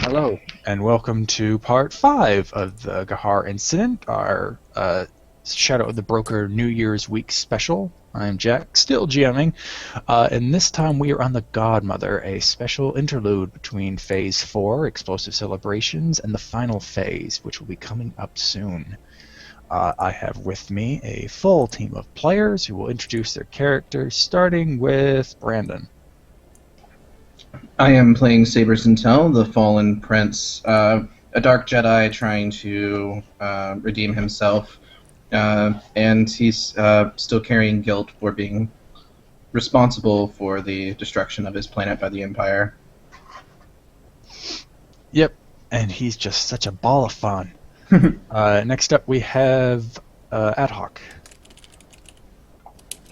Hello, and welcome to part 5 of the Geharr incident, our Shadow of the Broker New Year's Week special. I'm Jack, still GMing, and this time we are on the Godmother, a special interlude between Phase 4, Explosive Celebrations, and the final phase, which will be coming up soon. I have with me a full team of players who will introduce their characters, starting with Brandon. I am playing Saber Sintel, the Fallen Prince, a Dark Jedi trying to redeem himself, and he's still carrying guilt for being responsible for the destruction of his planet by the Empire. Yep, and he's just such a ball of fun. Next up we have Ad Hoc.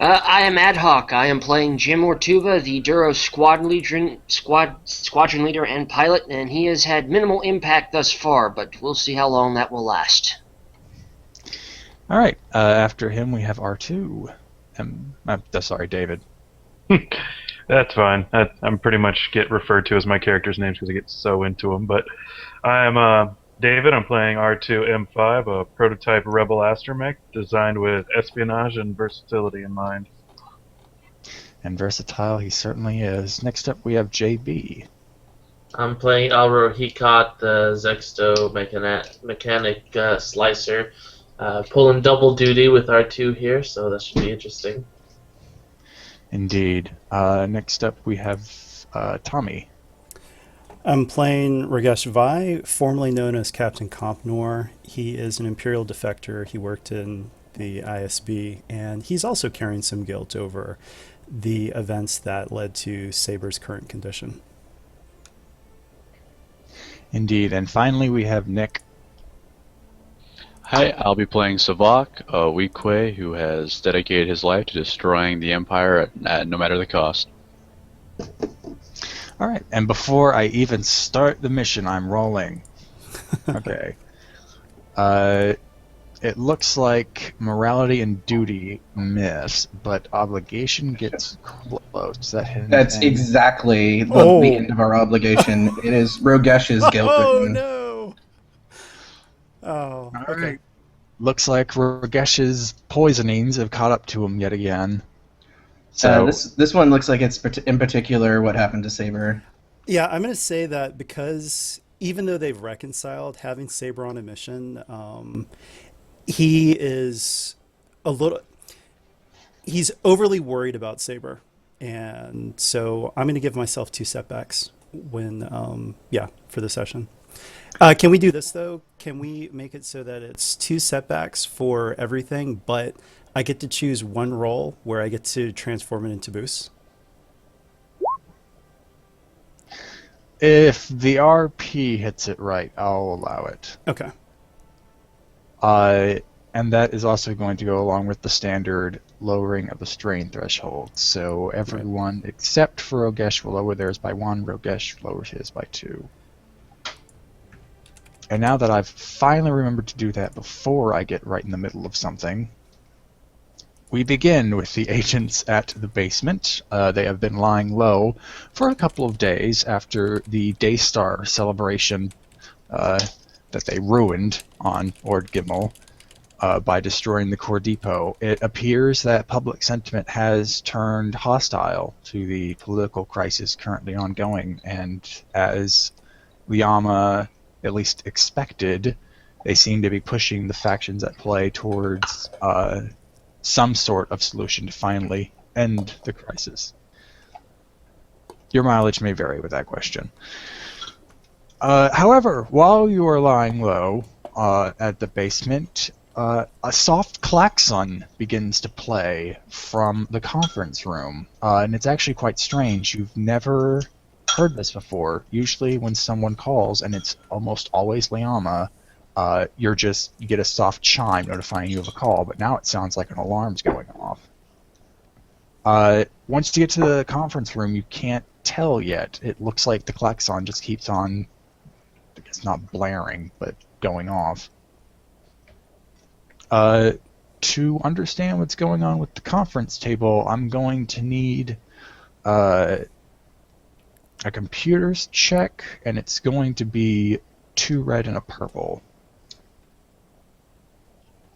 I am Ad Hoc. I am playing Jim Ortuva, the Duro squadron leader and pilot, and he has had minimal impact thus far, but we'll see how long that will last. Alright, after him we have R2. Sorry, David. That's fine. I'm pretty much get referred to as my character's names because I get so into them. But I'm David. I'm playing R2M5, a prototype rebel astromech designed with espionage and versatility in mind. And versatile he certainly is. Next up we have JB. I'm playing Alro Hikot, the Zexto mechanic slicer, pulling double duty with R2 here, so that should be interesting. Indeed. Next up we have Tommy. I'm playing Ragesh Vai, formerly known as Captain Compnor. He is an Imperial defector. He worked in the ISB, and he's also carrying some guilt over the events that led to Saber's current condition. Indeed. And finally we have Nick. Hi, I'll be playing Savak, a Weequay who has dedicated his life to destroying the Empire at no matter the cost. Alright, and before I even start the mission, I'm rolling. Okay. It looks like morality and duty miss, but obligation gets close. Is that hidden? That's exactly the end of our obligation. It is Rogesh's guilt. Oh, no! Oh, All okay. right. Looks like Rogesh's poisonings have caught up to him yet again. So this one looks like it's in particular what happened to Saber. Yeah, I'm going to say that because even though they've reconciled, having Saber on a mission, he is he's overly worried about Saber. And so I'm going to give myself 2 setbacks for the session. Can we do this, though? Can we make it so that it's 2 setbacks for everything, but I get to choose one roll where I get to transform it into boost? if the RP hits it right, I'll allow it. Okay. And that is also going to go along with the standard lowering of the strain threshold. So everyone except for Rogesh will lower theirs by 1, Rogesh lowers his by 2. And now that I've finally remembered to do that before I get right in the middle of something, we begin with the agents at the basement. They have been lying low for a couple of days after the Daystar celebration that they ruined on Ord Gimel by destroying the core depot. It appears that public sentiment has turned hostile to the political crisis currently ongoing, and as Liama at least expected, they seem to be pushing the factions at play towards some sort of solution to finally end the crisis. Your mileage may vary with that question. However, while you are lying low at the basement, a soft klaxon begins to play from the conference room, and it's actually quite strange. You've never heard this before. Usually when someone calls, and it's almost always Liama, you get a soft chime notifying you of a call, but now it sounds like an alarm's going off. Once you get to the conference room, you can't tell yet. It looks like the klaxon just keeps on, I guess not blaring, but going off. To understand what's going on with the conference table, I'm going to need a computer's check, and it's going to be 2 red and a purple.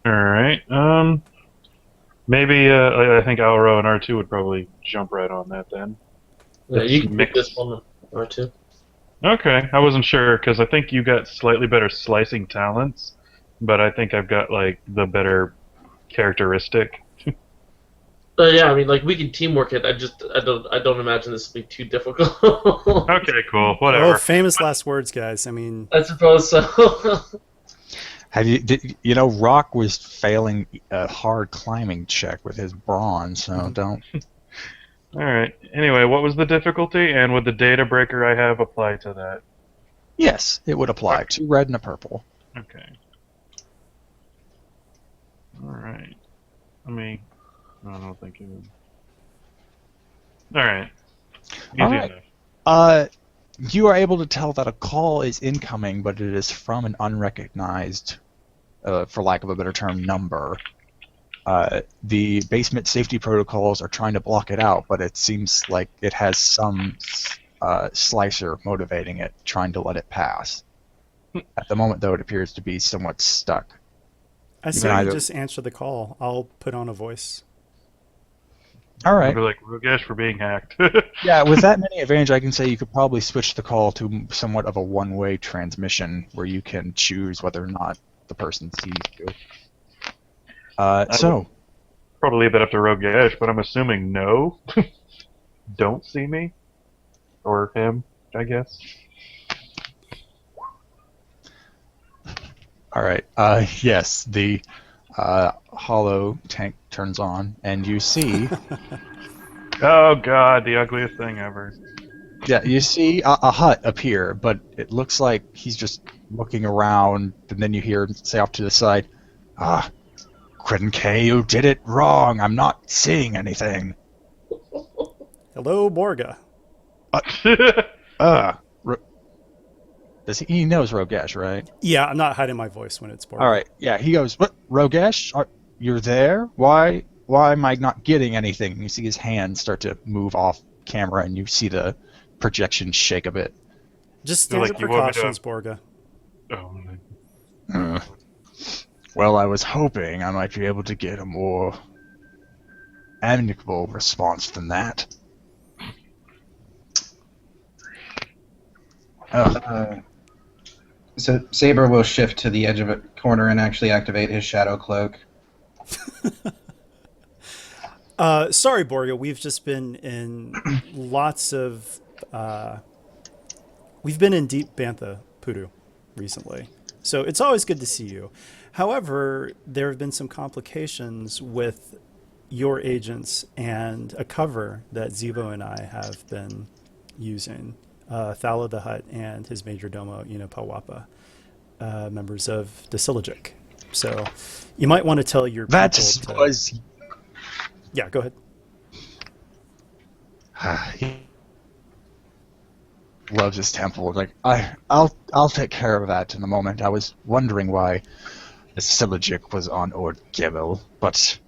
All right. Maybe I think Alro and R2 would probably jump right on that then. Yeah, Let's you can pick mix- this one or two. Okay, I wasn't sure because I think you got slightly better slicing talents, but I think I've got like the better characteristic. Yeah, I mean, like we can teamwork it. I don't imagine this will be too difficult. Okay, cool. Whatever. Oh, famous last words, guys. I mean, I suppose so. Have you know, Rock was failing a hard climbing check with his brawn, so don't. All right. Anyway, what was the difficulty, and would the data breaker I have apply to that? Yes, it would apply. 2 red and a purple. Okay. All right. I don't think it would. All right. Easy All right. enough. You are able to tell that a call is incoming, but it is from an unrecognized, for lack of a better term, number. The basement safety protocols are trying to block it out, but it seems like it has some slicer motivating it, trying to let it pass. At the moment, though, it appears to be somewhat stuck. I say you just answer the call. I'll put on a voice. All I'd right. be like, Rugesh for being hacked. Yeah, with that many advantage, I can say you could probably switch the call to somewhat of a one-way transmission where you can choose whether or not the person sees you. So, Probably leave that up to Rugesh, but I'm assuming no. Don't see me. Or him, I guess. all right. Yes, the hollow tank turns on, and you see, Oh god, the ugliest thing ever. yeah, you see a hut appear, but it looks like he's just looking around, and then you hear him say off to the side, Quentin K, you did it wrong. I'm not seeing anything. Hello, Borga. He knows Rogesh, right? Yeah, I'm not hiding my voice when it's Borga. All right. Yeah, he goes, "What, Rogesh? You're there? Why am I not getting anything?" And you see his hands start to move off camera, and you see the projection shake a bit. Just You're standard like, you want me to- precautions, Borga. Oh, Well, I was hoping I might be able to get a more amicable response than that. So Saber will shift to the edge of a corner and actually activate his shadow cloak. Sorry, Borga. We've just been in lots of. We've been in deep Bantha Pudu recently, so it's always good to see you. However, there have been some complications with your agents and a cover that Zivo and I have been using. Thala the Hutt and his major domo, Pawapa, members of Disilogic. So you might want to tell your That people was. Yeah, go ahead. He loves his temple. Like I'll take care of that in a moment. I was wondering why the Syllogic was on Ord Gibel, but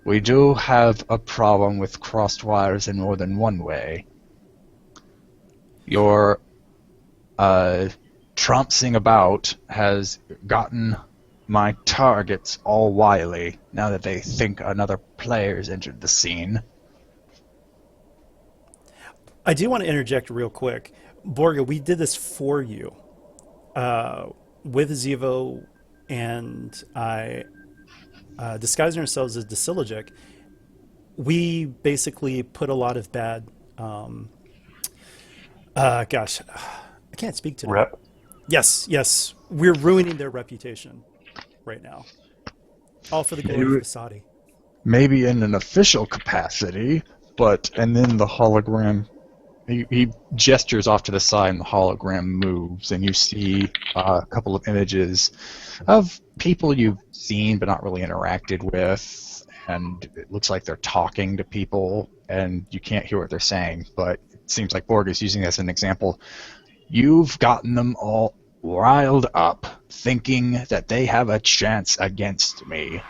we do have a problem with crossed wires in more than one way. Your trouncing about has gotten my targets all wily now that they think another player's entered the scene. I do want to interject real quick. Borga, we did this for you. With Zivo and I disguising ourselves as Disilogic, we basically put a lot of bad... gosh, I can't speak today. Rep. Yes. We're ruining their reputation right now. All for the glory of Asadi. Maybe in an official capacity, and then the hologram, he gestures off to the side and the hologram moves, and you see a couple of images of people you've seen but not really interacted with, and it looks like they're talking to people, and you can't hear what they're saying, but it seems like Borg is using this as an example. You've gotten them all riled up, thinking that they have a chance against me.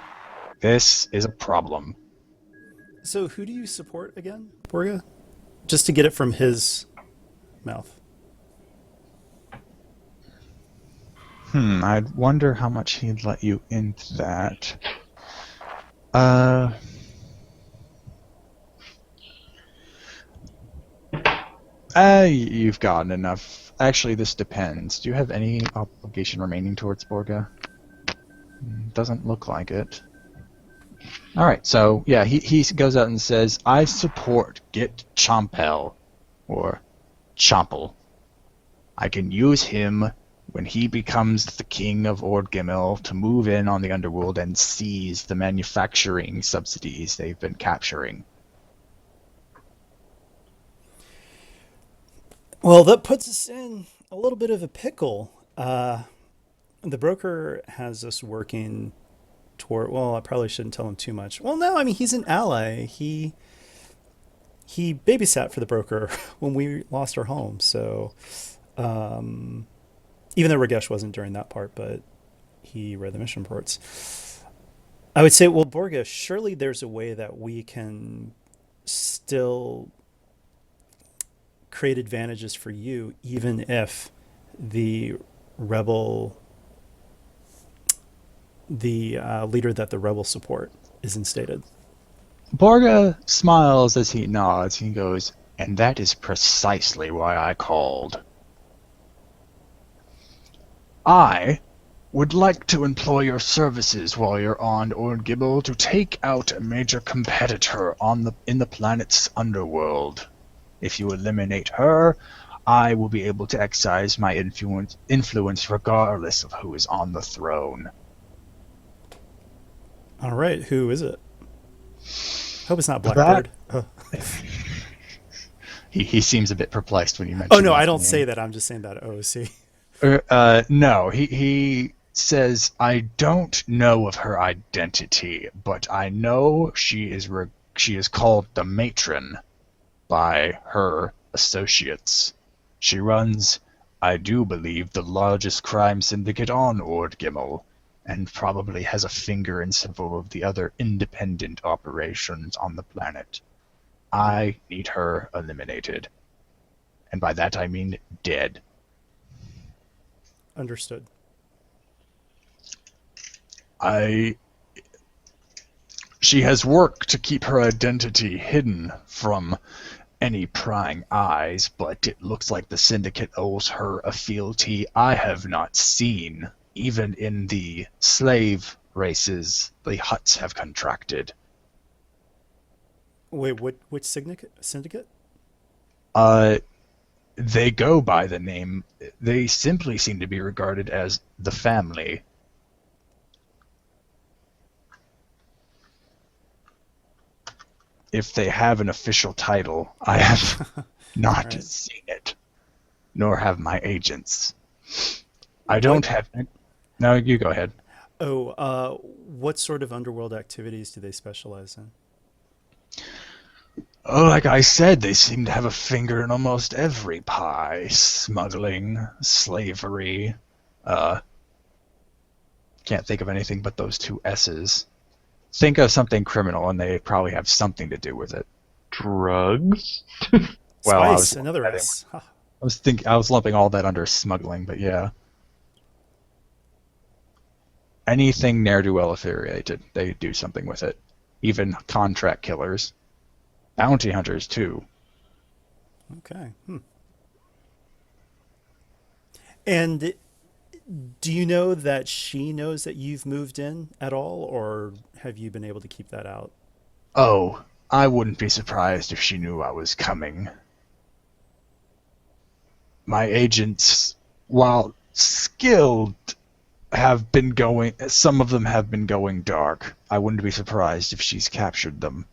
This is a problem. So who do you support again, Borga? Just to get it from his mouth. I'd wonder how much he'd let you into that. You've gotten enough. Actually, this depends. Do you have any obligation remaining towards Borga? Doesn't look like it. Alright, so, yeah, he goes out and says, I support Git Chompel, or Chompel. I can use him when he becomes the king of Ordgimel to move in on the underworld and seize the manufacturing subsidies they've been capturing. Well, that puts us in a little bit of a pickle. The broker has us working toward. Well, I probably shouldn't tell him too much. Well, no, I mean he's an ally. He babysat for the broker when we lost our home. So, even though Ragesh wasn't during that part, but he read the mission reports. I would say, well, Borga, surely there's a way that we can still create advantages for you, even if the rebel, the leader that the rebels support is instated. Borga smiles as he nods. He goes, and that is precisely why I called. I would like to employ your services while you're on Ordgibel to take out a major competitor in the planet's underworld. If you eliminate her, I will be able to exercise my influence regardless of who is on the throne. All right, who is it? Hope it's not Blackbird. He seems a bit perplexed when you mention. Oh no, that I don't name. say that. I'm just saying that OC. No, he says, I don't know of her identity, but I know she is called the Matron by her associates. She runs, I do believe, the largest crime syndicate on Ordgimel, and probably has a finger in several of the other independent operations on the planet. I need her eliminated. And by that I mean dead. Understood. She has worked to keep her identity hidden from any prying eyes, but it looks like the Syndicate owes her a fealty I have not seen. Even in the slave races, the Hutts have contracted. Wait, which syndicate? They go by the name. They simply seem to be regarded as the family. If they have an official title, I have not Right. seen it, nor have my agents. I don't have. No, you go ahead. Oh, what sort of underworld activities do they specialize in? Oh, like I said, they seem to have a finger in almost every pie. Smuggling, slavery. Can't think of anything but those two S's. Think of something criminal, and they probably have something to do with it. Drugs? Well, Spice, another S. Huh. I was lumping all that under smuggling, but yeah. Anything ne'er-do-well affiliated, they do something with it. Even contract killers. Bounty hunters, too. Okay. And do you know that she knows that you've moved in at all, or have you been able to keep that out? Oh, I wouldn't be surprised if she knew I was coming. My agents, while skilled, some of them have been going dark. I wouldn't be surprised if she's captured them.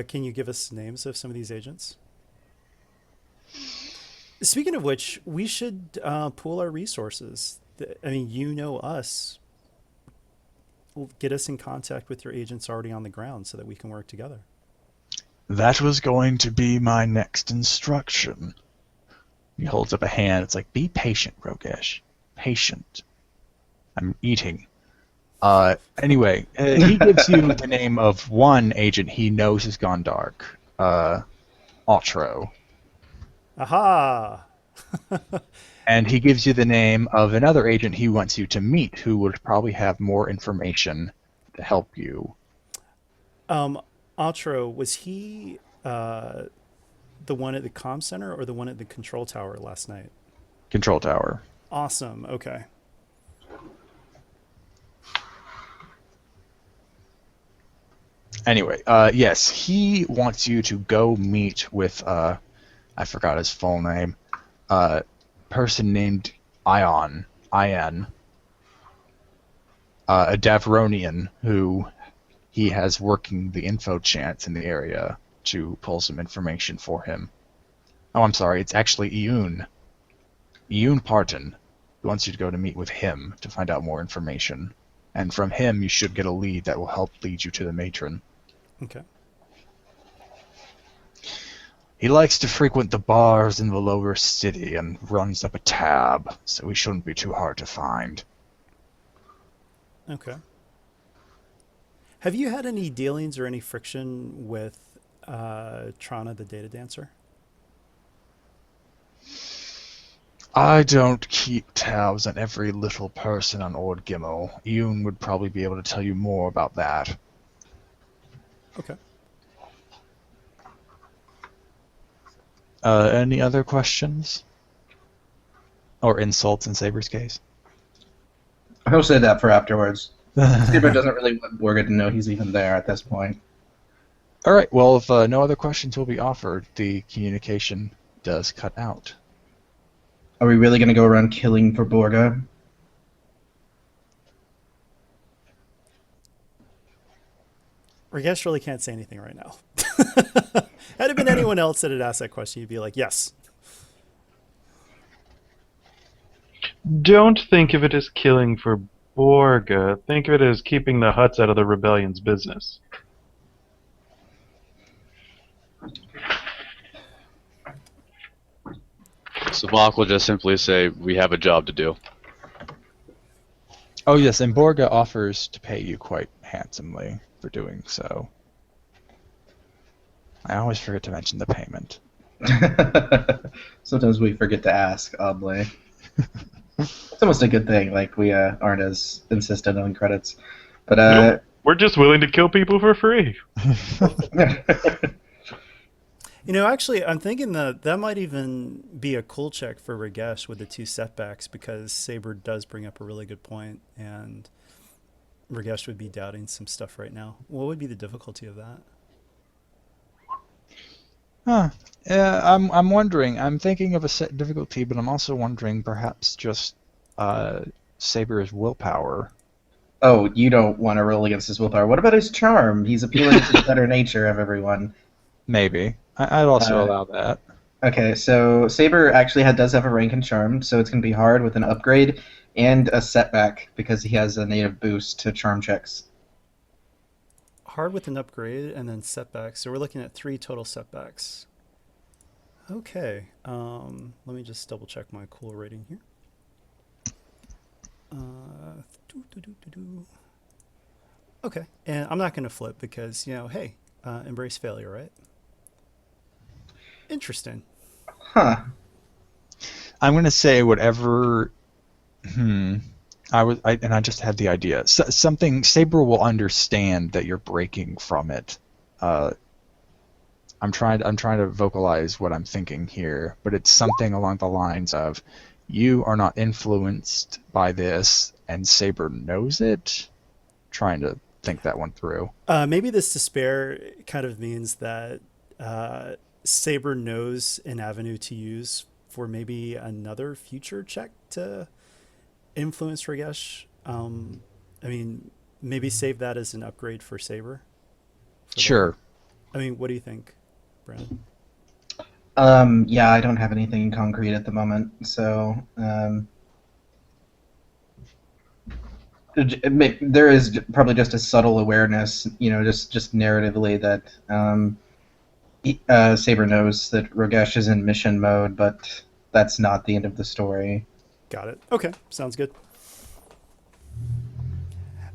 Can you give us names of some of these agents? Speaking of which, we should pool our resources. I mean, you know us. Get us in contact with your agents already on the ground so that we can work together. That was going to be my next instruction. He holds up a hand. It's like, be patient, Rogesh. Patient. I'm eating. Anyway, he gives you the name of one agent he knows has gone dark. Otro. Aha! And he gives you the name of another agent he wants you to meet who would probably have more information to help you. Otro, was he the one at the comm center or the one at the control tower last night? Control tower. Awesome. Okay. Anyway, yes, he wants you to go meet with, I forgot his full name, person named Ion, a Davronian who he has working the info chants in the area to pull some information for him. Oh, I'm sorry, it's actually Ioun Parton, who wants you to go to meet with him to find out more information. And from him, you should get a lead that will help lead you to the matron. Okay. He likes to frequent the bars in the lower city and runs up a tab, so he shouldn't be too hard to find. Okay. Have you had any dealings or any friction with Trana, the data dancer? I don't keep tabs on every little person on Ord Gimmel. Ioun would probably be able to tell you more about that. Okay. Any other questions? Or insults in Saber's case? I'll say that for afterwards. Saber doesn't really want Borga to know he's even there at this point. Alright, well, if no other questions will be offered, the communication does cut out. Are we really going to go around killing for Borga? Ragesh really can't say anything right now. Had it been anyone else that had asked that question, you'd be like, yes. Don't think of it as killing for Borga. Think of it as keeping the Hutts out of the rebellion's business. Savak will just simply say, we have a job to do. Oh yes, and Borga offers to pay you quite handsomely for doing so. I always forget to mention the payment. Sometimes we forget to ask, oddly. It's almost a good thing, like we aren't as insistent on credits. But Nope. We're just willing to kill people for free. You know, actually, I'm thinking that might even be a cool check for Ragesh with the 2 setbacks, because Saber does bring up a really good point, and Ragesh would be doubting some stuff right now. What would be the difficulty of that? Huh. Yeah, I'm wondering. I'm thinking of a set difficulty, but I'm also wondering perhaps just Saber's willpower. Oh, you don't want to roll against his willpower. What about his charm? He's appealing to the better nature of everyone. Maybe. I'd also allow that. Okay, so Saber actually does have a rank in charm, so it's going to be hard with an upgrade and a setback because he has a native boost to charm checks. Hard with an upgrade and then setbacks. So we're looking at 3 total setbacks. Okay. Let me just double check my cool rating here. Okay. And I'm not going to flip because, hey, embrace failure, right? Interesting. Huh. I'm gonna say whatever. I just had the idea. Something Saber will understand that you're breaking from it. I'm trying to vocalize what I'm thinking here, but it's something along the lines of, you are not influenced by this, and Saber knows it. Trying to think that one through. Maybe this despair kind of means that Saber knows an avenue to use for maybe another future check to influence Ragesh. I mean, maybe save that as an upgrade for Saber. Sure. I mean, what do you think, Brandon? Yeah, I don't have anything in concrete at the moment, so there is probably just a subtle awareness, just narratively that Saber knows that Ragesh is in mission mode, but that's not the end of the story. Got it. Okay, sounds good.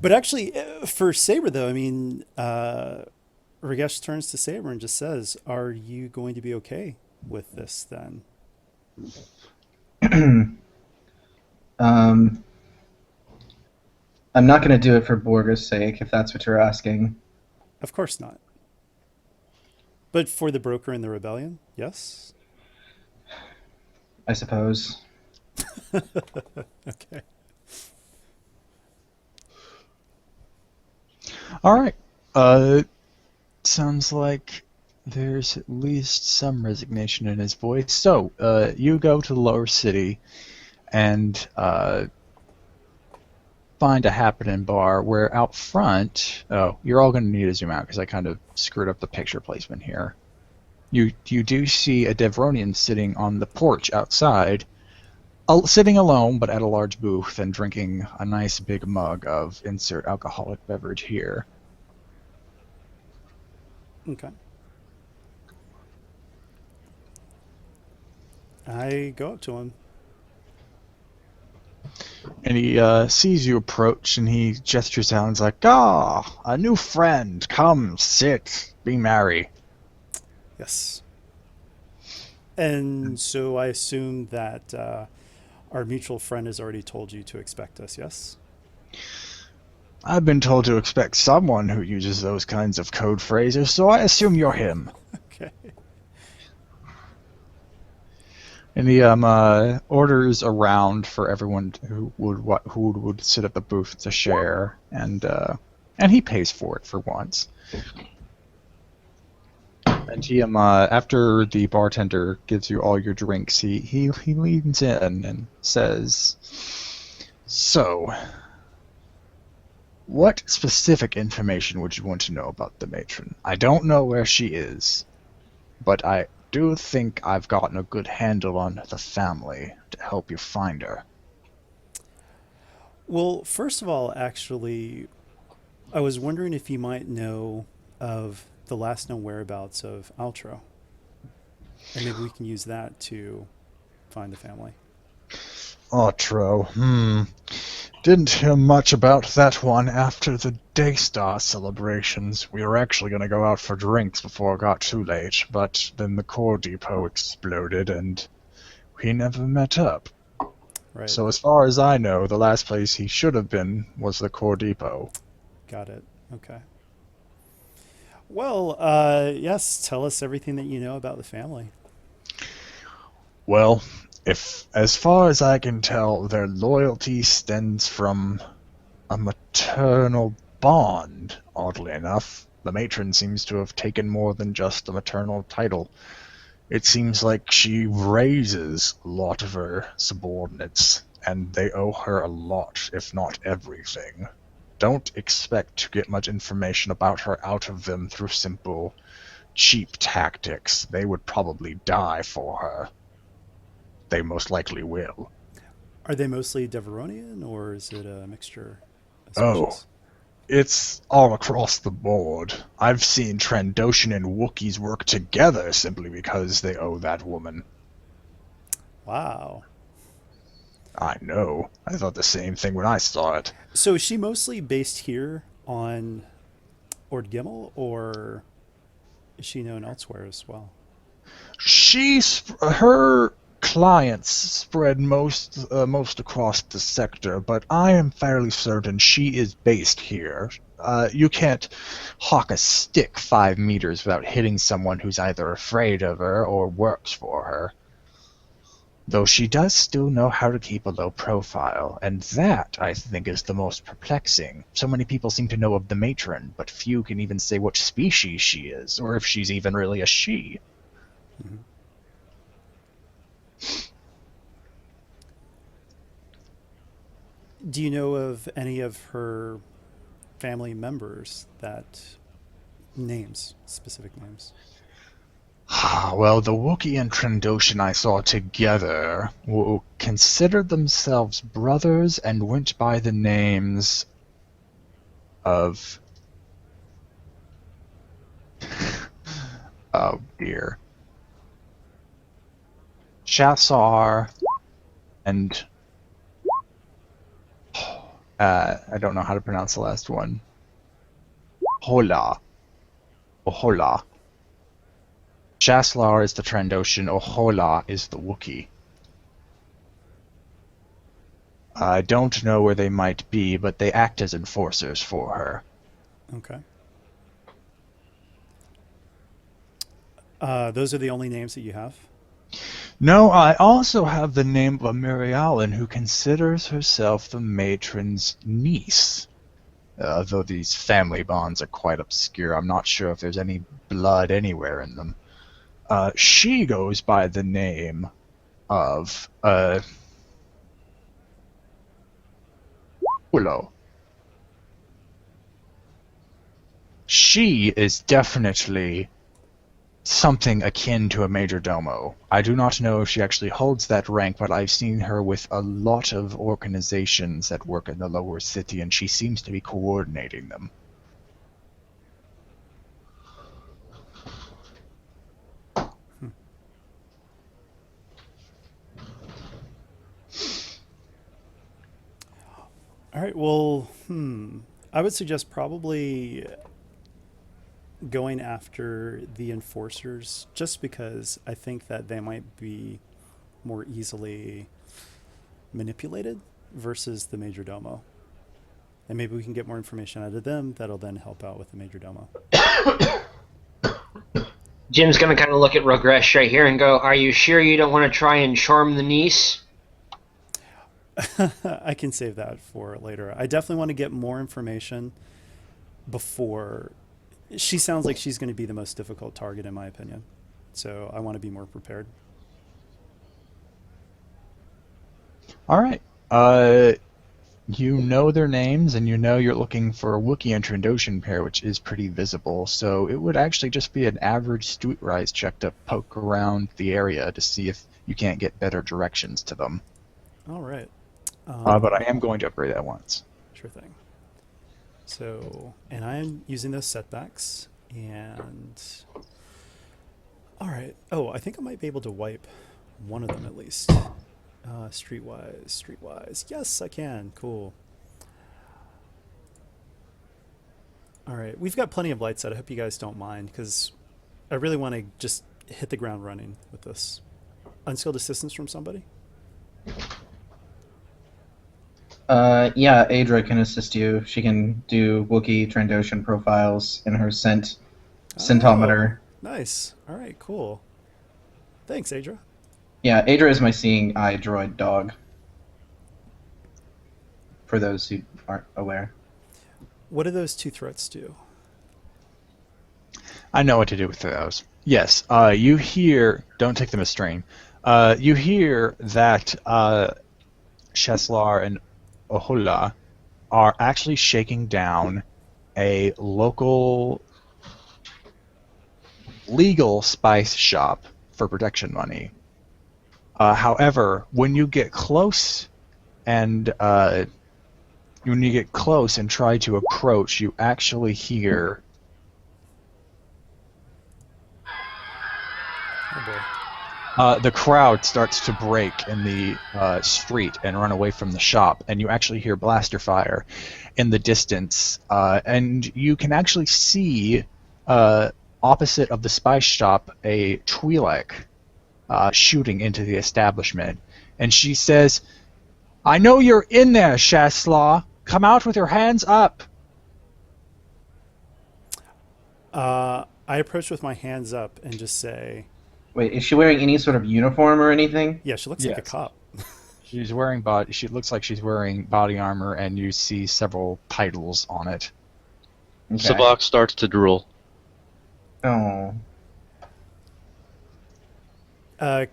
But actually, for Saber, though, I mean, Ragesh turns to Saber and just says, "Are you going to be okay with this then?" um, I'm not going to do it for Borga's sake, if that's what you're asking. Of course not. But for the broker and the rebellion, yes? I suppose. Okay. All right. Sounds like there's at least some resignation in his voice. So, you go to the lower city and find a happening bar where out front. Oh, you're all going to need to zoom out because I kind of screwed up the picture placement here. You do see a Devronian sitting on the porch outside, sitting alone but at a large booth and drinking a nice big mug of insert alcoholic beverage here. Okay. I go up to him. And he sees you approach, and he gestures out and is like, "Ah, a new friend. Come, sit, be merry." Yes. And so I assume that our mutual friend has already told you to expect us, yes? I've been told to expect someone who uses those kinds of code phrases, so I assume you're him. Okay. And he orders around for everyone who would sit at the booth to share, and he pays for it for once. And he after the bartender gives you all your drinks, he leans in and says, "So, what specific information would you want to know about the matron? I don't know where she is, but I do think I've gotten a good handle on the family to help you find her." Well, first of all, actually, I was wondering if you might know of the last known whereabouts of Altro. And maybe we can use that to find the family. Otro, Didn't hear much about that one after the Daystar celebrations. We were actually going to go out for drinks before it got too late, but then the core depot exploded and we never met up. Right. So as far as I know, the last place he should have been was the core depot. Got it. Okay. Well, yes, tell us everything that you know about the family. Well, if as far as I can tell, their loyalty stems from a maternal bond, oddly enough. The matron seems to have taken more than just the maternal title. It seems like she raises a lot of her subordinates, and they owe her a lot, if not everything. Don't expect to get much information about her out of them through simple, cheap tactics. They would probably die for her. They most likely will. Are they mostly Deveronian, or is it a mixture of Oh, species? it's all across the board. I've seen Trandoshan and Wookiees work together simply because they owe that woman. Wow. I know. I thought the same thing when I saw it. So is she mostly based here on Ord Gimmel, or is she known elsewhere as well? Her clients spread most across the sector, but I am fairly certain she is based here. You can't hawk a stick 5 meters without hitting someone who's either afraid of her or works for her. Though she does still know how to keep a low profile, and that, I think, is the most perplexing. So many people seem to know of the matron, but few can even say which species she is, or if she's even really a she. Mm-hmm. Do you know of any of her family members that names, specific names? Well, the Wookiee and Trandoshan I saw together considered themselves brothers and went by the names of... oh dear. Shassar and... I don't know how to pronounce the last one. Hola. Ohola. Shaslar is the Trandoshan, Ohola is the Wookiee. I don't know where they might be, but they act as enforcers for her. Okay. Those are the only names that you have? No, I also have the name of a Mirialan who considers herself the matron's niece. Though these family bonds are quite obscure, I'm not sure if there's any blood anywhere in them. She goes by the name of Ulo. She is definitely something akin to a major domo. I do not know if she actually holds that rank, but I've seen her with a lot of organizations that work in the lower city, and she seems to be coordinating them. All right, well, I would suggest probably going after the enforcers just because I think that they might be more easily manipulated versus the major domo. And maybe we can get more information out of them that'll then help out with the major domo. Jim's gonna kind of look at Rogresh right here and go, "Are you sure you don't want to try and charm the niece?" I can save that for later. I definitely want to get more information before. She sounds like she's going to be the most difficult target, in my opinion. So I want to be more prepared. All right. You know their names, and you know you're looking for a Wookiee and Trandoshan pair, which is pretty visible. So it would actually just be an average streetwise check to poke around the area to see if you can't get better directions to them. All right. But I am going to upgrade that once. Sure thing. So, and I'm using those setbacks, and all right. Oh, I think I might be able to wipe one of them at least. Streetwise. Yes, I can. Cool. All right, we've got plenty of lights out. I hope you guys don't mind because I really want to just hit the ground running with this. Unskilled assistance from somebody? Yeah, Adra can assist you. She can do Wookiee Trandoshan profiles in her centometer. Nice. All right, cool. Thanks, Adra. Yeah, Adra is my seeing eye droid dog. For those who aren't aware. What do those two threats do? I know what to do with those. Yes, you hear... Don't take them as strain. You hear that Sheslar and Ohula are actually shaking down a local legal spice shop for protection money. However, when you get close and try to approach, you actually hear Oh boy. the crowd starts to break in the street and run away from the shop, and you actually hear blaster fire in the distance, and you can actually see opposite of the spice shop a Twi'lek shooting into the establishment, and she says, "I know you're in there, Shaslaw. Come out with your hands up." I approach with my hands up and just say, Wait, is she wearing any sort of uniform or anything? yeah, she looks like a Yes. cop. She's wearing She looks like she's wearing body armor, and you see several titles on it. Okay. Sabak starts to drool. Oh.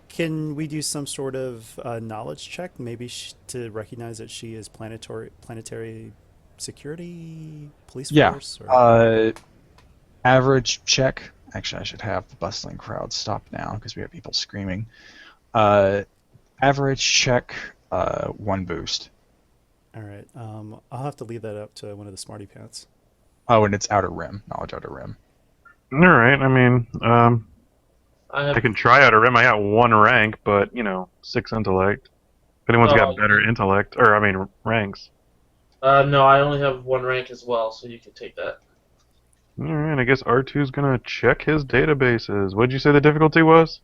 Can we do some sort of knowledge check, maybe to recognize that she is planetary security police force? Or... Average check. Actually, I should have the bustling crowd stop now because we have people screaming. Average check, 1 boost. All right. I'll have to leave that up to one of the smarty pants. Oh, and it's outer rim. Knowledge outer rim. All right. I mean, I I can try out a rim. I got 1 rank, but 6 intellect. If anyone's Oh. got better intellect, or I mean ranks. no, I only have 1 rank as well, so you can take that. Alright, I guess R2's gonna check his databases. What'd you say the difficulty was?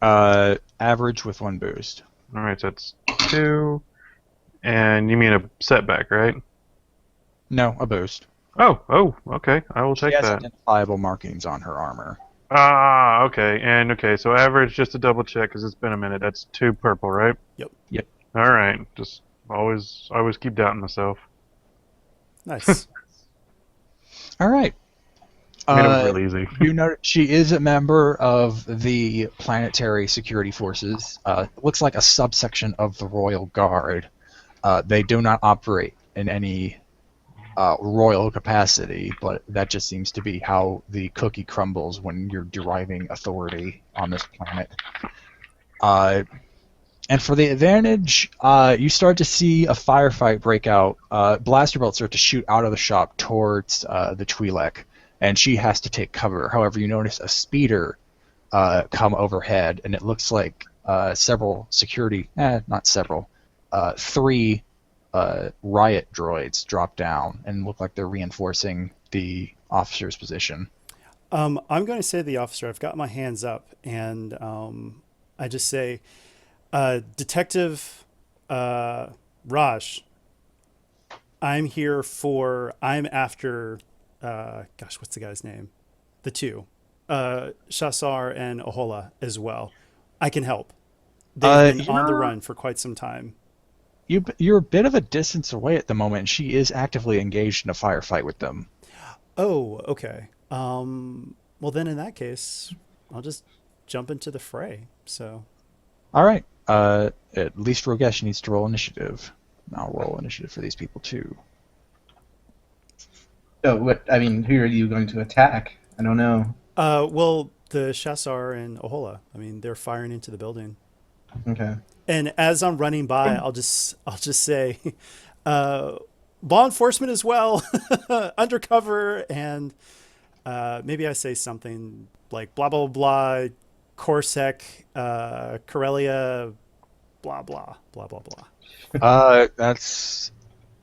Average with 1 boost. Alright, so that's 2. And you mean a setback, right? No, a boost. Oh, okay. I will She take has that. identifiable markings on her armor. Ah, okay. And okay, so average, just to double check, because it's been a minute. That's 2 purple, right? Yep. Yep. All right. Just always keep doubting myself. Nice. All right. I mean, it was really easy. You know, she is a member of the Planetary Security Forces. Looks like a subsection of the Royal Guard. They do not operate in any royal capacity, but that just seems to be how the cookie crumbles when you're deriving authority on this planet. And for the advantage, you start to see a firefight break out. Blaster bolts start to shoot out of the shop towards the Twi'lek, and she has to take cover. However, you notice a speeder come overhead, and it looks like several security, not several, 3 riot droids drop down and look like they're reinforcing the officer's position. I'm going to say to the officer, I've got my hands up, and I just say, Detective Raj, I'm after, what's the guy's name? The 2, Shassar and Ahola as well. I can help. They've been on the run for quite some time. You're a bit of a distance away at the moment. She is actively engaged in a firefight with them. Oh, okay. Well, then in that case, I'll just jump into the fray. So, All right. At least Rogesh needs to roll initiative. I'll roll initiative for these people too. So, who are you going to attack? I don't know. well, the Shassar and Ahola. I mean, they're firing into the building. Okay. And as I'm running by, I'll just say, law enforcement as well, undercover, and maybe I say something like blah blah blah, Corsac, Corellia, blah blah blah blah blah. That's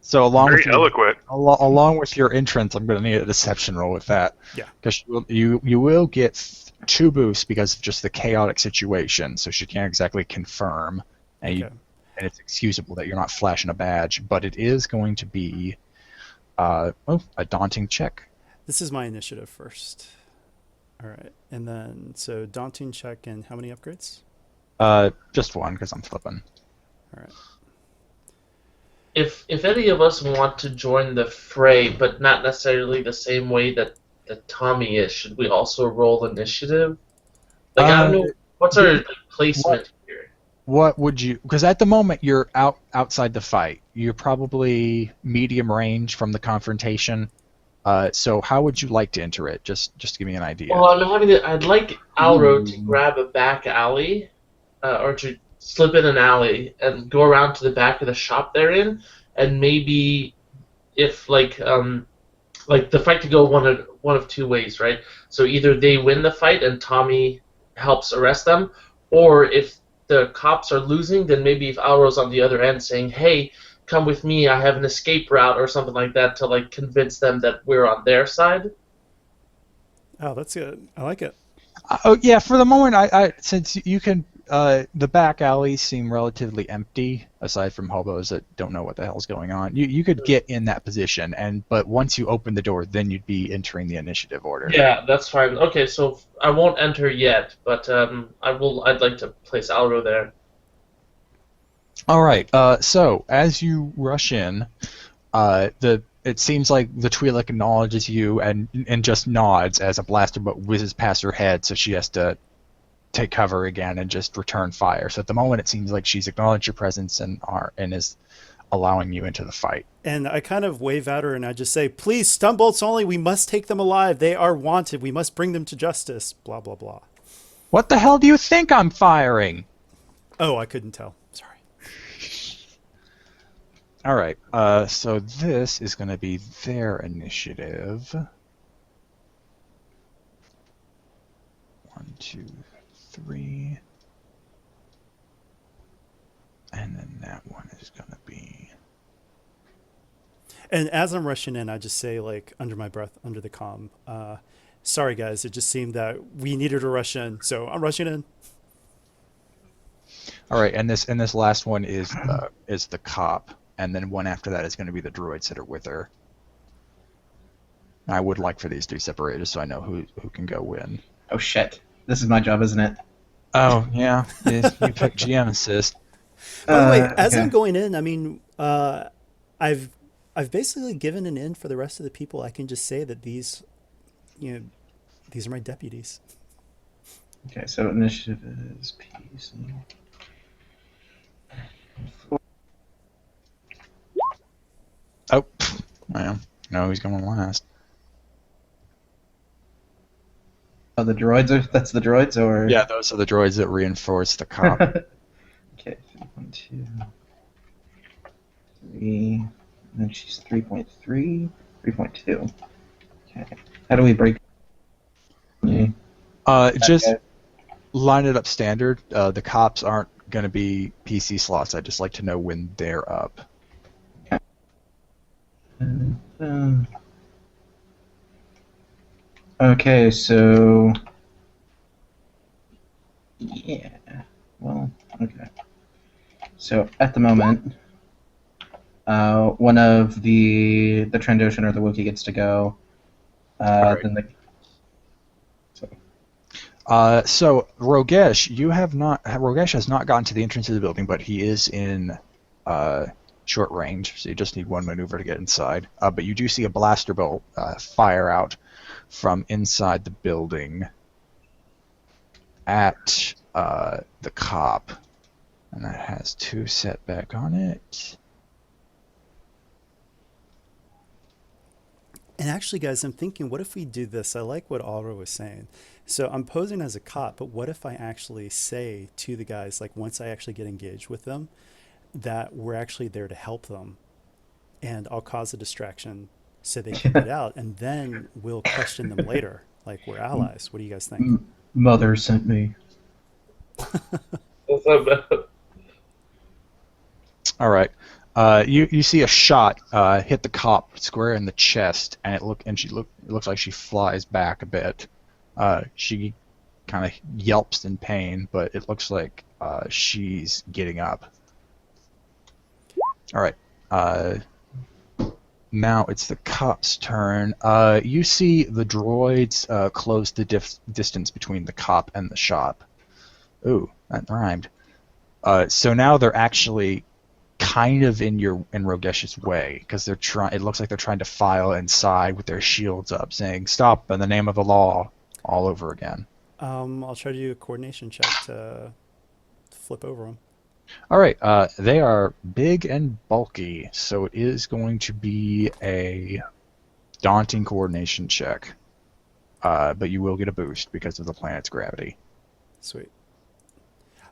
so along Very with your, eloquent. along with your entrance, I'm going to need a deception roll with that. Yeah. Because you will get 2 boosts because of just the chaotic situation, so she can't exactly confirm, and Okay. and it's excusable that you're not flashing a badge, but it is going to be a daunting check. This is my initiative first. All right, and then so daunting check and how many upgrades? Just 1 because I'm flipping. All right. If any of us want to join the fray, but not necessarily the same way that Tommy is, should we also roll initiative? Like, I don't know, what's our placement here? What would you? Because at the moment you're outside the fight. You're probably medium range from the confrontation. So how would you like to enter it? Just give me an idea. Well, I'd like Alro to grab a back alley, or to slip in an alley and go around to the back of the shop they're in, and maybe if like the fight could go one of 2 ways, right? So either they win the fight and Tommy helps arrest them, or if the cops are losing, then maybe if Alro's on the other end saying, "Hey, come with me, I have an escape route," or something like that to like convince them that we're on their side. Oh, that's good. I like it. Oh yeah, for the moment, I since you can, the back alleys seem relatively empty, aside from hobos that don't know what the hell's going on. You could get in that position, but once you open the door, then you'd be entering the initiative order. Yeah, that's fine. Okay, so I won't enter yet, but I'd like to place Alro there. All right. So as you rush in, it seems like the Twi'lek acknowledges you and just nods as a blaster bolt whizzes past her head, so she has to take cover again and just return fire. So at the moment, it seems like she's acknowledged your presence and is allowing you into the fight. And I kind of wave at her and I just say, "Please, stun bolts only. We must take them alive. They are wanted. We must bring them to justice." Blah blah blah. What the hell do you think I'm firing? Oh, I couldn't tell. Sorry. All right. So this is going to be their initiative. 1, 2, 3. And then that one is going to be... And as I'm rushing in, I just say, like, under my breath, under the comm, sorry, guys, it just seemed that we needed to rush in, so I'm rushing in. All right, and this last one is the cop, and then one after that is going to be the droids that are with her. I would like for these to be separated so I know who can go when. Oh shit! This is my job, isn't it? Oh yeah, you picked GM assist. By the way, as okay. I'm going in, I mean, I've basically given an in for the rest of the people. I can just say that these are my deputies. Okay, so initiative is PC. Oh, well, no, he's going last. Oh, the droids are. That's the droids, or Yeah, those are the droids that reinforce the cop. Okay, 1, 2, 3. And then she's 3.3, 3.2. Okay. How do we break? Just Okay. line it up standard. The cops aren't going to be PC slots. I'd just like to know when they're up. Okay, so yeah. Well, okay. So at the moment, one of the Trandoshan or the Wookiee gets to go. Alright. Then the So Rogesh, Rogesh has not gotten to the entrance of the building, but he is in short range, so you just need one maneuver to get inside. But you do see a blaster bolt fire out from inside the building at the cop, and that has 2 setback on it. And actually, guys, I'm thinking, what if we do this? I like what Alra was saying. So I'm posing as a cop, but what if I actually say to the guys, like, once I actually get engaged with them, that we're actually there to help them, and I'll cause a distraction so they can get out, and then we'll question them later, like we're allies. What do you guys think? Mother sent me. What's up, man? All right. You see a shot hit the cop square in the chest, and it looks like she flies back a bit. She kind of yelps in pain, but it looks like she's getting up. All right. Now it's the cop's turn. You see the droids close the distance between the cop and the shop. Ooh, that rhymed. So now they're actually kind of in Rogesh's way, because it looks like they're trying to file inside with their shields up, saying "Stop in the name of the law" all over again. I'll try to do a coordination check to flip over them. All right, they are big and bulky, so it is going to be a daunting coordination check. But you will get a boost because of the planet's gravity. Sweet.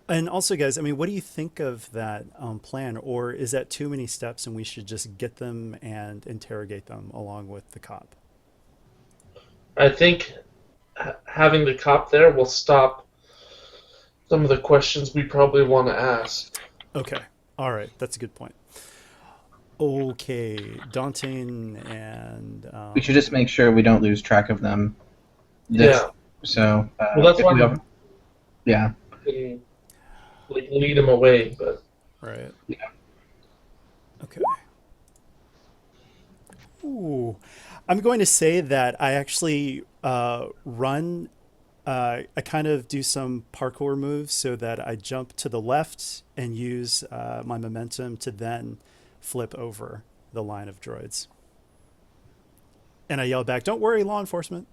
And also, guys, I mean, what do you think of that plan? Or is that too many steps and we should just get them and interrogate them along with the cop? I think having the cop there will stop some of the questions we probably want to ask. Okay. All right. That's a good point. Okay. Daunting and... We should just make sure we don't lose track of them. Yeah. So, Well, that's if why we don't- yeah. can lead them away, but Right. Yeah. Okay. Ooh. I'm going to say that I actually run. I kind of do some parkour moves so that I jump to the left and use my momentum to then flip over the line of droids. And I yell back, "Don't worry, law enforcement."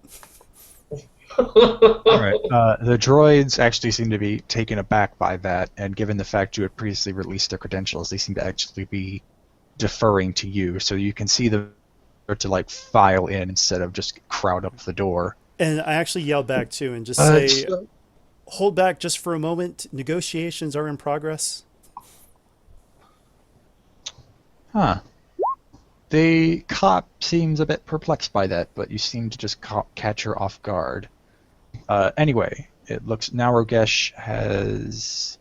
All right. The droids actually seem to be taken aback by that, and given the fact you had previously released their credentials, they seem to actually be deferring to you, so you can see them start to like file in instead of just crowd up the door. And I actually yell back too and just say, "Hold back just for a moment. Negotiations are in progress." Huh. The cop seems a bit perplexed by that, but you seem to just catch her off guard. Anyway, it looks now Rogesh has...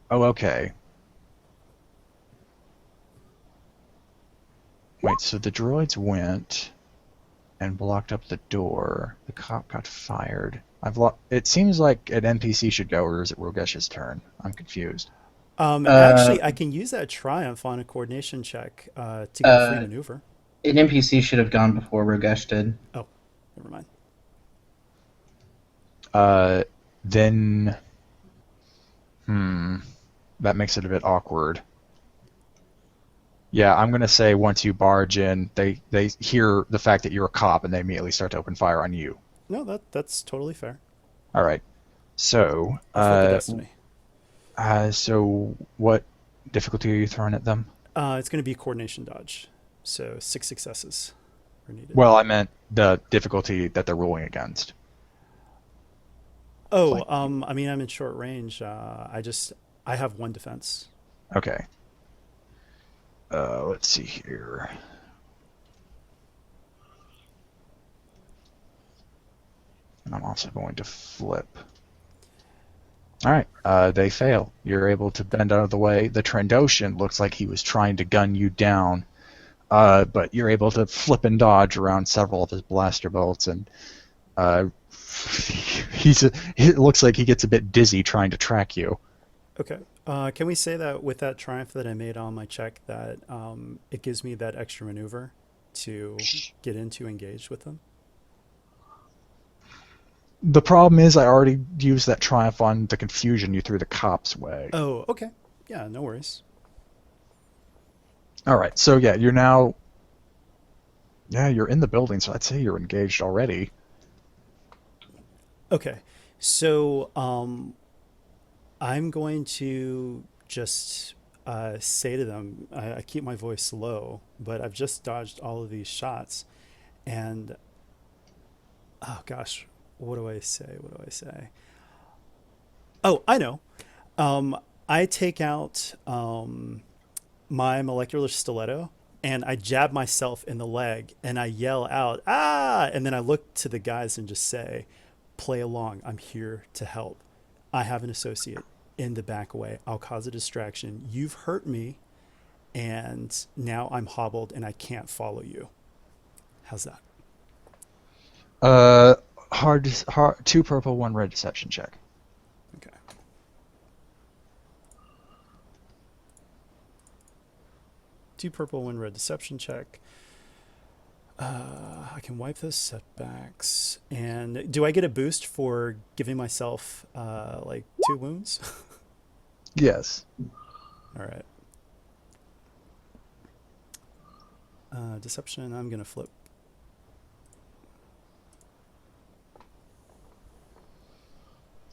Oh, okay. so the droids went and blocked up the door. The cop got fired. It seems like an NPC should go, or is it Rogesh's turn? I'm confused. Actually, I can use that triumph on a coordination check to get a free maneuver. An NPC should have gone before Rogesh did. Oh, never mind. Then, that makes it a bit awkward. Yeah, I'm gonna say once you barge in, they hear the fact that you're a cop and they immediately start to open fire on you. No, that's totally fair. All right. So, Flip the destiny. so what difficulty are you throwing at them? It's going to be coordination dodge, so 6 successes are needed. Well, I meant the difficulty that they're rolling against. Oh, I mean, I'm in short range. I have 1 defense. Okay. Let's see here. And I'm also going to flip. All right, they fail. You're able to bend out of the way. The Trandoshan looks like he was trying to gun you down, but you're able to flip and dodge around several of his blaster bolts, and it looks like he gets a bit dizzy trying to track you. Okay. Can we say that with that triumph that I made on my check, that it gives me that extra maneuver to get into engage with them? The problem is I already used that triumph on the confusion you threw the cops' way. Oh, okay. Yeah, no worries. All right, so yeah, you're now... Yeah, you're in the building, so I'd say you're engaged already. Okay, so I'm going to just say to them, I keep my voice low, but I've just dodged all of these shots, and oh gosh, what do I say? Oh, I know. I take out my molecular stiletto and I jab myself in the leg and I yell out, "Ah!" And then I look to the guys and just say, "Play along. I'm here to help. I have an associate in the back way. I'll cause a distraction. You've hurt me, and now I'm hobbled and I can't follow you." How's that? Hard, 2 purple, 1 red deception check. Okay. Two purple, 1 red deception check. I can wipe those setbacks. And do I get a boost for giving myself like 2 wounds? Yes. All right. Deception, I'm going to flip.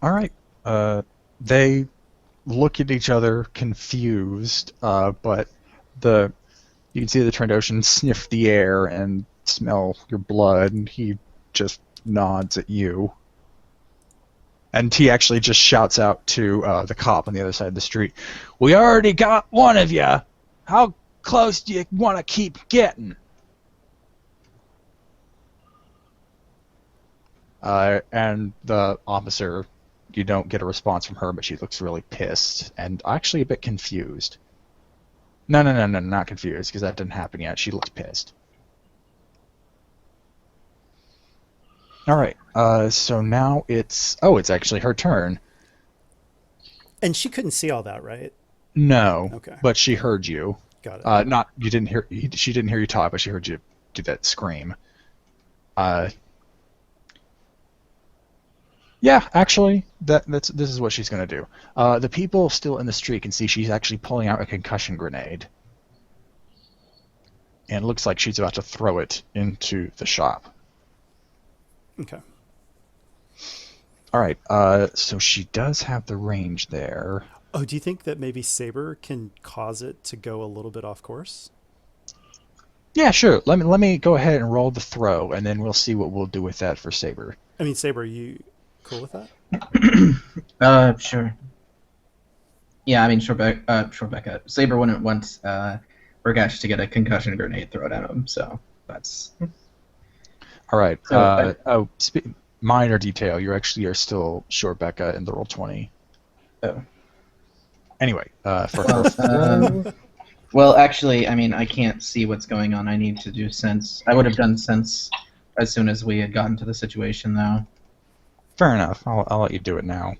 All right. They look at each other confused, but you can see the Trandoshan sniff the air and smell your blood, and he just nods at you. And he actually just shouts out to the cop on the other side of the street, "We already got one of you! How close do you want to keep getting?" And the officer, you don't get a response from her, but she looks really pissed and actually a bit confused. No, not confused, because that didn't happen yet. She looks pissed. All right, so now it's actually her turn. And she couldn't see all that, right? No, Okay. but she heard you. Got it. You didn't hear. She didn't hear you talk, but she heard you do that scream. Yeah, actually, this is what she's gonna do. The people still in the street can see she's actually pulling out a concussion grenade, and it looks like she's about to throw it into the shop. Okay. All right. So she does have the range there. Oh, do you think that maybe Saber can cause it to go a little bit off course? Yeah, sure. Let me go ahead and roll the throw, and then we'll see what we'll do with that for Saber. I mean, Saber, are you cool with that? Sure. Yeah, I mean, sure, Becca. Saber wouldn't want Rogesh to get a concussion grenade thrown at him, so that's... All right. So, minor detail. You actually are still short Becca in the roll 20. Oh. Anyway, for her throw, Well, actually, I mean, I can't see what's going on. I need to do sense. I would have done sense as soon as we had gotten to the situation, though. Fair enough. I'll let you do it now.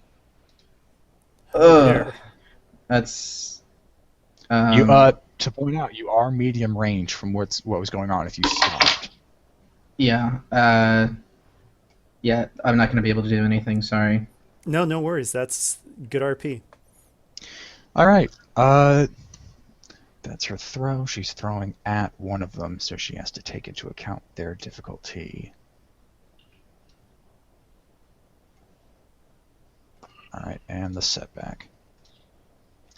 Ugh. There. That's. You to point out, you are medium range from what was going on if you stopped. Yeah. Yeah, I'm not going to be able to do anything, sorry. No, no worries. That's good RP. All right. That's her throw. She's throwing at one of them, so she has to take into account their difficulty. All right, and the setback.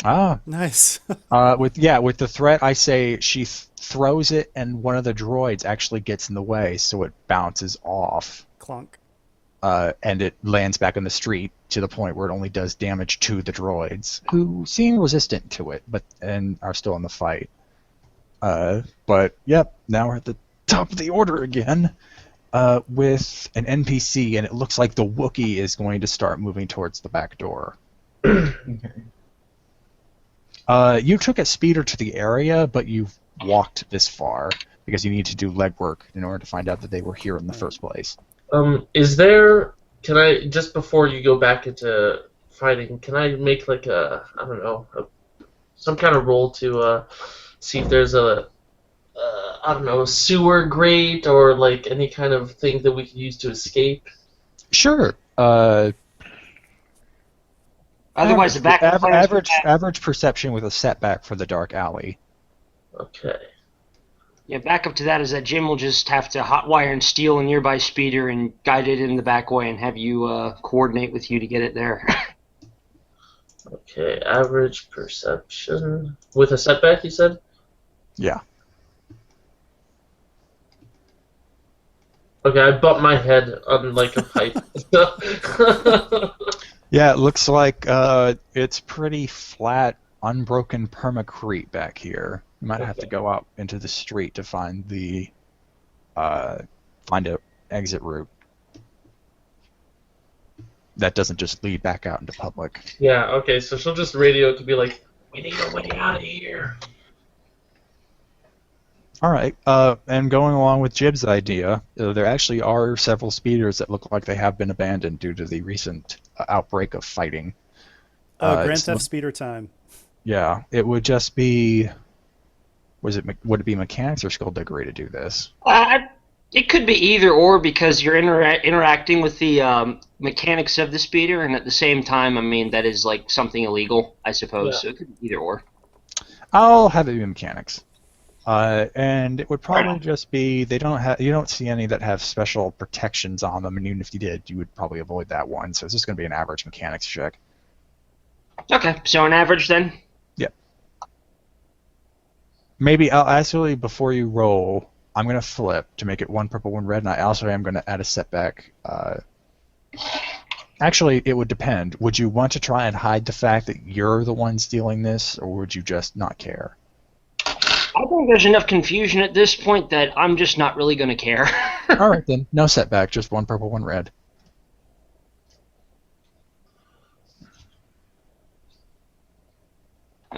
Nice. With the threat, I say she throws it, and one of the droids actually gets in the way, so it bounces off. Clunk. And it lands back in the street to the point where it only does damage to the droids, who seem resistant to it, and are still in the fight. But yep, now we're at the top of the order again, with an NPC, and it looks like the Wookiee is going to start moving towards the back door. Okay. You took a speeder to the area, but you've walked this far because you need to do legwork in order to find out that they were here in the first place. Is there? Can I just before you go back into fighting? Can I make like a I don't know some kind of roll to see if there's a I don't know sewer grate or like any kind of thing that we could use to escape? Sure. Otherwise, the back average perception with a setback for the dark alley. Okay. Yeah, back up to that is that Jim will just have to hotwire and steal a nearby speeder and guide it in the back way and have you coordinate with you to get it there. Okay, average perception with a setback, you said? Yeah. Okay, I bumped my head on like a pipe. Yeah, it looks like it's pretty flat, unbroken permacrete back here. You might have to go out into the street to find the find a exit route that doesn't just lead back out into public. Yeah, okay, so she'll just radio to be like, we need a way out of here. All right, and going along with Jib's idea, there actually are several speeders that look like they have been abandoned due to the recent outbreak of fighting. Grand Theft Speeder time. Yeah, it would just be. Would it be mechanics or skullduggery to do this? It could be either or because you're interacting with the mechanics of the speeder, and at the same time, I mean, that is like something illegal, I suppose. Yeah. So it could be either or. I'll have it be mechanics. And it would probably just be you don't see any that have special protections on them, and even if you did, you would probably avoid that one. So it's just going to be an average mechanics check. Okay, so an average then? Yep. Maybe I'll actually, before you roll, I'm going to flip to make it one purple, one red, and I also am going to add a setback. Actually, it would depend. Would you want to try and hide the fact that you're the one stealing this, or would you just not care? I think there's enough confusion at this point that I'm just not really going to care. All right, then. No setback, just one purple, one red.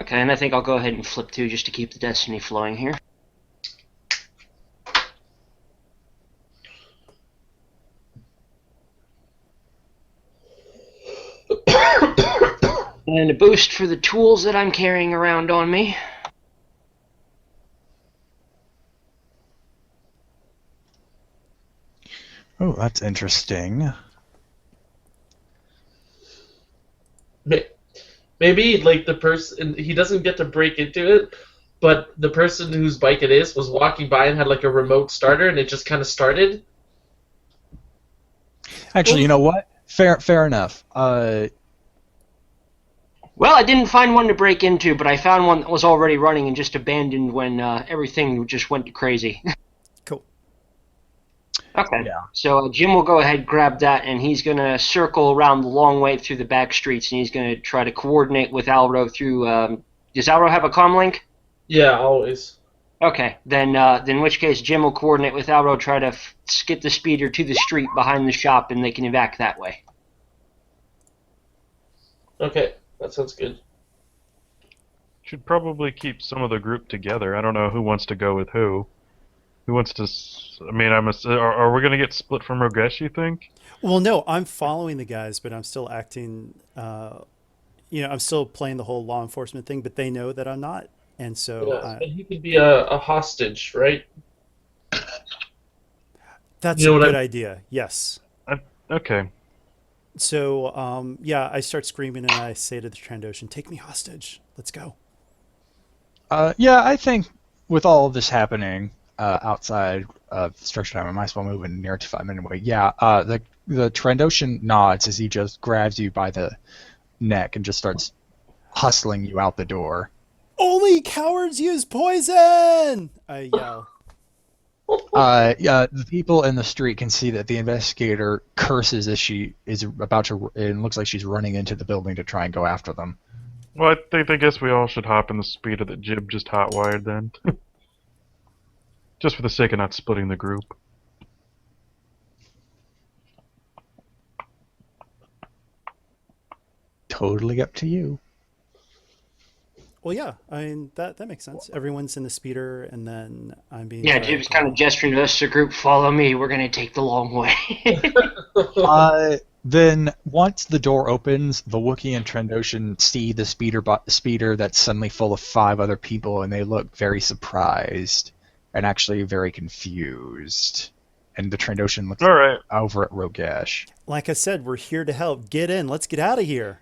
Okay, and I think I'll go ahead and flip too just to keep the destiny flowing here. And a boost for the tools that I'm carrying around on me. Oh, that's interesting. Maybe like the person he doesn't get to break into it, but the person whose bike it is was walking by and had like a remote starter, and it just kind of started. Actually, you know what? Fair enough. Well, I didn't find one to break into, but I found one that was already running and just abandoned when everything just went crazy. Cool. Okay. Yeah. So Jim will go ahead, grab that, and he's going to circle around the long way through the back streets, and he's going to try to coordinate with Alro through... does Alro have a comm link? Yeah, always. Okay. Then in which case, Jim will coordinate with Alro, try to skip the speeder to the street behind the shop, and they can evac that way. Okay, that sounds good. should probably keep some of the group together. I don't know who wants to go with who. Who wants to? I mean, are we gonna get split from Rogesh? You think? Well, no, I'm following the guys, but I'm still acting. I'm still playing the whole law enforcement thing, but they know that I'm not, and so Yeah, but he could be a hostage, right? that's You know a what good I? idea. Yes. Okay. So, yeah, I start screaming and I say to the Trandoshan, "Take me hostage. Let's go." Yeah, I think with all of this happening outside of structure time, I might as well move in near to 5 minute away. Yeah, the Trandoshan nods as he just grabs you by the neck and just starts hustling you out the door. Only cowards use poison! I yell. Yeah, the people in the street can see that the investigator curses as she is about to. It looks like she's running into the building to try and go after them. Well, I guess we all should hop in the speeder that Jib just hotwired then. Just for the sake of not splitting the group. Totally up to you. Well, yeah, I mean, that makes sense. Everyone's in the speeder, and then I'm being. Yeah, dragged Jib's kind of along. gesturing to us, the group, follow me, we're going to take the long way. Then once the door opens, the Wookiee and Trandoshan see the speeder that's suddenly full of 5 other people, and they look very surprised and actually very confused. And the Trandoshan looks All right. over at Rogesh. Like I said, we're here to help. Get in. Let's get out of here.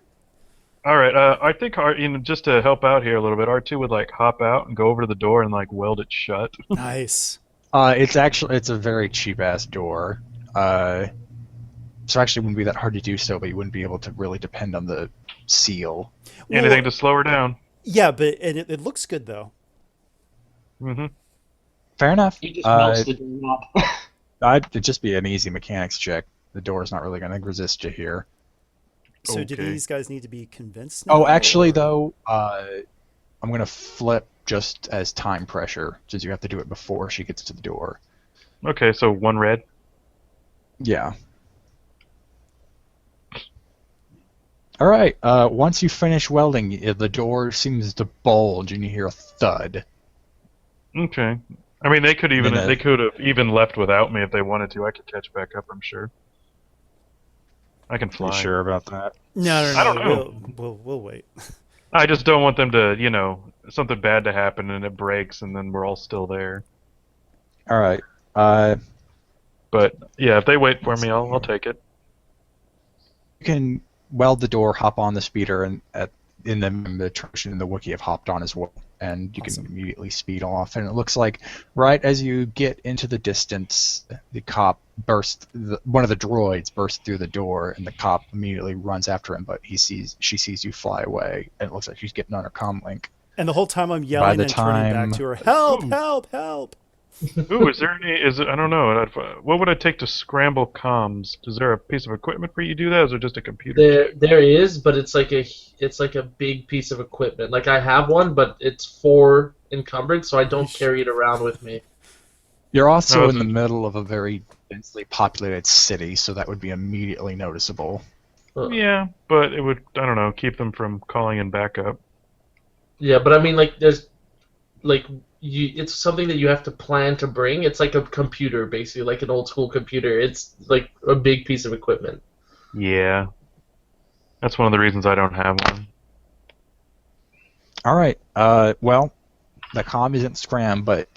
All right. I think just to help out here a little bit, R2 would like hop out and go over to the door and like weld it shut. Nice. It's a very cheap ass door. So actually, it wouldn't be that hard to do so, but you wouldn't be able to really depend on the seal. Anything to slow her down. Yeah, but it looks good though. Mm-hmm. Fair enough. He just melts the door up. It'd just be an easy mechanics check. The door's not really going to resist you here. So do Okay. these guys need to be convinced now? Oh, actually, or- though, I'm going to flip just as time pressure, since you have to do it before she gets to the door. Okay, so 1 red. Yeah. All right. Once you finish welding, the door seems to bulge, and you hear a thud. Okay. I mean, they could Then, have even left without me if they wanted to. I could catch back up, I'm sure. I can fly. You sure about that? No, I don't know. We'll wait. I just don't want them to, something bad to happen and it breaks and then we're all still there. All right. But yeah, if they wait for me, I'll take it. You can weld the door, hop on the speeder, and in the Troshan and the Wookiee have hopped on as well, and you Awesome. can immediately speed off. And it looks like right as you get into the distance, the cop one of the droids bursts through the door, and the cop immediately runs after him. But she sees you fly away, and it looks like she's getting on her comm link. And the whole time I'm yelling the and turning time- back to her, "Help! Help! Help!" Ooh, I don't know. What would I take to scramble comms? Is there a piece of equipment for you to do that, or is it just a computer? There is, but it's like a big piece of equipment. Like I have one, but it's 4 encumbered, so I don't carry it around with me. You're also Oh, in the middle of a very densely populated city, so that would be immediately noticeable. Yeah, but it would, I don't know, keep them from calling in backup. Yeah, but I mean, like there's, like it's something that you have to plan to bring. It's like a computer, basically, like an old school computer. It's like a big piece of equipment. Yeah. That's one of the reasons I don't have one. All right. Well, the comm isn't scram, but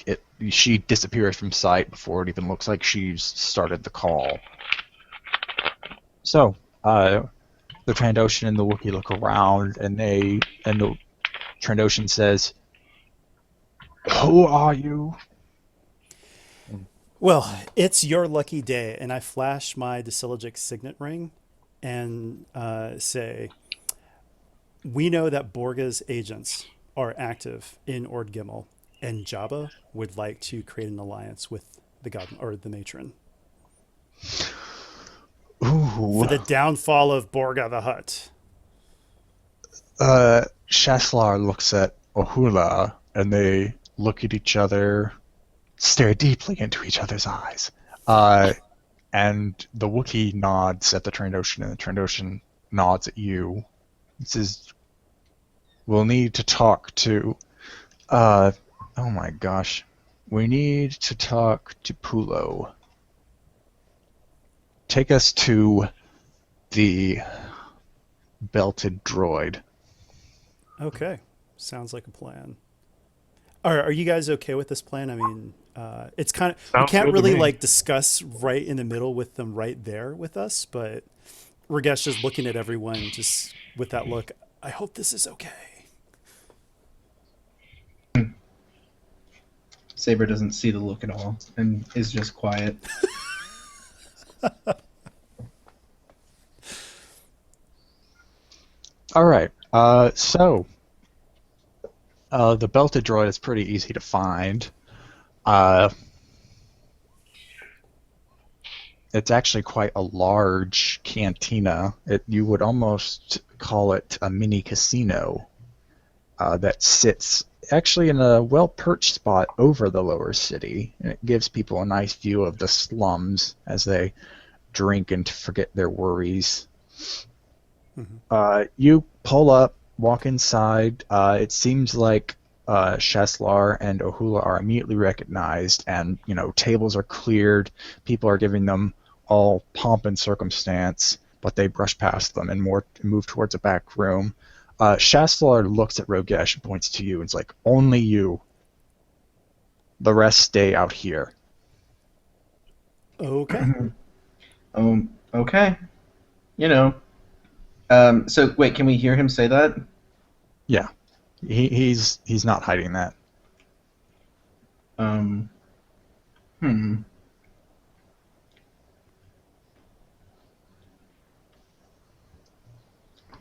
she disappears from sight before it even looks like she's started the call. So, the Trandoshan and the Wookiee look around, and the Trandoshan says, "Who are you?" Well, it's your lucky day, and I flash my Disilogic signet ring and say, "We know that Borga's agents are active in Ord Gimmel, and Jabba would like to create an alliance with the matron Ooh. for the downfall of Borga the Hutt." Shaslar looks at Ohula, and they look at each other, stare deeply into each other's eyes. And the Wookiee nods at the Trandoshan, and the Trandoshan nods at you. He says, we'll need to talk to, oh my gosh. We need to talk to Pulo. Take us to the belted droid. Okay, sounds like a plan. Are you guys okay with this plan? I mean, it's kind of we Sounds can't good to really me. like discuss right in the middle with them right there with us, but Ragesh is looking at everyone just with that look. I hope this is okay. Saber doesn't see the look at all and is just quiet. All right. So the belted droid is pretty easy to find. It's actually quite a large cantina. You would almost call it a mini casino that sits actually in a well-perched spot over the lower city. And it gives people a nice view of the slums as they drink and forget their worries. You pull up, walk inside. It seems like Sheslar and Ohula are immediately recognized, and tables are cleared. People are giving them all pomp and circumstance, but they brush past them and move towards a back room. Shaslar looks at Rogesh and points to you and is like, "Only you. The rest stay out here." Okay. Okay. So wait, can we hear him say that? Yeah, he's not hiding that.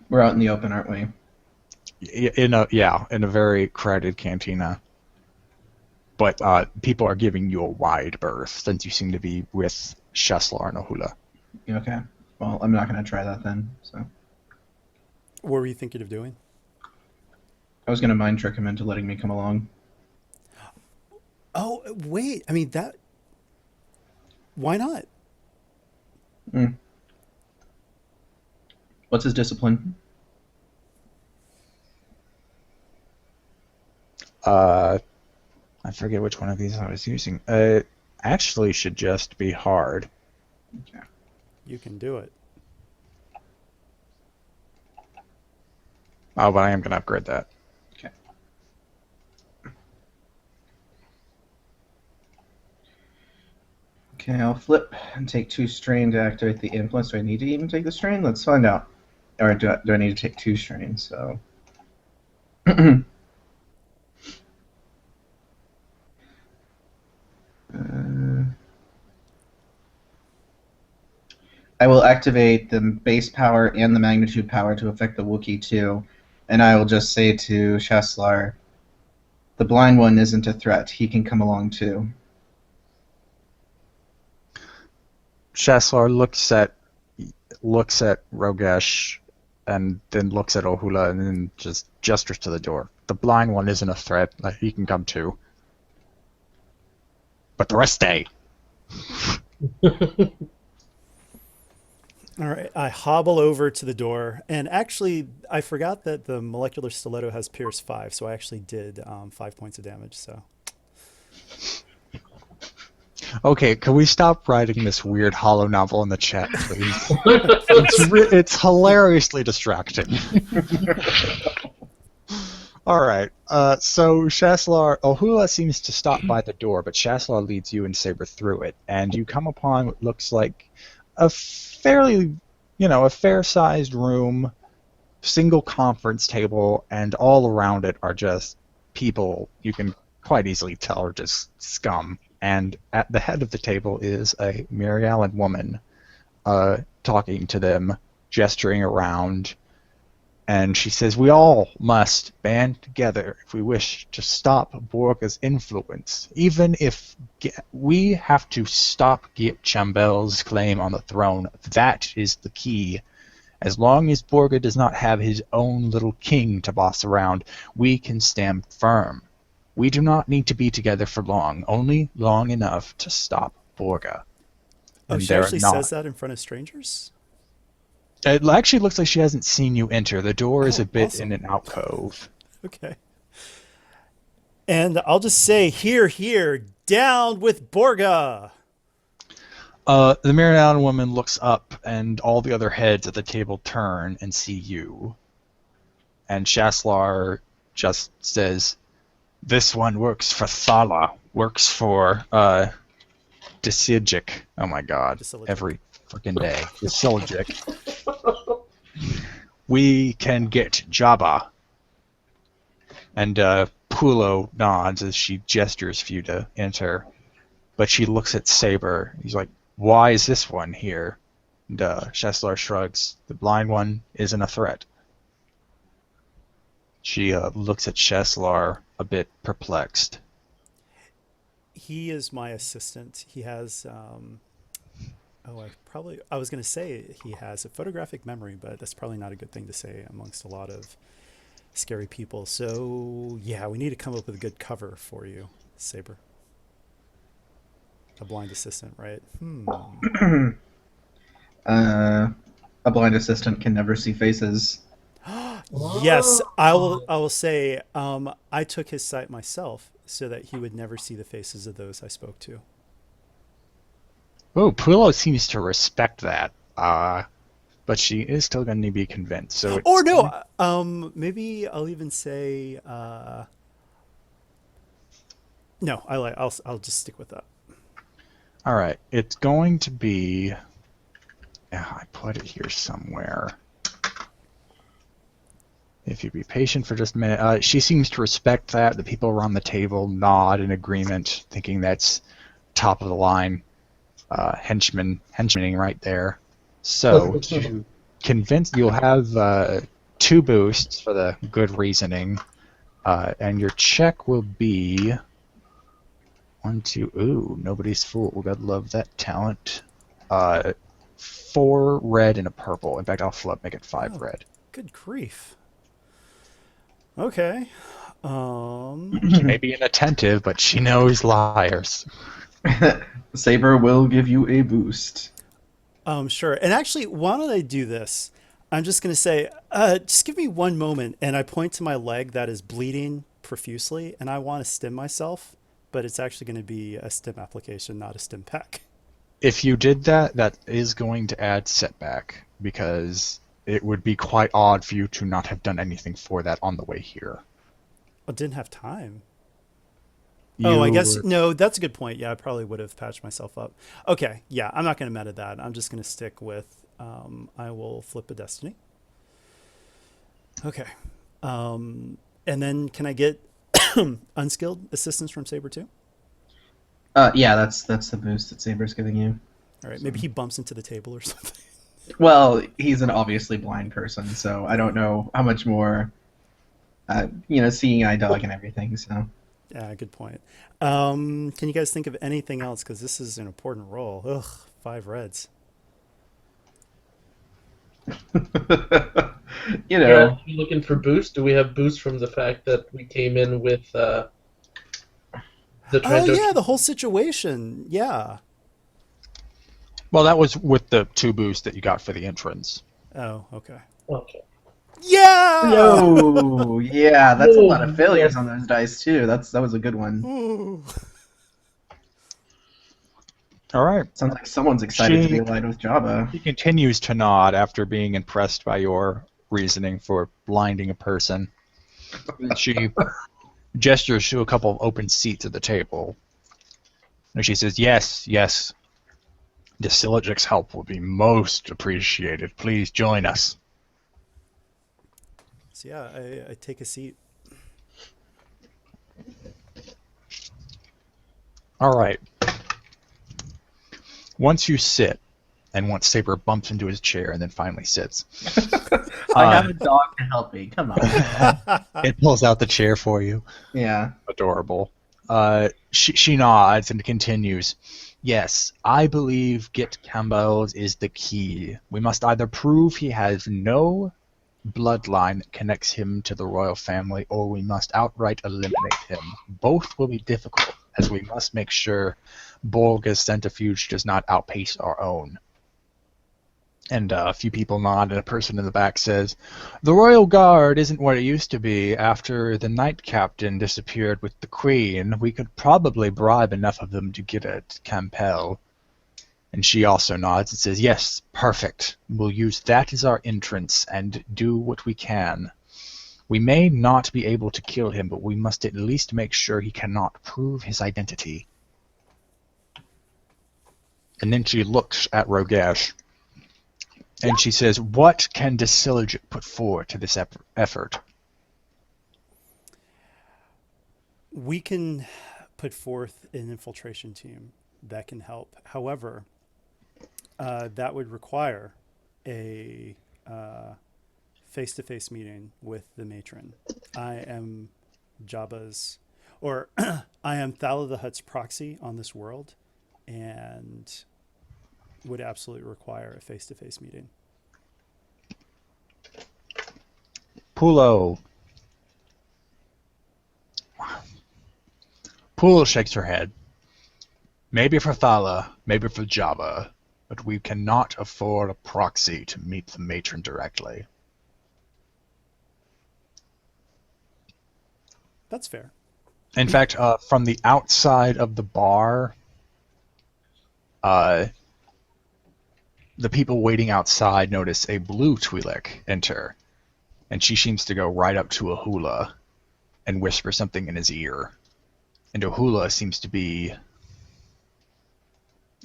We're out in the open, aren't we? In a very crowded cantina. But people are giving you a wide berth since you seem to be with Sheslar and Ohula. Okay. Well, I'm not going to try that then. So What were you thinking of doing? I was going to mind trick him into letting me come along. Oh, wait. I mean, that. Why not? What's his discipline? I forget which one of these I was using. Actually should just be hard. Okay. You can do it. Oh, but I am going to upgrade that. Okay. Okay, I'll flip and take 2 strain to activate the influence. Do I need to even take the strain? Let's find out. Or do I need to take 2 strains? So. I will activate the base power and the magnitude power to affect the Wookiee too, and I will just say to Shaslar, the blind one isn't a threat. He can come along too. Shaslar looks at Rogesh and then looks at Ohula and then just gestures to the door. The blind one isn't a threat. He can come too. But the rest stay. All right. I hobble over to the door. And actually, I forgot that the molecular stiletto has Pierce 5, so I actually did 5 points of damage. So. Okay, can we stop writing this weird hollow novel in the chat, please? It's hilariously distracting. All right. So Shaslar, Ohula seems to stop by the door, but Shaslar leads you and Saber through it, and you come upon what looks like a fairly, a fair-sized room, single conference table, and all around it are just people you can quite easily tell are just scum. And at the head of the table is a Mirialan woman talking to them, gesturing around. And she says, "We all must band together if we wish to stop Borga's influence. Even if we have to stop Chambel's claim on the throne, that is the key. As long as Borga does not have his own little king to boss around, we can stand firm. We do not need to be together for long, only long enough to stop Borga." Oh, And she they're actually not. says that in front of strangers? It actually looks like she hasn't seen you enter. The door is Oh, a bit awesome. in an alcove. Okay. And I'll just say, here, down with Borga. The Mirror woman looks up, and all the other heads at the table turn and see you. And Shaslar just says, "This one works for Thala, works for Desigic." Oh my god, Desigic. every freaking day. Desigic. We can get Jabba. And Pulo nods as she gestures for you to enter. But she looks at Saber. He's like, "Why is this one here?" And Shaslar shrugs. "The blind one isn't a threat." She looks at Shaslar a bit perplexed. He is my assistant. He has, I was going to say he has a photographic memory, but that's probably not a good thing to say amongst a lot of scary people. So, yeah, we need to come up with a good cover for you, Saber. A blind assistant, right? A blind assistant can never see faces. Yes, I will say I took his sight myself so that he would never see the faces of those I spoke to. Oh, Pulo seems to respect that. But she is still going to be convinced. So it's Or no, maybe I'll even say no. I'll just stick with that. All right, it's going to be. I put it here somewhere. If you be patient for just a minute. She seems to respect that. The people around the table nod in agreement, thinking that's top of the line henchmaning right there. So, to convince, you'll have 2 boosts for the good reasoning, and your check will be 1, 2. Ooh, nobody's fool. Gotta love that talent. 4 red and a purple. In fact, I'll make it 5 red. Good grief. Okay. She may be inattentive, but she knows liars. Saber will give you a boost. Sure. And actually, why don't I do this? I'm just going to say, just give me one moment, and I point to my leg that is bleeding profusely, and I want to stim myself, but it's actually going to be a stim application, not a stim pack. If you did that, that is going to add setback, because it would be quite odd for you to not have done anything for that on the way here. I didn't have time. I guess, no, that's a good point. Yeah, I probably would have patched myself up. Okay, yeah, I'm not going to meta that. I'm just going to stick with, I will flip a destiny. Okay. And then can I get unskilled assistance from Saber too? Yeah, that's the boost that Saber's giving you. All right, maybe he bumps into the table or something. Well, he's an obviously blind person, so I don't know how much more, seeing eye dog and everything, so. Yeah, good point. Can you guys think of anything else? Because this is an important role. Ugh, 5 reds. Yeah, looking for boost. Do we have boost from the fact that we came in with the Oh, yeah, the whole situation. Yeah. Well, that was with the 2 boosts that you got for the entrance. Oh, okay. Okay. Yeah! No, yeah, that's a lot of failures on those dice too. That was a good one. Ooh. All right. Sounds like someone's excited to be allied with Jabba. He continues to nod after being impressed by your reasoning for blinding a person. She gestures to a couple of open seats at the table. And she says, yes. Desilogic's help will be most appreciated. Please join us. So yeah, I take a seat. All right. Once you sit, and once Saber bumps into his chair and then finally sits. I have a dog to help me. Come on. It pulls out the chair for you. Yeah. Adorable. She nods and continues. Yes, I believe Git Campbell's is the key. We must either prove he has no bloodline that connects him to the royal family, or we must outright eliminate him. Both will be difficult, as we must make sure Borga's centrifuge does not outpace our own. And a few people nod, and a person in the back says, "The Royal Guard isn't what it used to be. After the Knight Captain disappeared with the Queen, we could probably bribe enough of them to get at Campbell." And she also nods and says, "Yes, perfect. We'll use that as our entrance and do what we can. We may not be able to kill him, but we must at least make sure he cannot prove his identity." And then she looks at Rogesh. And she says, "What can Desilogic put forward to this effort?" We can put forth an infiltration team that can help. However, that would require a face-to-face meeting with the matron. I am Jabba's, or I am Thala the Hutt's proxy on this world, and would absolutely require a face-to-face meeting. Pulo shakes her head. "Maybe for Thala, maybe for Jabba, but we cannot afford a proxy to meet the matron directly." That's fair. In fact, from the outside of the bar, the people waiting outside notice a blue Twi'lek enter, and she seems to go right up to Ahula and whisper something in his ear. And Ahula seems to be...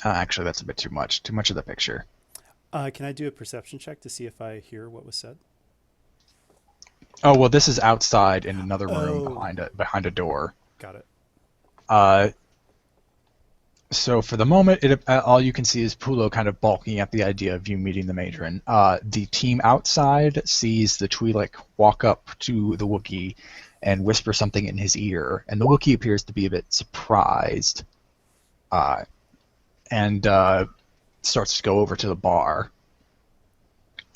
actually, that's a bit too much. Too much of the picture. Can I do a perception check to see if I hear what was said? Oh, well, this is outside in another room Oh. behind a door. Got it. So for the moment, all you can see is Pulo kind of balking at the idea of you meeting the matron. The team outside sees the Twi'lek walk up to the Wookiee and whisper something in his ear, and the Wookiee appears to be a bit surprised, and starts to go over to the bar.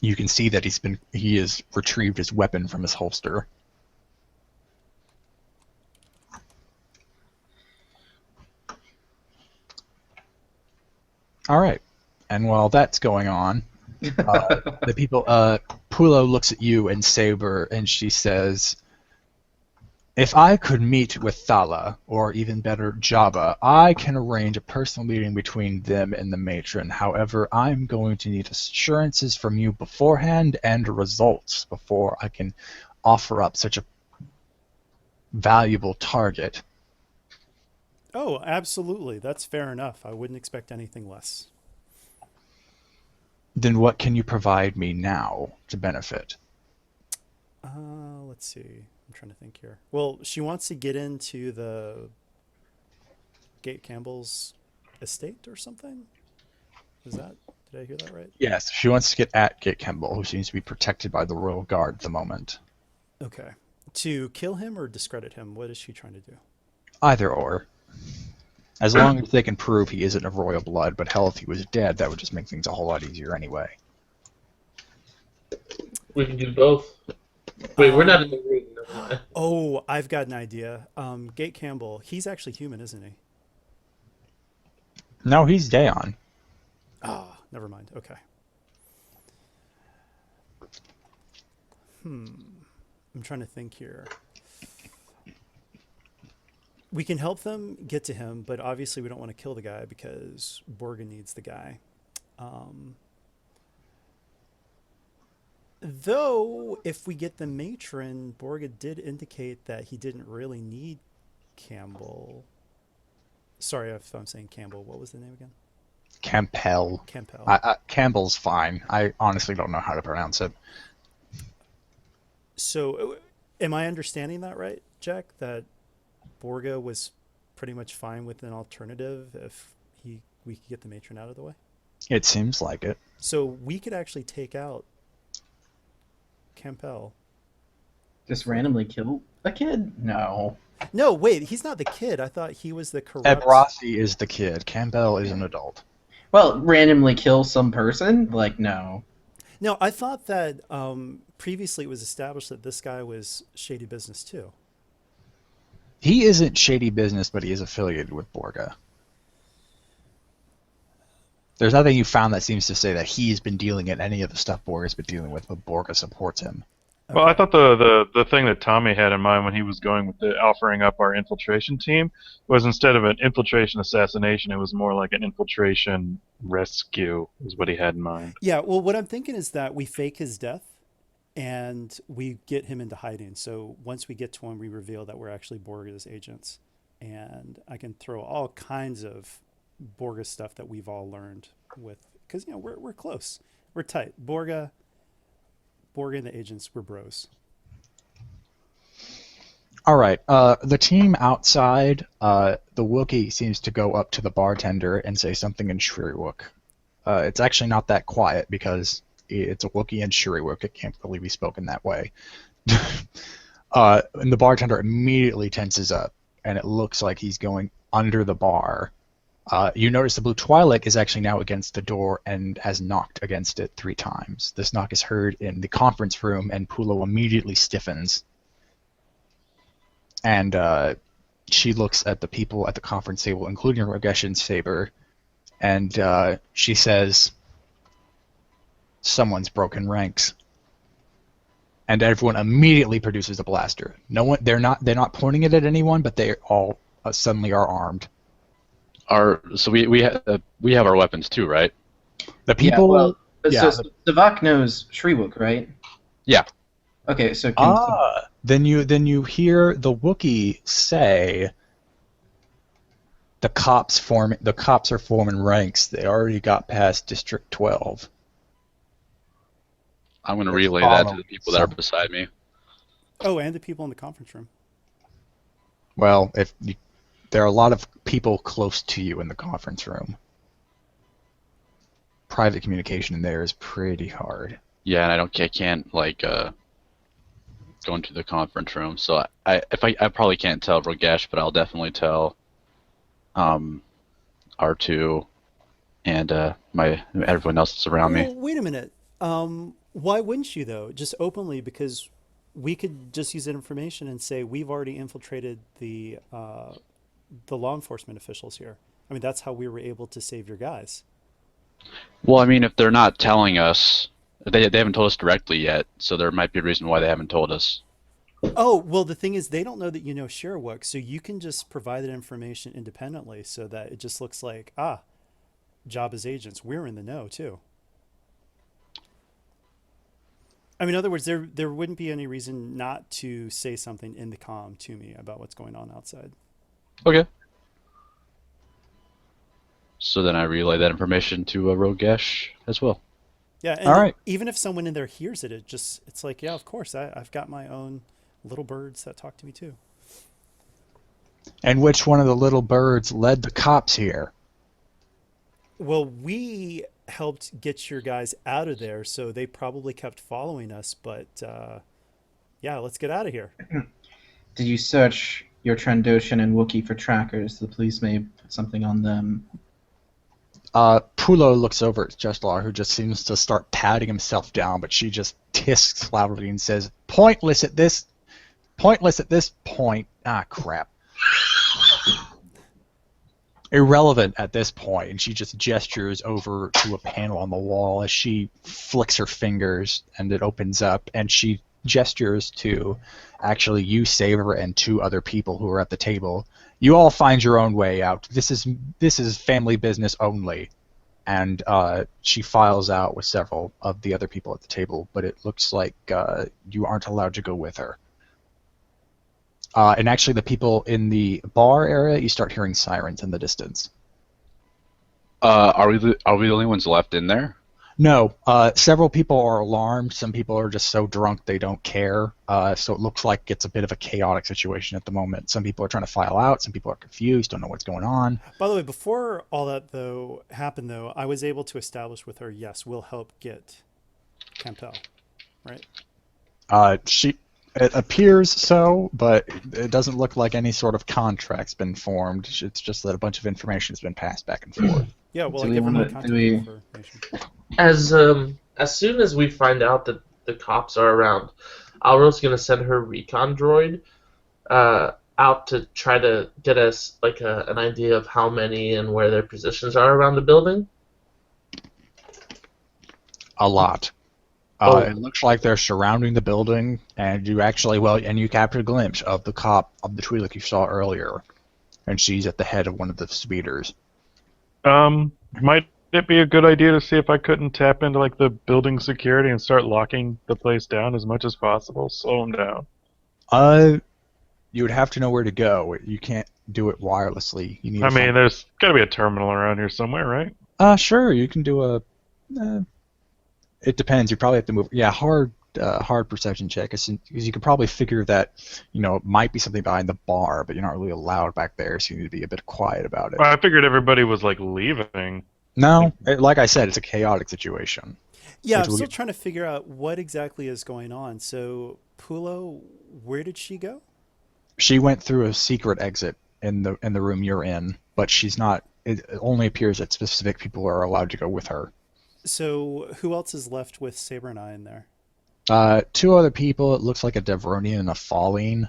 You can see that he has retrieved his weapon from his holster. All right, and while that's going on, Pulo looks at you and Saber, and she says, "If I could meet with Thala, or even better, Jabba, I can arrange a personal meeting between them and the matron. However, I'm going to need assurances from you beforehand and results before I can offer up such a valuable target." Oh, absolutely. That's fair enough. I wouldn't expect anything less. "Then what can you provide me now to benefit?" Let's see. I'm trying to think here. Well, she wants to get into the Gate Campbell's estate or something? Did I hear that right? Yes, she wants to get at Gate Campbell, who seems to be protected by the Royal Guard at the moment. Okay. To kill him or discredit him? What is she trying to do? Either or. As long as they can prove he isn't of royal blood, but hell, if he was dead, that would just make things a whole lot easier anyway. We can do both. Wait, we're not in the room. No. Oh, I've got an idea. Gate Campbell, he's actually human, isn't he? No, he's Dayon. Ah, never mind. Okay. I'm trying to think here. We can help them get to him, but obviously we don't want to kill the guy because Borga needs the guy. Though, if we get the matron, Borga did indicate that he didn't really need Campbell. Sorry if I'm saying Campbell. What was the name again? Campbell. Campbell's fine. I honestly don't know how to pronounce it. So, am I understanding that right, Jack? That Borga was pretty much fine with an alternative if we could get the matron out of the way? It seems like it. So we could actually take out Campbell. Just randomly kill a kid? No. No, wait, he's not the kid. I thought he was the corrupt... Ebrathi is the kid. Campbell is an adult. Well, randomly kill some person? Like, no. No, I thought that previously it was established that this guy was shady business too. He isn't shady business, but he is affiliated with Borga. There's nothing you found that seems to say that he's been dealing in any of the stuff Borga's been dealing with, but Borga supports him. Well, I Okay. thought the thing that Tommy had in mind when he was going with the offering up our infiltration team was instead of an infiltration assassination, it was more like an infiltration rescue, is what he had in mind. Yeah, well, what I'm thinking is that we fake his death and we get him into hiding. So once we get to him, we reveal that we're actually Borga's agents. And I can throw all kinds of Borga stuff that we've all learned with, because, we're close. We're tight. Borga and the agents, we're bros. All right. The team outside, the Wookiee seems to go up to the bartender and say something in Shriwook. It's actually not that quiet because it's a Wookiee and Shriwook. It can't really be spoken that way. And the bartender immediately tenses up, and it looks like he's going under the bar. You notice the blue Twi'lek is actually now against the door and has knocked against it 3 times. This knock is heard in the conference room, and Pulo immediately stiffens. And she looks at the people at the conference table, including Rogesh and Saber, and she says, "Someone's broken ranks." And everyone immediately produces a blaster. No one, they're not pointing it at anyone, but they all suddenly are armed. So we have our weapons too, right? The people. So Savak knows Shriwook, right? Yeah. Okay, so can Then you hear the Wookiee say, the cops are forming ranks. They already got past District 12. I'm going to Let's relay that to follow the people that are some. beside me. Oh, and the people in the conference room. Well, there are a lot of people close to you in the conference room. Private communication in there is pretty hard. Yeah, and I can't go into the conference room. So I probably can't tell Rogesh, but I'll definitely tell R2 and everyone else that's around me. Well, wait a minute. Why wouldn't you, though? Just openly, because we could just use that information and say we've already infiltrated the law enforcement officials here. I mean, that's how we were able to save your guys. Well, I mean, if they're not telling us, they haven't told us directly yet, so there might be a reason why they haven't told us. Oh, well, the thing is, they don't know that you know Sheriwook, so you can just provide that information independently so that it just looks like, Jabba's agents, we're in the know, too. I mean, in other words, there wouldn't be any reason not to say something in the comm to me about what's going on outside. Okay. So then I relay that information to Rogesh as well. Yeah, and All right. even if someone in there hears it, it's like, yeah, of course, I've got my own little birds that talk to me too. And which one of the little birds led the cops here? Well, we helped get your guys out of there, so they probably kept following us, but yeah, let's get out of here. did you search your Trandoshan and Wookiee for trackers? The police may put something on them. Pulo looks over at Jestlar, who just seems to start patting himself down, but she just tisks loudly and says, pointless at this point. Ah, crap. Irrelevant at this point, and she just gestures over to a panel on the wall as she flicks her fingers, and it opens up, and she gestures to actually you, Saber, and 2 other people who are at the table. You all find your own way out. This is family business only. And she files out with several of the other people at the table, but it looks like you aren't allowed to go with her. And actually, the people in the bar area, you start hearing sirens in the distance. Are we the only ones left in there? No, several people are alarmed. Some people are just so drunk they don't care. So it looks like it's a bit of a chaotic situation at the moment. Some people are trying to file out. Some people are confused, don't know what's going on. By the way, before all that happened, I was able to establish with her, yes, we'll help get Campbell, right? It appears so, but it doesn't look like any sort of contract's been formed. It's just that a bunch of information has been passed back and forth. Yeah, well, Do I we give her my wanna- do contact we- information. As soon as we find out that the cops are around, Alro's gonna send her recon droid out to try to get us an idea of how many and where their positions are around the building. A lot. Oh. It looks like they're surrounding the building, and you captured a glimpse of the cop of the Twi'lek you saw earlier, and she's at the head of one of the speeders. Might it be a good idea to see if I couldn't tap into like the building security and start locking the place down as much as possible, slow them down? You would have to know where to go. You can't do it wirelessly. You need. I mean, there's got to be a terminal around here somewhere, right? Sure. You can do a. It depends. You probably have to move. Yeah, hard perception check, because you could probably figure that, it might be something behind the bar, but you're not really allowed back there, so you need to be a bit quiet about it. I figured everybody was like leaving. No, like I said, it's a chaotic situation. Yeah, I'm still trying to figure out what exactly is going on. So, Pulo, where did she go? She went through a secret exit in the room you're in, but she's not. It only appears that specific people are allowed to go with her. So, who else is left with Saber and I in there? 2 other people. It looks like a Devronian and a Falling.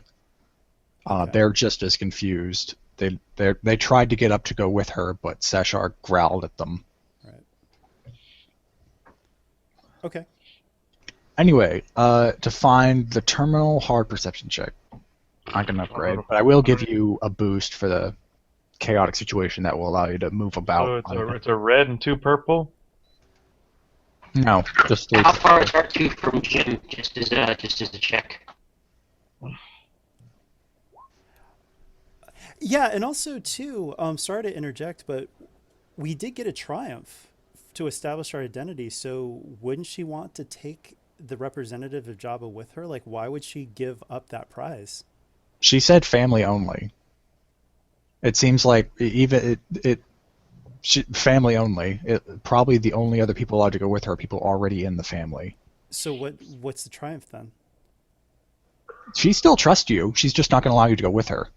Okay. They're just as confused. They tried to get up to go with her, but Seshar growled at them. Right. Okay. Anyway, to find the terminal, hard perception check. I can upgrade, but I will give you a boost for the chaotic situation that will allow you to move about. So it's a red and 2 purple? No, just 3. How far is R2 from Jim? Just as a check. Yeah, and also too, sorry to interject, but we did get a triumph to establish our identity. So wouldn't she want to take the representative of Jabba with her? Like, why would she give up that prize? She said family only. It seems like family only. Probably the only other people allowed to go with her are people already in the family. So what's the triumph then? She still trusts you. She's just not going to allow you to go with her.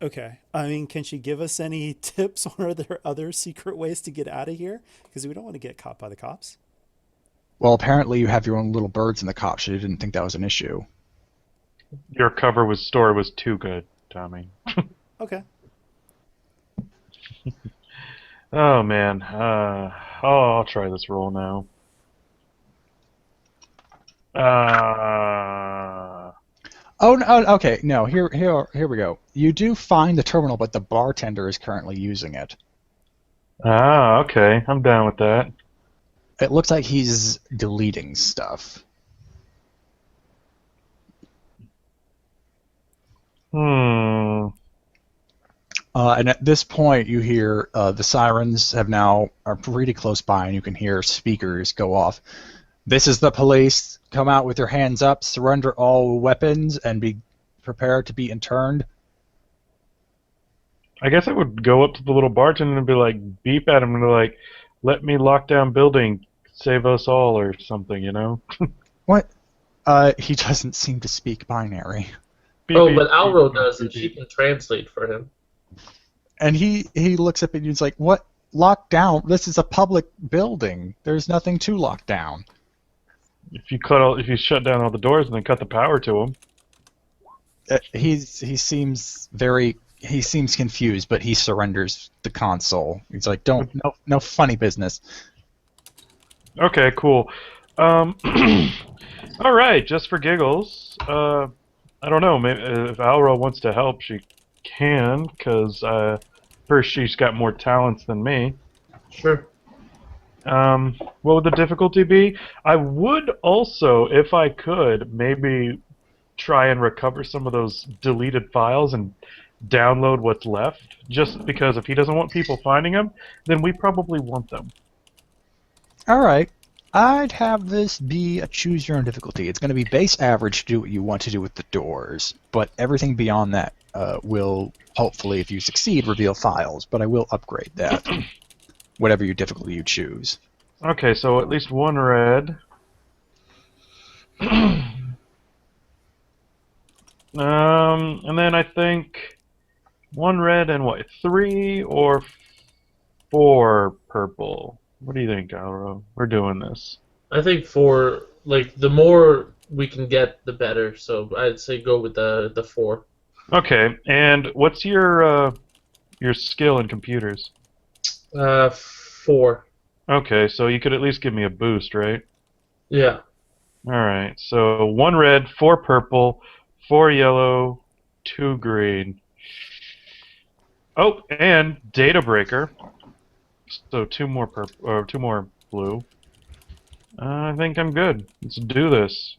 Okay. I mean, can she give us any tips, or are there other secret ways to get out of here? Because we don't want to get caught by the cops. Well, apparently you have your own little birds in the cops. She didn't think that was an issue. Your story was too good, Tommy. Okay. Oh man. I'll try this roll now. Oh no! Okay, no. Here we go. You do find the terminal, but the bartender is currently using it. Okay. I'm down with that. It looks like he's deleting stuff. And at this point, you hear the sirens are pretty close by, and you can hear speakers go off. This is the police. Come out with your hands up, surrender all weapons, and be prepared to be interned. I guess I would go up to the little bartender and be like, beep at him and be like, let me lock down building, save us all, or something, you know? What? He doesn't seem to speak binary. Beep, Oh, beep, but Alro beep, does, beep, and she beep. can translate for him. And he looks up and he's like, what? Locked down? This is a public building. There's nothing to lock down. If you shut down all the doors and then cut the power to them. He seems confused, but he surrenders the console. He's like, no funny business. Okay, cool. All right, just for giggles. I don't know. Maybe if Alra wants to help, she can, because first she's got more talents than me. Sure. What would the difficulty be? I would also, if I could, maybe try and recover some of those deleted files and download what's left, just because if he doesn't want people finding them, then we probably want them. All right. I'd have this be a choose your own difficulty. It's going to be base average to do what you want to do with the doors, but everything beyond that will, hopefully, if you succeed, reveal files, but I will upgrade that. Whatever your difficulty you choose. Okay, so at least one red. And then I think one red and what, 3 or 4 purple? What do you think, Alro? We're doing this. I think the more we can get, the better. So I'd say go with the 4. Okay, and what's your skill in computers? 4. Okay, so you could at least give me a boost, right? Yeah. Alright, so 1 red, 4 purple, 4 yellow, 2 green. Oh, and Data Breaker. So 2 more purple, or 2 more blue. I think I'm good. Let's do this.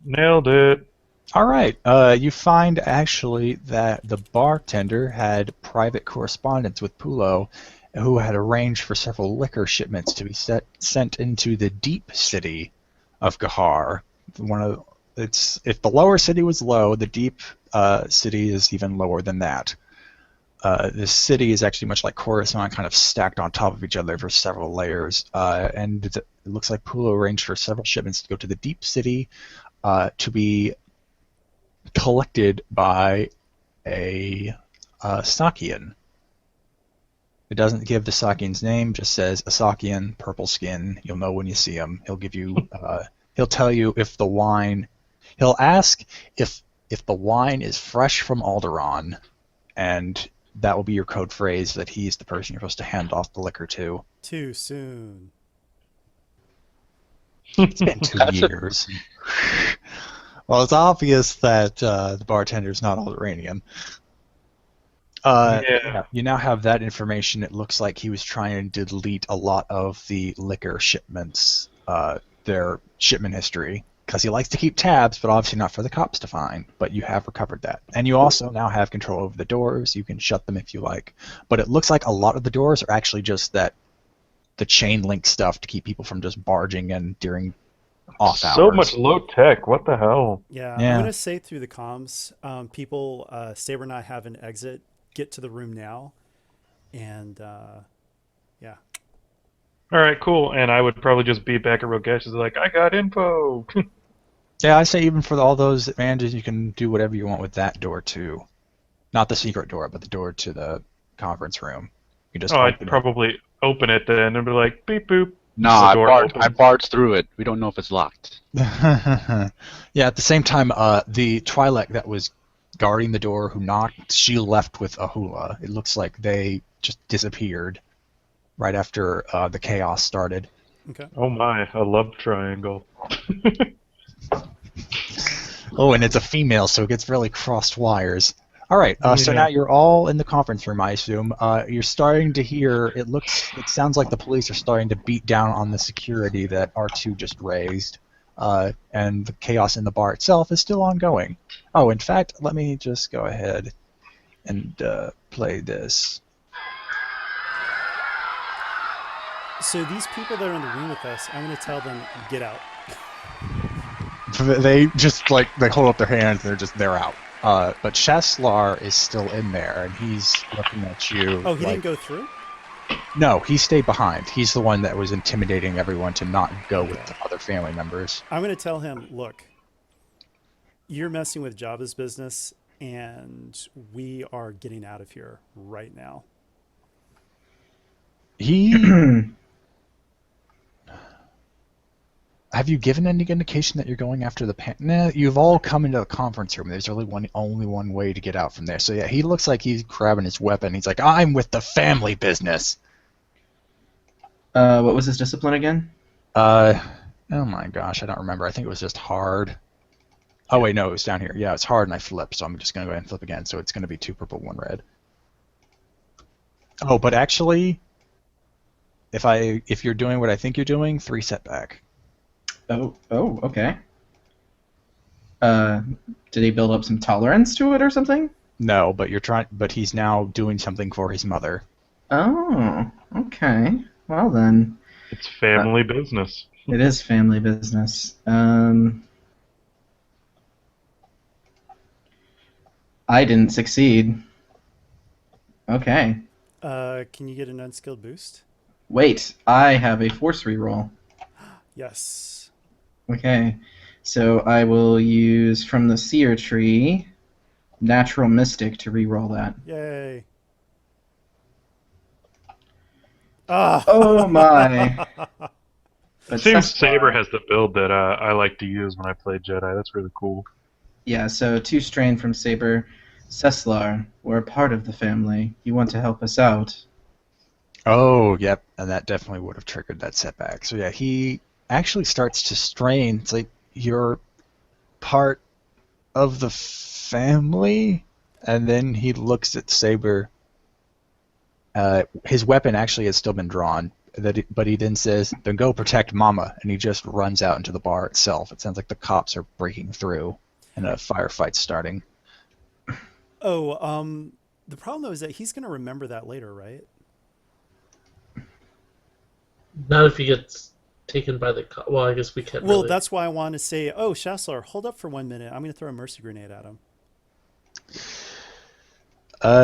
Nailed it. All right. You find actually that the bartender had private correspondence with Pulo, who had arranged for several liquor shipments to be sent into the deep city of Geharr. If the lower city was low, the deep city is even lower than that. This city is actually much like Coruscant, kind of stacked on top of each other for several layers. And it looks like Pulo arranged for several shipments to go to the deep city to be collected by a Sakian. It doesn't give the Sakian's name, just says a Sakian, purple skin. You'll know when you see him. He'll give you. He'll tell you if the wine. He'll ask if the wine is fresh from Alderaan, and that will be your code phrase that he's the person you're supposed to hand off the liquor to. Too soon. It's been 2 years. Well, it's obvious that the bartender's not Alderanian. Yeah. You now have that information. It looks like he was trying to delete a lot of the liquor shipments, their shipment history, because he likes to keep tabs, but obviously not for the cops to find. But you have recovered that. And you also now have control over the doors. You can shut them if you like. But it looks like a lot of the doors are actually just the chain link stuff to keep people from just barging in during off hours. So much low tech. What the hell? Yeah, Yeah. I'm gonna say through the comms, people, Saber and I have an exit. Get to the room now, and yeah. All right, cool. And I would probably just be back at Rogesh's like, I got info. Yeah, I say even for all those advantages, you can do whatever you want with that door too. Not the secret door, but the door to the conference room. You just I'd open it. probably open it then and be like, beep boop. Nah, The door I opens. barged through it. We don't know if it's locked. Yeah, at the same time, the Twi'lek that was guarding the door who knocked, she left with Ahula. It looks like they just disappeared right after the chaos started. Okay. Oh my, a love triangle. Oh, and it's a female, so it gets really crossed wires. All right, so Yeah. now you're all in the conference room, I assume. You're starting to hear. It sounds like the police are starting to beat down on the security that R2 just raised, and the chaos in the bar itself is still ongoing. Oh, in fact, let me just go ahead and play this. So these people that are in the room with us, I'm gonna tell them get out. They just they hold up their hands and they're out. But Shaslar is still in there, and he's looking at you. Oh, he didn't go through? No, he stayed behind. He's the one that was intimidating everyone to not go with the other family members. I'm going to tell him, look, you're messing with Jabba's business, and we are getting out of here right now. Have you given any indication that you're going after the Nah, you've all come into the conference room. There's only one way to get out from there. So yeah, he looks like he's grabbing his weapon. He's like, I'm with the family business. What was his discipline again? Oh my gosh, I don't remember. I think it was just hard. Oh wait, no, it was down here. Yeah, it's hard and I flipped, so I'm just gonna go ahead and flip again. So it's gonna be 2 purple, 1 red. Oh, but actually, if you're doing what I think you're doing, 3 setback. Oh, okay. Did he build up some tolerance to it or something? No, but he's now doing something for his mother. Oh, okay. Well then, It's family business. it is family business. I didn't succeed. Okay. Can you get an unskilled boost? Wait, I have a force reroll. Yes. Okay, so I will use from the seer tree, natural mystic to reroll that. Yay. Ah. Oh my! But It seems Cesar- Saber has the build that I like to use when I play Jedi. That's really cool. Yeah, so 2 strain from Saber. Ceslar, we're a part of the family. You want to help us out. Oh, yep, and that definitely would have triggered that setback. So yeah, he actually starts to strain. It's like you're part of the family, and then he looks at Saber. His weapon actually has still been drawn, but he then says, "Then go protect Mama," and he just runs out into the bar itself. It sounds like the cops are breaking through, and a firefight's starting. Oh, the problem though is that he's going to remember that later, right? Not if he gets taken by the well, I guess we can't. Well, really. that's why I want to say, oh, Shaslar, hold up for 1 minute. I'm going to throw a mercy grenade at him.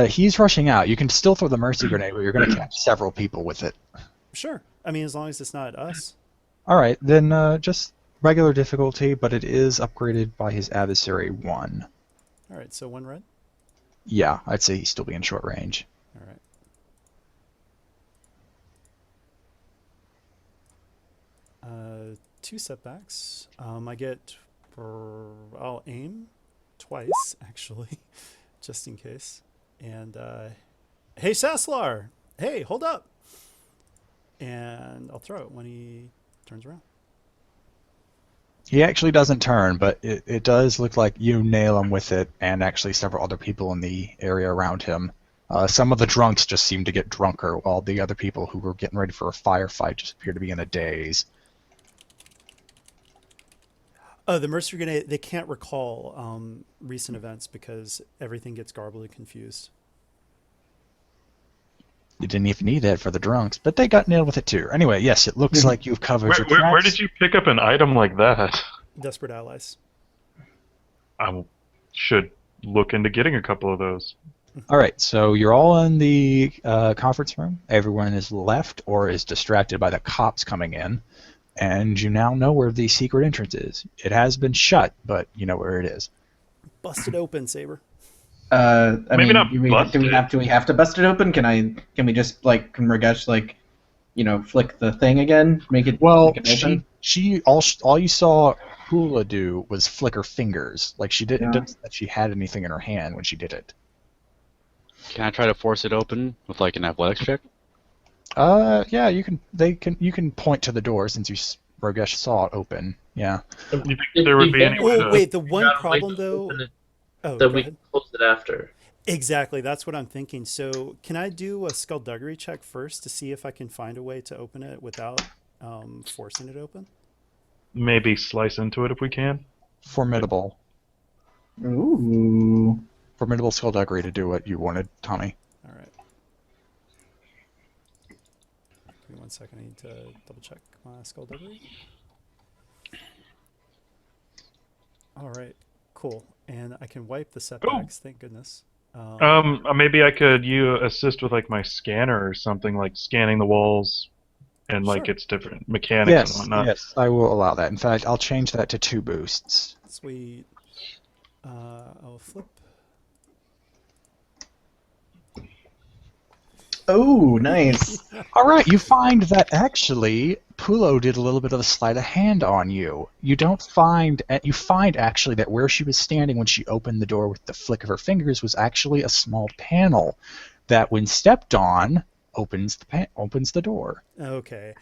He's rushing out. You can still throw the mercy grenade, but you're going to catch several people with it. Sure. I mean, as long as it's not us. All right, then just regular difficulty, but it is upgraded by his adversary 1. All right, so 1 red. Yeah, I'd say he's still be in short range. All right. Two setbacks. I get, I'll aim twice, actually, just in case. And, hey, Saslar! Hey, hold up! And I'll throw it when he turns around. He actually doesn't turn, but it does look like you nail him with it, and actually several other people in the area around him. Some of the drunks just seem to get drunker, while the other people who were getting ready for a firefight just appear to be in a daze. Oh, the mercy grenade, they can't recall recent events because everything gets garbled and confused. You didn't even need that for the drunks, but they got nailed with it too. Anyway, yes, it looks like you've covered your tracks. Where did you pick up an item like that? Desperate allies. I should look into getting a couple of those. All right, so you're all in the conference room. Everyone is left or is distracted by the cops coming in, and you now know where the secret entrance is. It has been shut, but you know where it is. Bust it open, Saber. Maybe not do we have to bust it open? Can we just can Murgesh flick the thing again? Make it open? All you saw Hula do was flick her fingers. Like she didn't that she had anything in her hand when she did it. Can I try to force it open with like an athletics check? Yeah, you can. You can point to the door since Rogesh saw it open. Yeah. You think there would be any way Oh, to... wait, the one gotta problem wait to though. open it, Oh, then go we ahead. can close it after. Exactly, that's what I'm thinking. So, can I do a skullduggery check first to see if I can find a way to open it without forcing it open? Maybe slice into it if we can. Formidable. Ooh. Formidable skullduggery to do what you wanted, Tommy. All right. Give me 1 second. I need to double check my skullduggery. All right, cool. And I can wipe the setbacks. Thank goodness. Maybe I could assist with like my scanner or something, like scanning the walls and like Sure. its different mechanics and whatnot. Yes, I will allow that. In fact, I'll change that to 2 boosts. Sweet. I'll flip. Oh, nice. All right, you find that actually Pulo did a little bit of a sleight of hand on you. You find actually that where she was standing when she opened the door with the flick of her fingers was actually a small panel that, when stepped on, opens the door. Okay.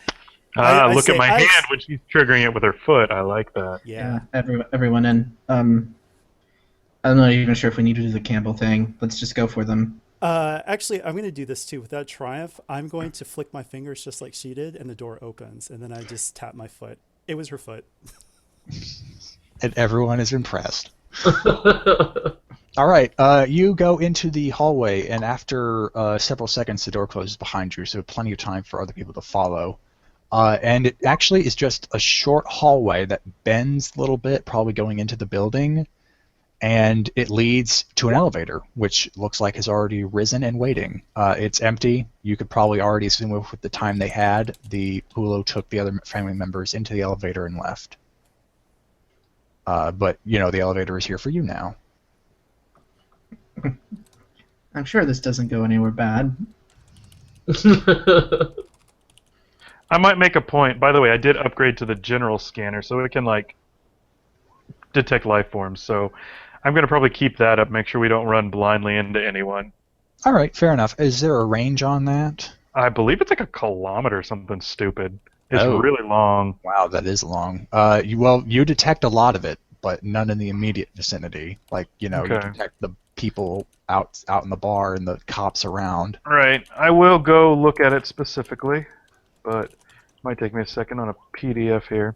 Look at my hand when she's triggering it with her foot. I like that. Yeah. Everyone in. I'm not even sure if we need to do the Campbell thing. Let's just go for them. Actually, I'm going to do this too. Without triumph, I'm going to flick my fingers just like she did, and the door opens, and then I just tap my foot. It was her foot. And everyone is impressed. All right, you go into the hallway, and after several seconds, the door closes behind you, so plenty of time for other people to follow. And it actually is just a short hallway that bends a little bit, probably going into the building, and it leads to an elevator, which looks like has already risen and waiting. It's empty. You could probably already assume with the time they had, the Pulo took the other family members into the elevator and left. But, the elevator is here for you now. I'm sure this doesn't go anywhere bad. I might make a point. By the way, I did upgrade to the general scanner, so it can like detect life forms. So I'm going to probably keep that up, make sure we don't run blindly into anyone. All right, fair enough. Is there a range on that? I believe it's like a kilometer or something stupid. It's Oh. really long. Wow, that is long. You detect a lot of it, but none in the immediate vicinity. Like, you Okay. detect the people out in the bar and the cops around. Right. I will go look at it specifically, but it might take me a second on a PDF here.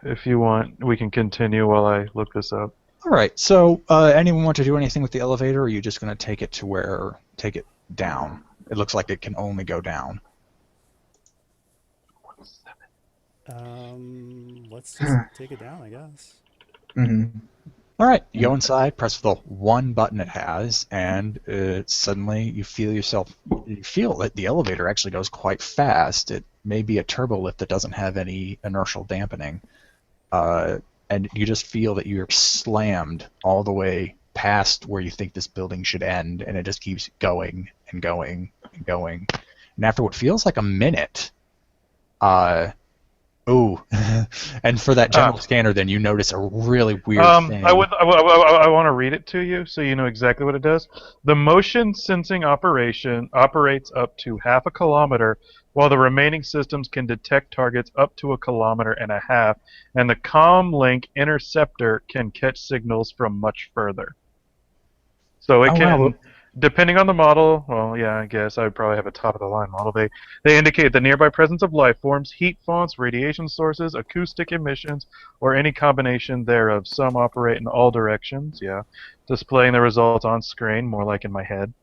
If you want, we can continue while I look this up. All right. So, anyone want to do anything with the elevator, or are you just going to take it down? It looks like it can only go down. Let's just take it down, I guess. Mm-hmm. All right. You go inside, press the one button it has, and suddenly you feel that the elevator actually goes quite fast. It may be a turbo lift that doesn't have any inertial dampening. And you just feel that you're slammed all the way past where you think this building should end, and it just keeps going and going and going. And after what feels like a minute, and for that general scanner, then you notice a really weird thing. I want to read it to you so you know exactly what it does. The motion sensing operation operates up to half a kilometer, while the remaining systems can detect targets up to 1.5 kilometers, and the Comlink interceptor can catch signals from much further. So it can, wow. depending on the model, well, yeah, I guess I would probably have a top-of-the-line model. They indicate the nearby presence of life forms, heat fonts, radiation sources, acoustic emissions, or any combination thereof. Some operate in all directions, yeah, displaying the results on screen, more like in my head.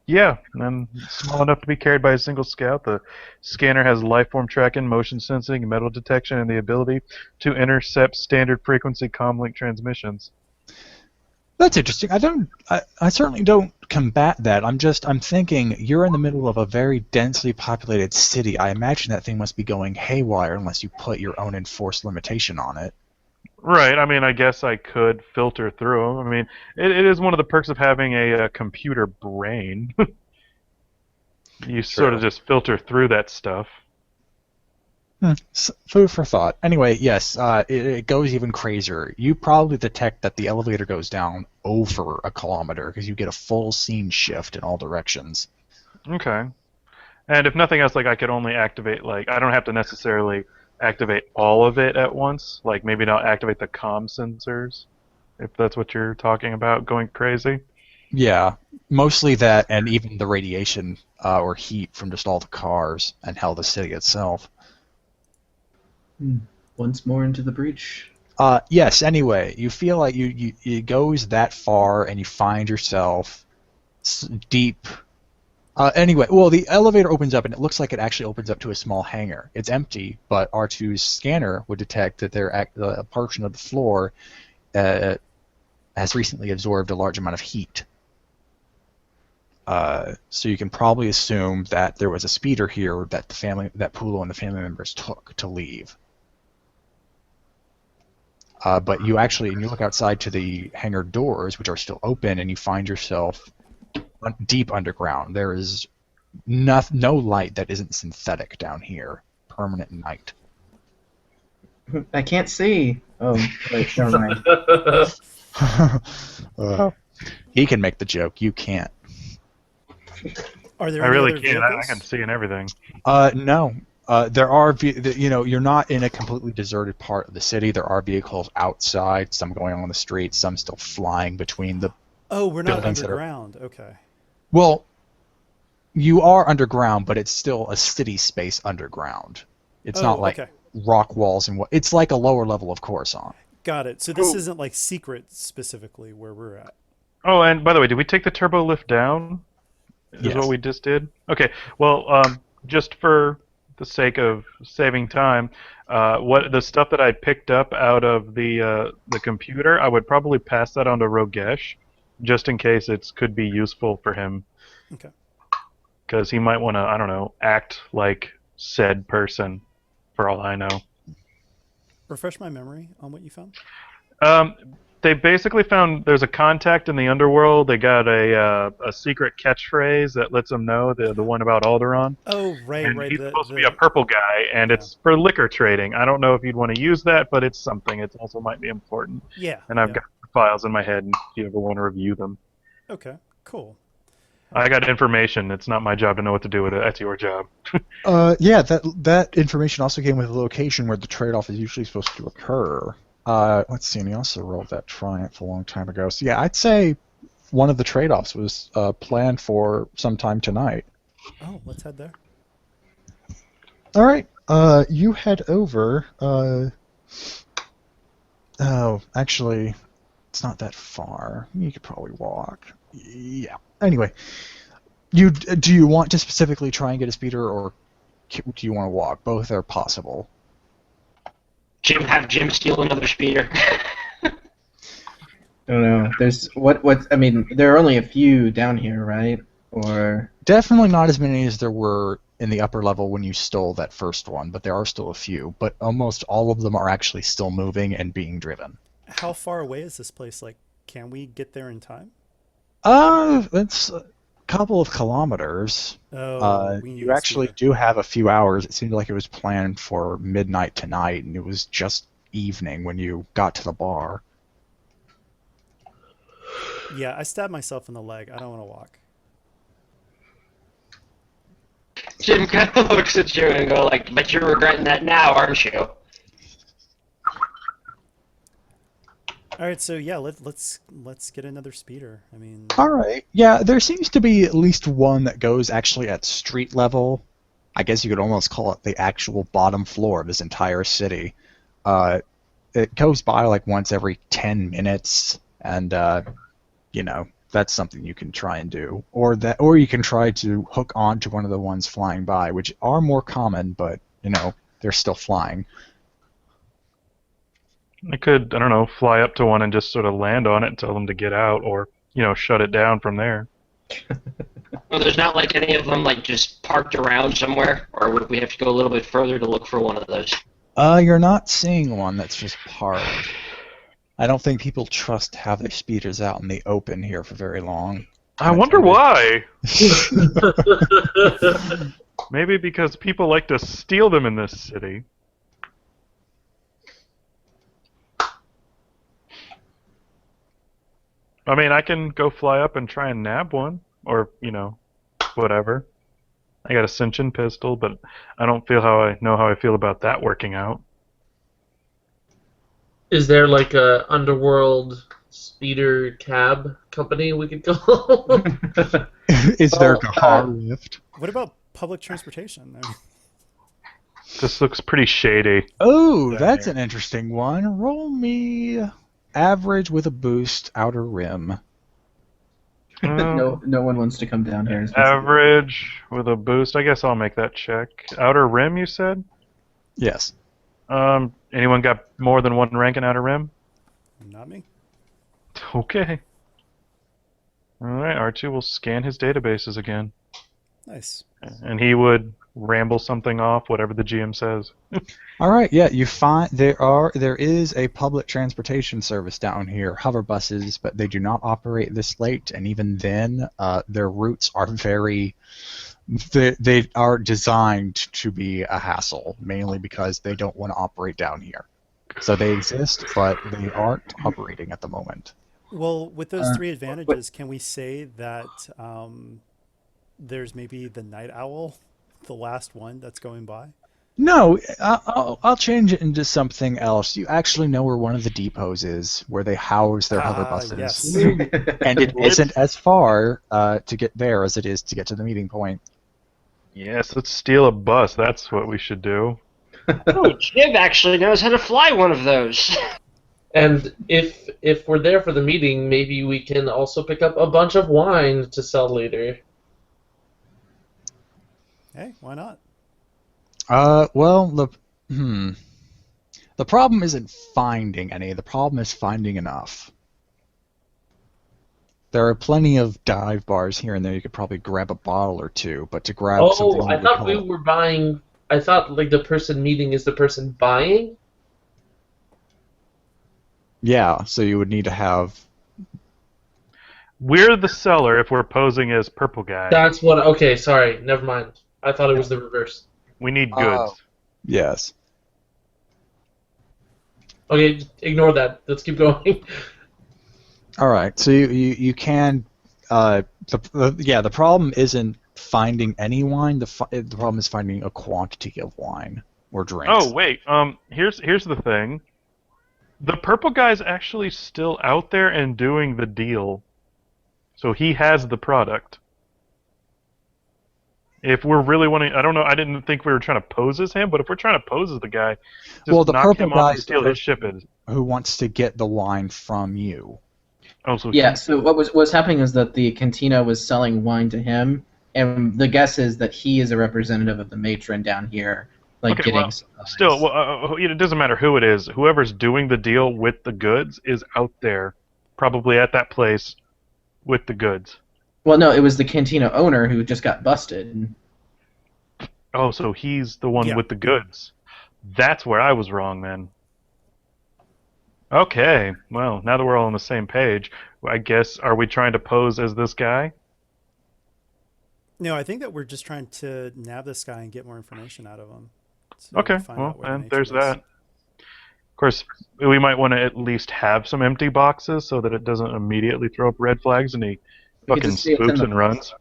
Yeah, and small enough to be carried by a single scout. The scanner has lifeform tracking, motion sensing, metal detection, and the ability to intercept standard frequency comlink transmissions. That's interesting. I certainly don't combat that. I'm thinking you're in the middle of a very densely populated city. I imagine that thing must be going haywire unless you put your own enforced limitation on it. Right. I mean, I guess I could filter through them. I mean, it is one of the perks of having a computer brain. You sort of just filter through that stuff. Food for thought. Anyway, yes, it goes even crazier. You probably detect that the elevator goes down over 1 kilometer because you get a full scene shift in all directions. Okay. And if nothing else, like I could only activate, like I don't have to necessarily activate all of it at once. Like maybe not activate the comm sensors, if that's what you're talking about, going crazy. Yeah, mostly that, and even the radiation or heat from just all the cars and hell, the city itself. Once more into the breach. Yes. Anyway, you feel like it goes that far, and you find yourself deep. Anyway, well, the elevator opens up, and it looks like it actually opens up to a small hangar. It's empty, but R2's scanner would detect that a portion of the floor has recently absorbed a large amount of heat. So you can probably assume that there was a speeder here that Pulo and the family members took to leave. But you look outside to the hangar doors, which are still open, and you find yourself deep underground. There is no light that isn't synthetic down here. Permanent night. I can't see. Oh, wait, never mind. He can make the joke. You can't. Are there I any really other can't. I vehicles? can see and everything. No. There are, you're not in a completely deserted part of the city. There are vehicles outside, some going on the street, some still flying between the Oh, we're not buildings that are- underground. Okay. Well, you are underground, but it's still a city space underground. It's not like okay. rock walls and what. It's like a lower level of Coruscant. Got it. So this isn't like secret specifically where we're at. Oh, and by the way, did we take the turbo lift down? Is Yes. what we just did? Okay. Well, just for the sake of saving time, what the stuff that I picked up out of the computer, I would probably pass that on to Rogesh, just in case it could be useful for him. Okay. Because he might want to, I don't know, act like said person, for all I know. Refresh my memory on what you found. They basically found there's a contact in the underworld. They got a secret catchphrase that lets them know, the one about Alderaan. Oh, right, And right. he's supposed to be a purple guy, and it's for liquor trading. I don't know if you'd want to use that, but it's something. It also might be important. Yeah. And I've got the files in my head, and if you ever want to review them. Okay, cool. I got information. It's not my job to know what to do with it. That's your job. Yeah, that information also came with a location where the trade-off is usually supposed to occur. Let's see, and he also rolled that triumph a long time ago. So yeah, I'd say one of the trade-offs was planned for sometime tonight. Oh, let's head there. All right, you head over. Oh, actually, it's not that far. You could probably walk. Yeah. Anyway, do you want to specifically try and get a speeder, or do you want to walk? Both are possible. Have Jim steal another speeder. I don't know. There's what I mean. There are only a few down here, right? Or Definitely not as many as there were in the upper level when you stole that first one, but there are still a few. But almost all of them are actually still moving and being driven. How far away is this place? Like, can we get there in time? It's a couple of kilometers. Oh, we need You a actually speeder. do have a few hours. It seemed like it was planned for midnight tonight, and it was just evening when you got to the bar. Yeah, I stabbed myself in the leg. I don't want to walk. Jim kind of looks at you and go like, "But you're regretting that now, aren't you?" All right, so yeah, let's get another speeder. I mean, All right. Yeah, there seems to be at least one that goes actually at street level. I guess you could almost call it the actual bottom floor of this entire city. It goes by like once every 10 minutes, and that's something you can try and do. Or you can try to hook on to one of the ones flying by, which are more common, but they're still flying. I could, I don't know, fly up to one and just sort of land on it and tell them to get out, or shut it down from there. Well, there's not like any of them like just parked around somewhere, or would we have to go a little bit further to look for one of those? You're not seeing one that's just parked. I don't think people trust to have their speeders out in the open here for very long. I wonder why. Maybe because people like to steal them in this city. I mean, I can go fly up and try and nab one, or, whatever. I got a cinch-in pistol, but I don't know how I feel about that working out. Is there like a underworld speeder cab company we could call? Is there Geharr lift? what about public transportation? I mean, This looks pretty shady. Oh, that's an interesting one. Roll me average with a boost, outer rim. no one wants to come down here. Average with a boost. I guess I'll make that check. Outer rim, you said? Yes. Anyone got more than one rank in outer rim? not me. Okay. Alright, R2 will scan his databases again. Nice. And he would ramble something off, whatever the GM says. All right. Yeah, you find there is a public transportation service down here, hover buses, but they do not operate this late, and even then, their routes are they are designed to be a hassle, mainly because they don't want to operate down here. So they exist, but they aren't operating at the moment. Well, with those three advantages, can we say that there's maybe the night owl, the last one that's going by? No, I'll change it into something else. You actually know where one of the depots is, where they house their hover buses. Yes. And it isn't as far to get there as it is to get to the meeting point. Yes, let's steal a bus. That's what we should do. Oh, Jim actually knows how to fly one of those. And if we're there for the meeting, maybe we can also pick up a bunch of wine to sell later. Hey, why not? Well, the problem isn't finding any. The problem is finding enough. There are plenty of dive bars here and there. You could probably grab a bottle or two, but to grab something... Oh, I thought we were buying... I thought like the person meeting is the person buying? Yeah, so you would need to have... We're the seller if we're posing as purple guy. That's what... Okay, sorry. Never mind. I thought it was the reverse. We need goods. Yes. Okay, ignore that. Let's keep going. All right, so you can The problem isn't finding any wine. The problem is finding a quantity of wine or drinks. Oh wait, here's the thing. The purple guy's actually still out there and doing the deal, so he has the product. If we're really wanting, I don't know. I didn't think we were trying to pose as him, but if we're trying to pose as the guy, just Well, the knock purple him guy off and is steal the his shipment. Who wants to get the wine from you? Oh, so Yeah. So what was happening is that the cantina was selling wine to him, and the guess is that he is a representative of the matron down here, like Okay, getting well, supplies. still, well, it doesn't matter who it is. Whoever's doing the deal with the goods is out there, probably at that place with the goods. Well, no, it was the cantina owner who just got busted. Oh, so he's the one Yeah. with the goods. That's where I was wrong then. Okay, well, now that we're all on the same page, I guess, are we trying to pose as this guy? No, I think that we're just trying to nab this guy and get more information out of him. to Okay, find well, out where the and nature there's is. that. Of course, we might want to at least have some empty boxes so that it doesn't immediately throw up red flags and he We could fucking just say it's in spooks the and runs.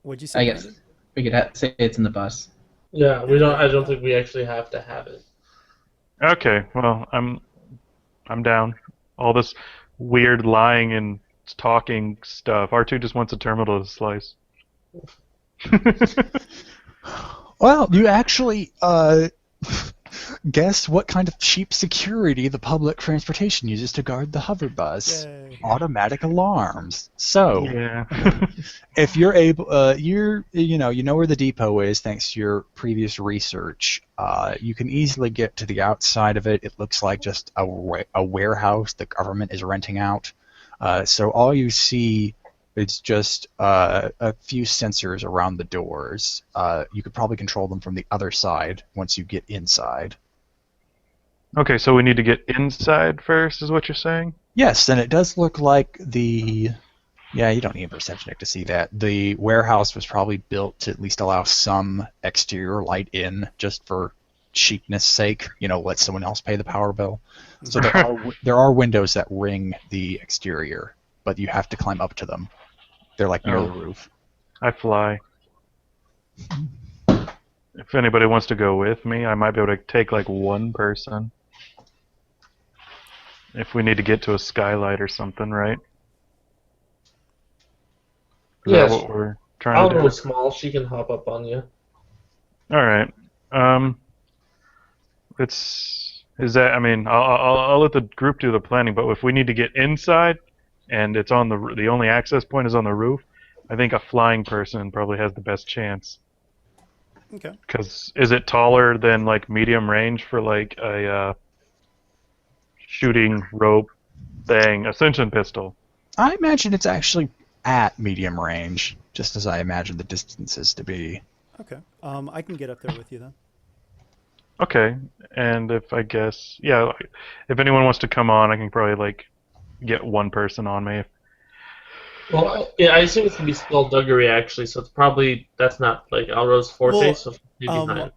What'd you say? I guess Brandon? we could say it's in the bus. Yeah, we don't. I don't think we actually have to have it. Okay, well, I'm down. All this weird lying and talking stuff. R2 just wants a terminal to slice. Well, you actually guess what kind of cheap security the public transportation uses to guard the hover bus. Yay. Automatic alarms. So, Yeah. if you're able, you know where the depot is thanks to your previous research. You can easily get to the outside of it. It looks like just a warehouse the government is renting out. So all you see is just a few sensors around the doors. You could probably control them from the other side once you get inside. Okay, so we need to get inside first, is what you're saying? Yes, and it does look like yeah, you don't need a perception check to see that. The warehouse was probably built to at least allow some exterior light in, just for cheapness sake. Let someone else pay the power bill. So there are windows that ring the exterior, but you have to climb up to them. They're like near the roof. I fly. If anybody wants to go with me, I might be able to take like one person. If we need to get to a skylight or something, right? Is Yes. that what we're trying I'll to do? go small. She can hop up on you. All right. I'll let the group do the planning, but if we need to get inside and it's on the only access point is on the roof, I think a flying person probably has the best chance. Okay. Because is it taller than like medium range for like a shooting rope thing, ascension pistol? I imagine it's actually at medium range, just as I imagine the distances to be. Okay. I can get up there with you then. Okay, and if anyone wants to come on, I can probably like get one person on me. Well, yeah, I assume it's gonna be skullduggery actually, so that's not like Alro's forte. Well, so she'll be behind.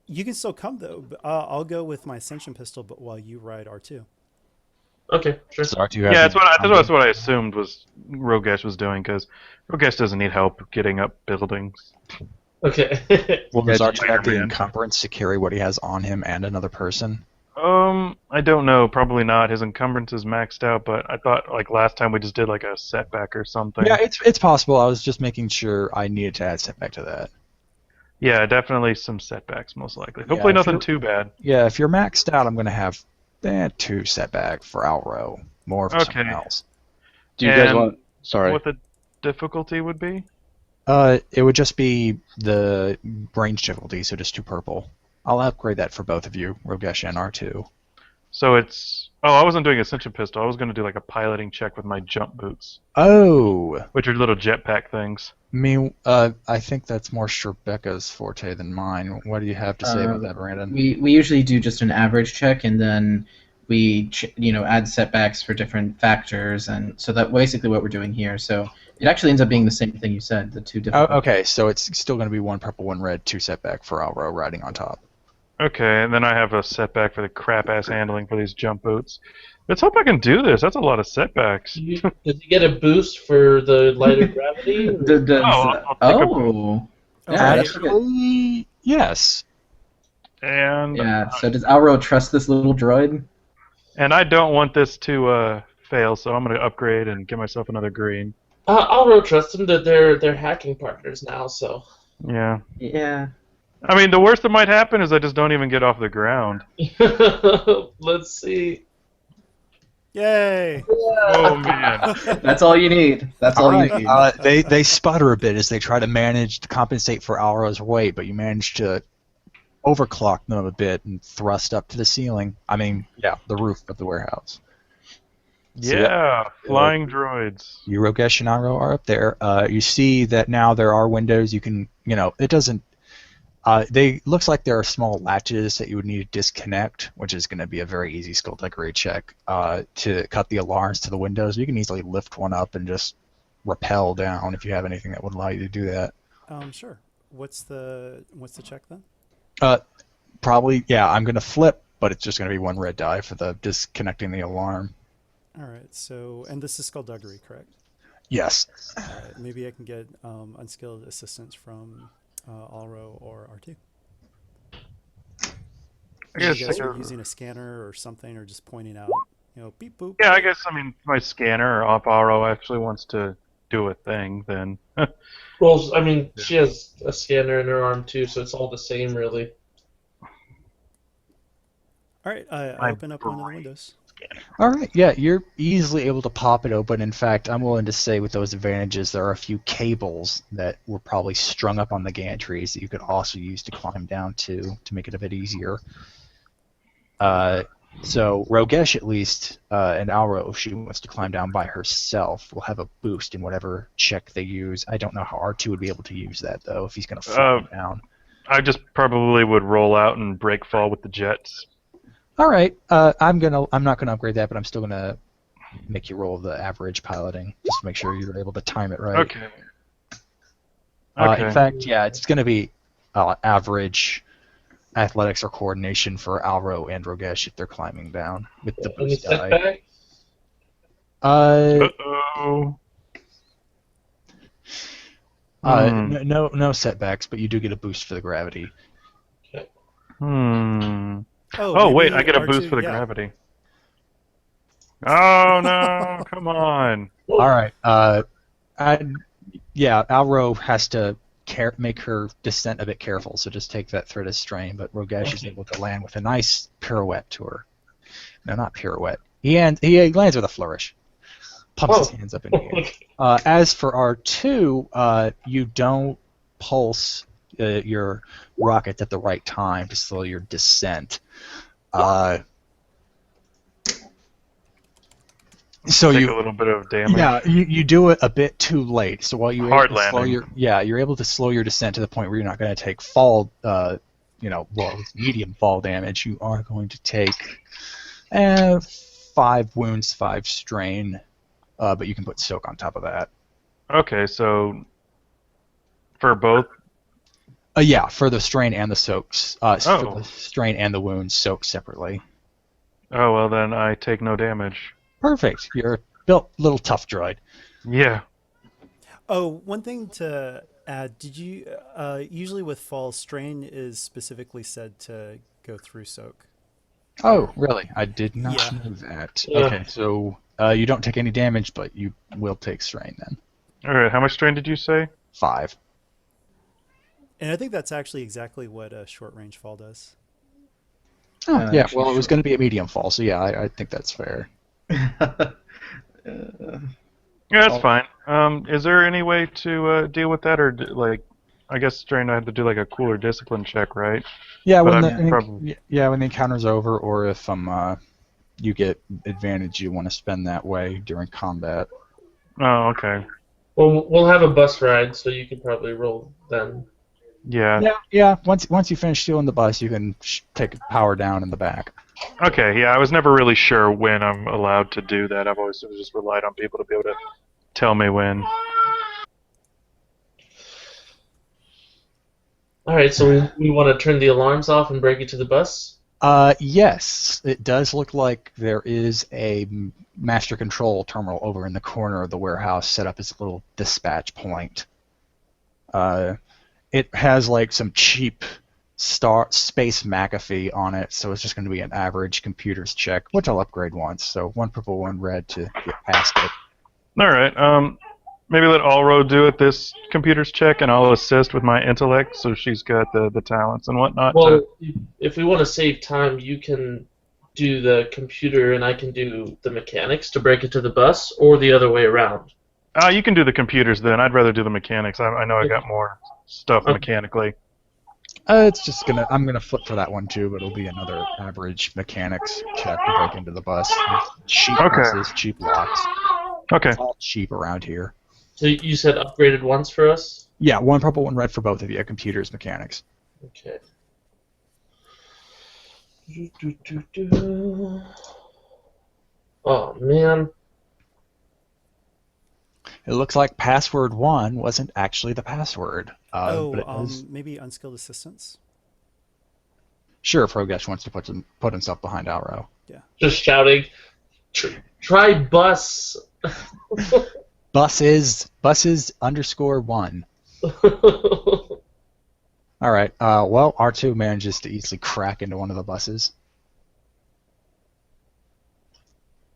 You can still come though. But, I'll go with my ascension pistol, but while you ride R2. Okay, sure. Yeah, that's what I assumed was Rogesh was doing, because Rogesh doesn't need help getting up buildings. Okay. Well, does Yeah, Archie have the Spider-Man. encumbrance to carry what he has on him and another person? I don't know. Probably not. His encumbrance is maxed out, but I thought like last time we just did like a setback or something. Yeah, it's possible. I was just making sure I needed to add setback to that. Yeah, definitely some setbacks, most likely. Hopefully if nothing you're- too bad. Yeah, if you're maxed out, I'm going to have 2 setback for Alro. More for someone Okay. else. Do you guys And want? Sorry. What the difficulty would be? It would just be the range difficulty, so just 2 purple. I'll upgrade that for both of you, Rogesh and R2. So it's... Oh, I wasn't doing Ascension Pistol. I was going to do like a piloting check with my jump boots, Oh! which are little jetpack things. I think that's more Rebecca's forte than mine. What do you have to say about that, Brandon? We usually do just an average check, and then we add setbacks for different factors, and so that's basically what we're doing here. So it actually ends up being the same thing you said, the 2 different. Oh, okay, so it's still going to be 1 purple, 1 red, 2 setback for Alro riding on top. Okay, and then I have a setback for the crap-ass handling for these jump boots. Let's hope I can do this. That's a lot of setbacks. Does he get a boost for the lighter gravity? I'll take a boost. Oh. Oh, Yeah, wait. that's good. Actually, yes. And Yeah, so does Alro trust this little droid? I don't want this to fail, so I'm gonna upgrade and get myself another green. I'll road trust them that they're hacking partners now. So Yeah. Yeah. I mean, the worst that might happen is I just don't even get off the ground. let's see. Yay! Oh man. That's all you need. That's all you need. They sputter a bit as they try to manage to compensate for Alro's weight, but you manage to overclock them a bit and thrust up to the ceiling. I mean, yeah, the roof of the warehouse. So, Yeah, flying droids. You, Rogesh and Alro are up there. You see that now there are windows. You can, it doesn't. They looks like there are small latches that you would need to disconnect, which is going to be a very easy skullduggery check to cut the alarms to the windows. You can easily lift one up and just rappel down if you have anything that would allow you to do that. Sure. What's the check then? Probably, yeah. I'm going to flip, but it's just going to be one red die for the disconnecting the alarm. All right. So, and this is skullduggery, correct? Yes. All right. Maybe I can get unskilled assistance from Alro or R2. I guess You guys are using a scanner or something, or just pointing out, beep boop. Yeah, I guess my scanner or Oparo actually wants to do a thing, then Well, I mean, she has a scanner in her arm too, so it's all the same, really. All right. I open up one of the windows. All right, yeah, you're easily able to pop it open. In fact, I'm willing to say with those advantages, there are a few cables that were probably strung up on the gantries that you could also use to climb down to make it a bit easier. So Rogesh, at least, and Alro, if she wants to climb down by herself, will have a boost in whatever check they use. I don't know how R2 would be able to use that, though, if he's going to fly down. I just probably would roll out and break fall with the jets. All right, I'm not gonna upgrade that, but I'm still gonna make you roll the average piloting just to make sure you're able to time it right. Okay. Okay. In fact, yeah, it's gonna be average athletics or coordination for Alro and Rogesh if they're climbing down with the Any boost die. setbacks? Uh-oh. No setbacks, but you do get a boost for the gravity. Oh, wait, maybe I get a R2, boost for the yeah. gravity. Oh, no, come on. All right. Alro has to make her descent a bit careful, so just take that threat as strain. But Rogesh is able to land with a nice pirouette to her. No, not pirouette. He lands with a flourish. Pumps his hands up in the air. As for R2, you don't pulse your rockets at the right time to slow your descent. So Take you a little bit of damage. Yeah, you do it a bit too late. So while you're Hard able to slow landing. you're able to slow your descent to the point where you're not going to take medium fall damage. You are going to take 5 wounds, 5 strain, but you can put soak on top of that. Okay, so for both. Yeah, for the strain and the soaks. For Oh. the strain and the wounds, soak separately. Oh, well, then I take no damage. Perfect. You're a built little tough droid. Yeah. Oh, one thing to add, did you usually with fall, strain is specifically said to go through soak? Oh, really? I did not Yeah. know that. Yeah. Okay, so you don't take any damage, but you will take strain then. All right, how much strain did you say? 5. And I think that's actually exactly what a short range fall does. Oh, yeah. actually, Well, it was sure. going to be a medium fall, so yeah, I think that's fair. Yeah, that's fine. Is there any way to deal with that, or I guess strain I have to do like a cooler discipline check, right? Yeah, But when I'm the probably- when the encounter's over, or if you get advantage, you want to spend that way during combat. Oh, okay. Well, we'll have a bus ride, so you can probably roll then. Yeah. Yeah. Once you finish stealing the bus, you can take power down in the back. Okay, yeah, I was never really sure when I'm allowed to do that. I've always just relied on people to be able to tell me when. All right, so we want to turn the alarms off and break into the bus. Yes, it does look like there is a master control terminal over in the corner of the warehouse set up as a little dispatch point. It has like some cheap space McAfee on it, so it's just going to be an average computers check, which I'll upgrade once. So 1 purple, 1 red to get past it. All right. Maybe let Allroad do it this computer's check, and I'll assist with my intellect, so she's got the talents and whatnot. Well, if we want to save time, you can do the computer and I can do the mechanics to break into the bus, or the other way around. You can do the computers then. I'd rather do the mechanics. I know I got more stuff mechanically. It's just I'm gonna flip for that one too, but it'll be another average mechanics check to break into the bus. Cheap buses, cheap locks. Okay. It's all cheap around here. So you said upgraded once for us? Yeah, 1 purple, 1 red for both of you. Computers, mechanics. Okay. Oh, man. It looks like password 1 wasn't actually the password. But it was... maybe unskilled assistance? Sure, Frogesh wants to put himself behind Alro. Yeah. Just shouting, try bus. Buses _1. All right. Well, R2 manages to easily crack into one of the buses.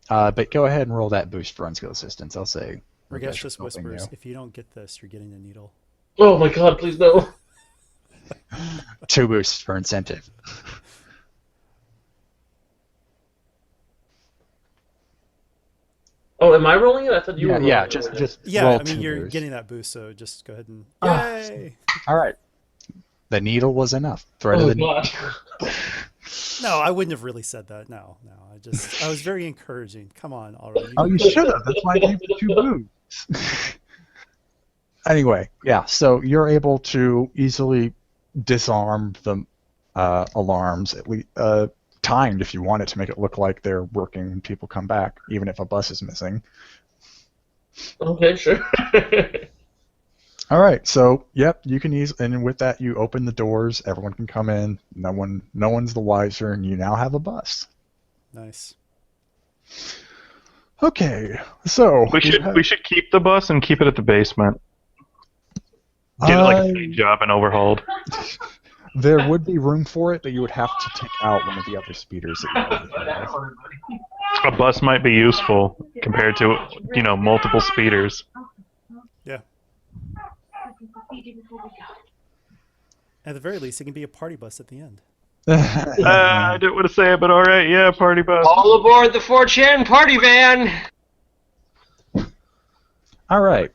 But go ahead and roll that boost for unskilled assistance. I'll say. Ragesh just whispers, if you don't get this, you're getting a needle. Oh my god, please no. 2 boosts for incentive. Oh, am I rolling it? I thought you were rolling it. Yeah, just Yeah, roll I mean, 2 you're boosts. getting that boost, so just go ahead and... Yay! All right. The needle was enough. Threat of the god. No, I wouldn't have really said that. No. I was very encouraging. Come on, already. Oh, you should have. That's why I gave you 2 boosts. Anyway, yeah, so you're able to easily disarm the alarms, at least timed if you want it to make it look like they're working when people come back, even if a bus is missing. Okay, sure. All right, so yep, you can and with that you open the doors. Everyone can come in. No one's the wiser, and you now have a bus. Nice. Okay, so we should keep the bus and keep it at the basement. Get it like a paint job and overhauled. There would be room for it, but you would have to take out one of the other speeders that you have. A bus might be useful compared to multiple speeders. Yeah. At the very least, it can be a party bus at the end. I didn't want to say it, but all right, yeah, party bus. All aboard the 4chan party van! All right,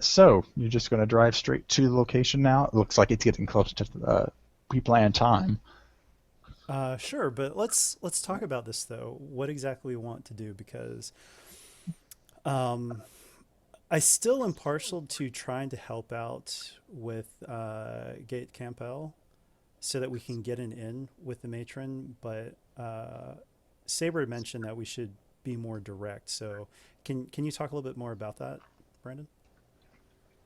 so you're just going to drive straight to the location now? It looks like it's getting close to the pre-planned time. Sure, but let's talk about this, though. What exactly we want to do, because I still am partial to trying to help out with Gate Campbell so that we can get an in with the matron, but Saber mentioned that we should be more direct. So can you talk a little bit more about that, Brandon?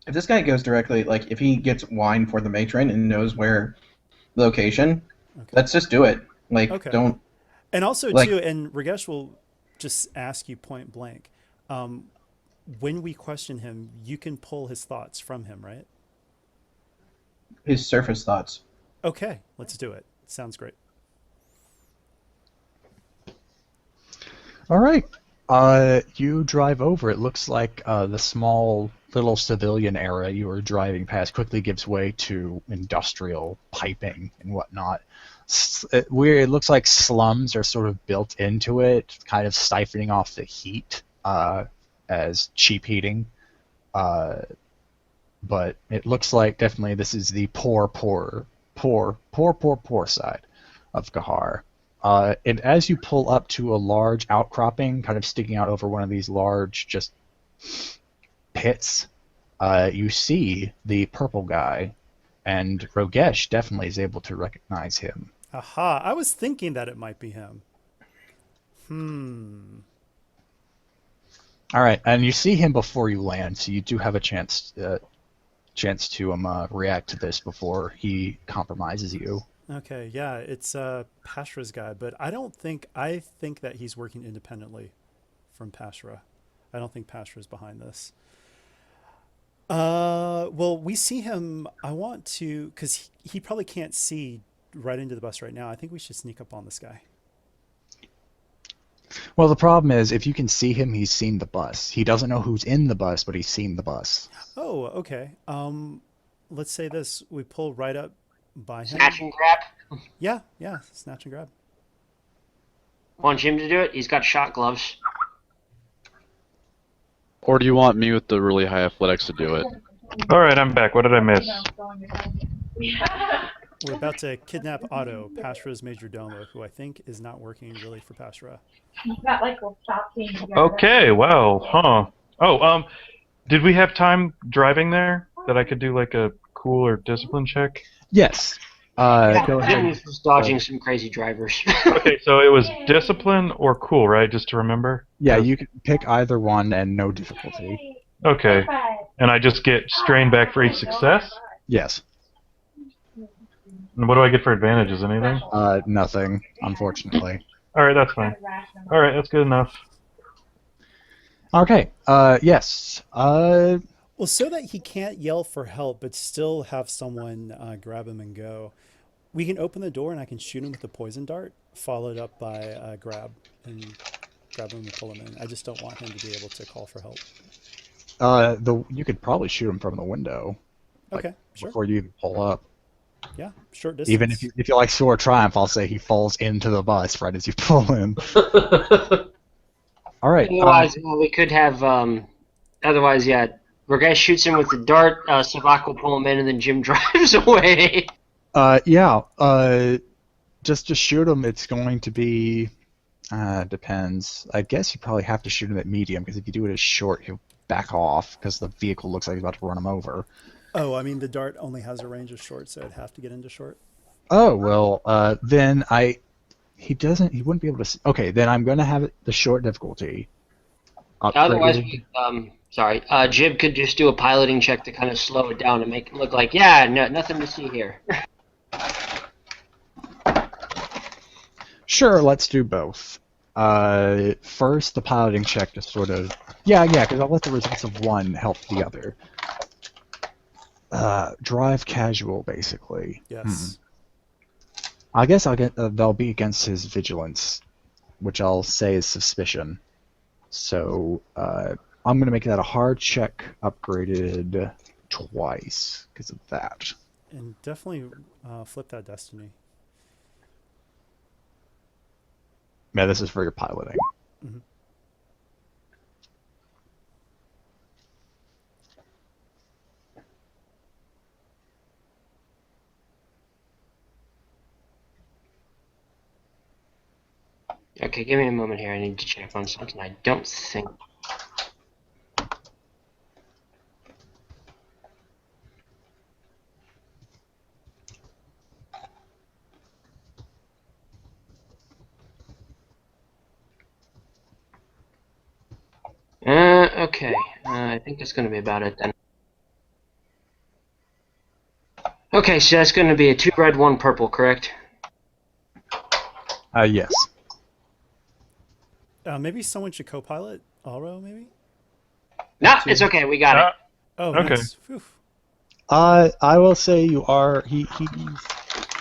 If this guy goes directly, like if he gets wine for the matron and knows where location, let's just do it. Like don't. And also too, and Ragesh will just ask you point blank. When we question him, you can pull his thoughts from him, right? His surface thoughts. Okay, let's do it. Sounds great. All right. You drive over. It looks like the small little civilian area you were driving past quickly gives way to industrial piping and whatnot. It looks like slums are sort of built into it, kind of siphoning off the heat as cheap heating. But it looks like definitely this is the poor side of Geharr. And as you pull up to a large outcropping, kind of sticking out over one of these large just pits, you see the purple guy, and Ragesh definitely is able to recognize him. Aha, I was thinking that it might be him. All right, and you see him before you land, so you do have a chance chance to react to this before he compromises you. Okay, yeah, it's Pashra's guy, but I think that he's working independently from Pashra. I don't think Pashra's behind this. Well, we see him. I want to, because he probably can't see right into the bus right now. I think we should sneak up on this guy. Well, the problem is, if you can see him, he's seen the bus. He doesn't know who's in the bus, but he's seen the bus. Oh, okay. Let's say this: we pull right up by him. Snatch and grab. Yeah, snatch and grab. Want Jim to do it? He's got shot gloves. Or do you want me with the really high athletics to do it? All right, I'm back. What did I miss? We're about to kidnap Otto, Pashra's major domo, who I think is not working really for Pashra. Okay, well, huh. Oh, did we have time driving there that I could do like a cool or discipline check? Yes. Go Jim ahead. was just dodging some crazy drivers. Okay, so it was discipline or cool, right? Just to remember? Yeah, you can pick either one and no difficulty. Okay. And I just get strain back for each success? Yes. And what do I get for advantages? Anything? Nothing, unfortunately. Alright, that's fine. Alright, that's good enough. Okay. Yes. Well, so that he can't yell for help, but still have someone grab him and go, we can open the door and I can shoot him with the poison dart, followed up by grab him and pull him in. I just don't want him to be able to call for help. You could probably shoot him from the window. Okay, sure. Before you even pull up. Yeah, short distance. Even if you like Sword Triumph, I'll say he falls into the bus right as you pull him. All right. Otherwise, we could have. Otherwise, yeah. Rogesh shoots him with the dart. Savak will pull him in, and then Jim drives away. Yeah. Just to shoot him, it's going to be. Depends. I guess you probably have to shoot him at medium, because if you do it as short, he'll back off because the vehicle looks like he's about to run him over. Oh, I mean, the dart only has a range of short, so I'd have to get into short. Oh, well, then he wouldn't be able to, okay, then I'm going to have it the short difficulty. Otherwise, Jib could just do a piloting check to kind of slow it down and make it look like, yeah, no, nothing to see here. Sure, let's do both. First, the piloting check to sort of, yeah, because I'll let the results of one help the other. Drive casual, basically. Yes. I guess they'll be against his vigilance, which I'll say is suspicion. So I'm going to make that a hard check, upgraded twice because of that. And definitely flip that destiny. Yeah, this is for your piloting. Mm-hmm. Okay, give me a moment here. I need to check on something. I don't think. Okay. I think that's going to be about it then. Okay, so that's going to be a 2 red, 1 purple, correct? Yes. Maybe someone should co-pilot Alro, maybe? No, it's okay. We got it. Oh, Okay. nice. Phew. I will say you are he's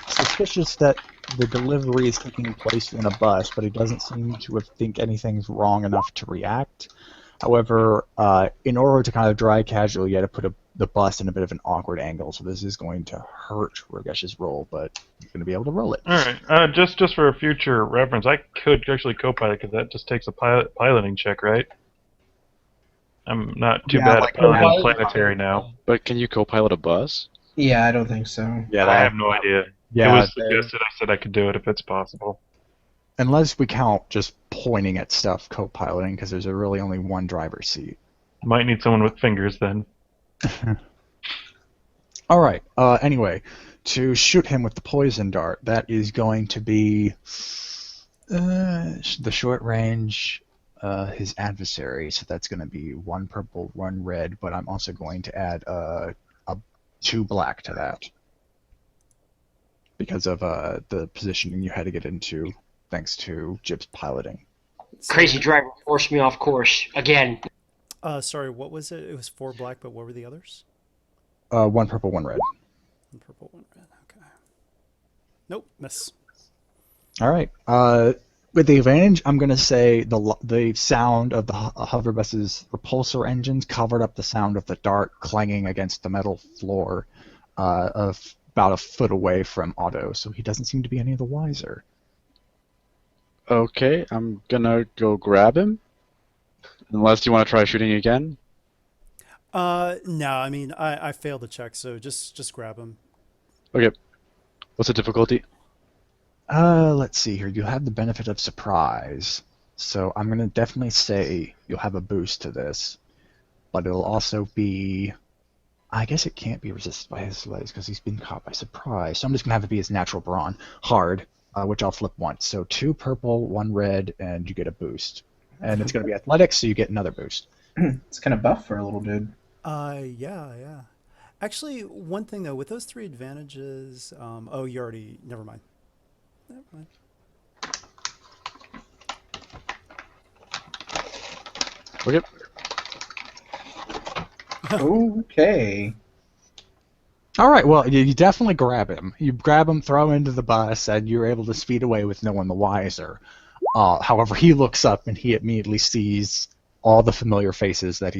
suspicious that the delivery is taking place in a bus, but he doesn't seem to think anything's wrong enough to react. However, in order to kind of drive casual, you had to put the bus in a bit of an awkward angle, so this is going to hurt Rogesh's roll, but you're going to be able to roll it. All right. Just for a future reference, I could actually co-pilot because that just takes a piloting check, right? I'm not too bad at piloting planetary now. But can you co-pilot a bus? Yeah, I don't think so. Yeah, I have no idea. Yeah, it was suggested. I said I could do it if it's possible. unless we count just pointing at stuff co-piloting, because there's really only one driver's seat. Might need someone with fingers then. All right. Anyway, to shoot him with the poison dart, that is going to be the short range, his adversary. So that's going to be 1 purple, 1 red. But I'm also going to add a 2 black to that because of the positioning you had to get into thanks to Jib's piloting. Crazy driver forced me off course again. Sorry, what was it? It was 4 black, but what were the others? 1 purple, 1 red. 1 purple, 1 red. Okay. Nope, miss. All right. With the advantage, I'm going to say the sound of the hover bus's repulsor engines covered up the sound of the dart clanging against the metal floor of about a foot away from Otto, so he doesn't seem to be any the wiser. Okay, I'm gonna go grab him. Unless you want to try shooting again. No, I mean, I failed the check, so just grab him. Okay. What's the difficulty? Let's see here. You have the benefit of surprise, so I'm going to definitely say you'll have a boost to this, but it'll also be... I guess it can't be resisted by his legs because he's been caught by surprise, so I'm just going to have it be his natural brawn. Hard, which I'll flip once. So 2 purple, 1 red, and you get a boost. And it's going to be athletics, so you get another boost. It's kind of buff for a little dude. Yeah. Actually, one thing though, with those 3 advantages, oh, you already, never mind. Okay. Okay. All right, well, you definitely grab him. You grab him, throw him into the bus, and you're able to speed away with no one the wiser. However, he looks up and he immediately sees all the familiar faces that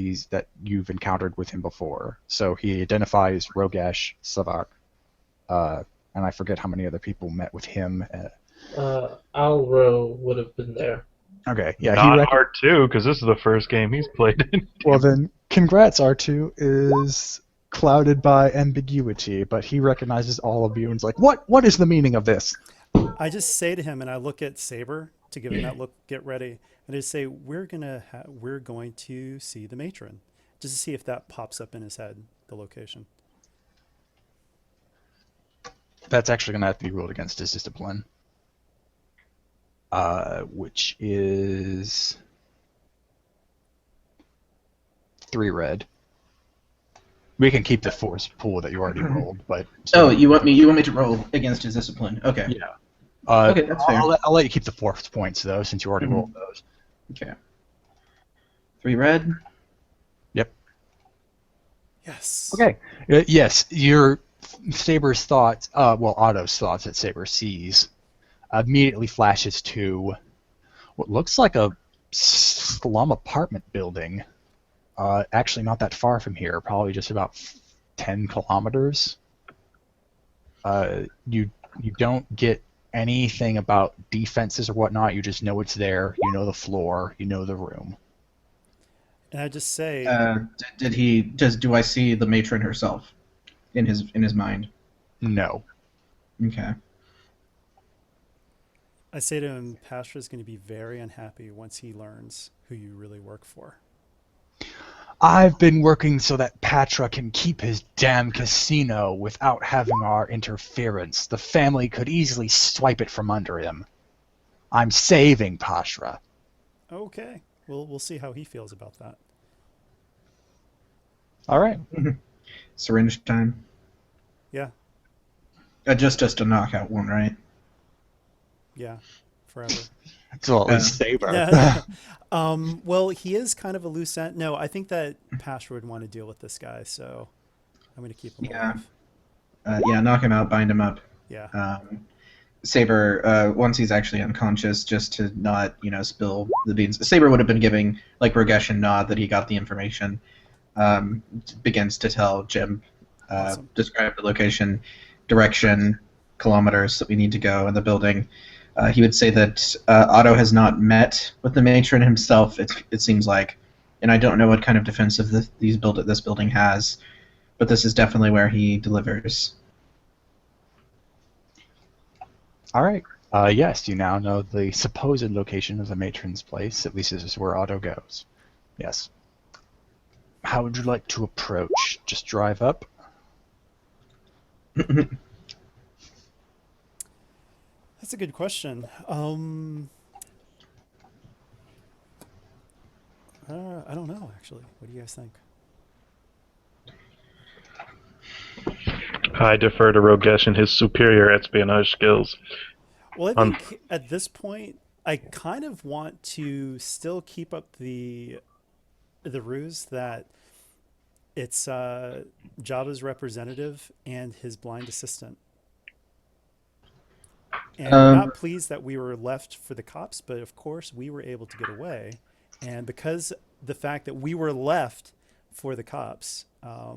you've encountered with him before. So he identifies Rogesh, Savak, and I forget how many other people met with him. Alro would have been there. Okay, yeah. Not R2, because this is the first game he's played in. Well then, congrats, R2 is clouded by ambiguity, but he recognizes all of you and is like, What is the meaning of this? I just say to him, and I look at Saber to give him that look, get ready, and I just say, we're going to see the matron, just to see if that pops up in his head, the location. That's actually going to have to be ruled against his discipline. Which is 3 red. We can keep the force pool that you already rolled, but Oh, you want me to roll against his discipline? Okay. yeah. Okay, that's fair. I'll let you keep the force points though, since you already rolled those. Okay. 3 red. Yep. Yes. Okay. Yes, your Saber's thoughts. Otto's thoughts that Saber sees immediately flashes to what looks like a slum apartment building. Actually, not that far from here. Probably just about 10 kilometers. You don't get anything about defenses or whatnot. You just know it's there. You know the floor. You know the room. And I just say, Do I see the matron herself in his mind? No. Okay. I say to him, Pastra's going to be very unhappy once he learns who you really work for. I've been working so that Patra can keep his damn casino without having our interference. The family could easily swipe it from under him. I'm saving Patra. Okay. We'll see how he feels about that. All right. Syringe time. Yeah. Just a knockout one, right? Yeah. Forever. So at least Saber. Yeah. Well, he is kind of a loose end. No, I think that Pastor would want to deal with this guy, so I'm going to keep him alive. Knock him out, bind him up. Yeah. Saber, once he's actually unconscious, just to not, spill the beans. Saber would have been giving, like, Rogesh a nod that he got the information. Begins to tell Jim, Awesome. describe the location, direction, kilometers that we need to go in the building. He would say that Otto has not met with the matron himself, it seems like, and I don't know what kind of defensive this building has, but this is definitely where he delivers. All right. Yes, you now know the supposed location of the matron's place. At least this is where Otto goes. Yes. How would you like to approach? Just drive up? That's a good question. I don't know, actually. What do you guys think? I defer to Rogesh and his superior espionage skills. Well, I think at this point, I kind of want to still keep up the ruse that it's Jabba's representative and his blind assistant. And we're not pleased that we were left for the cops, but of course we were able to get away. And because the fact that we were left for the cops, I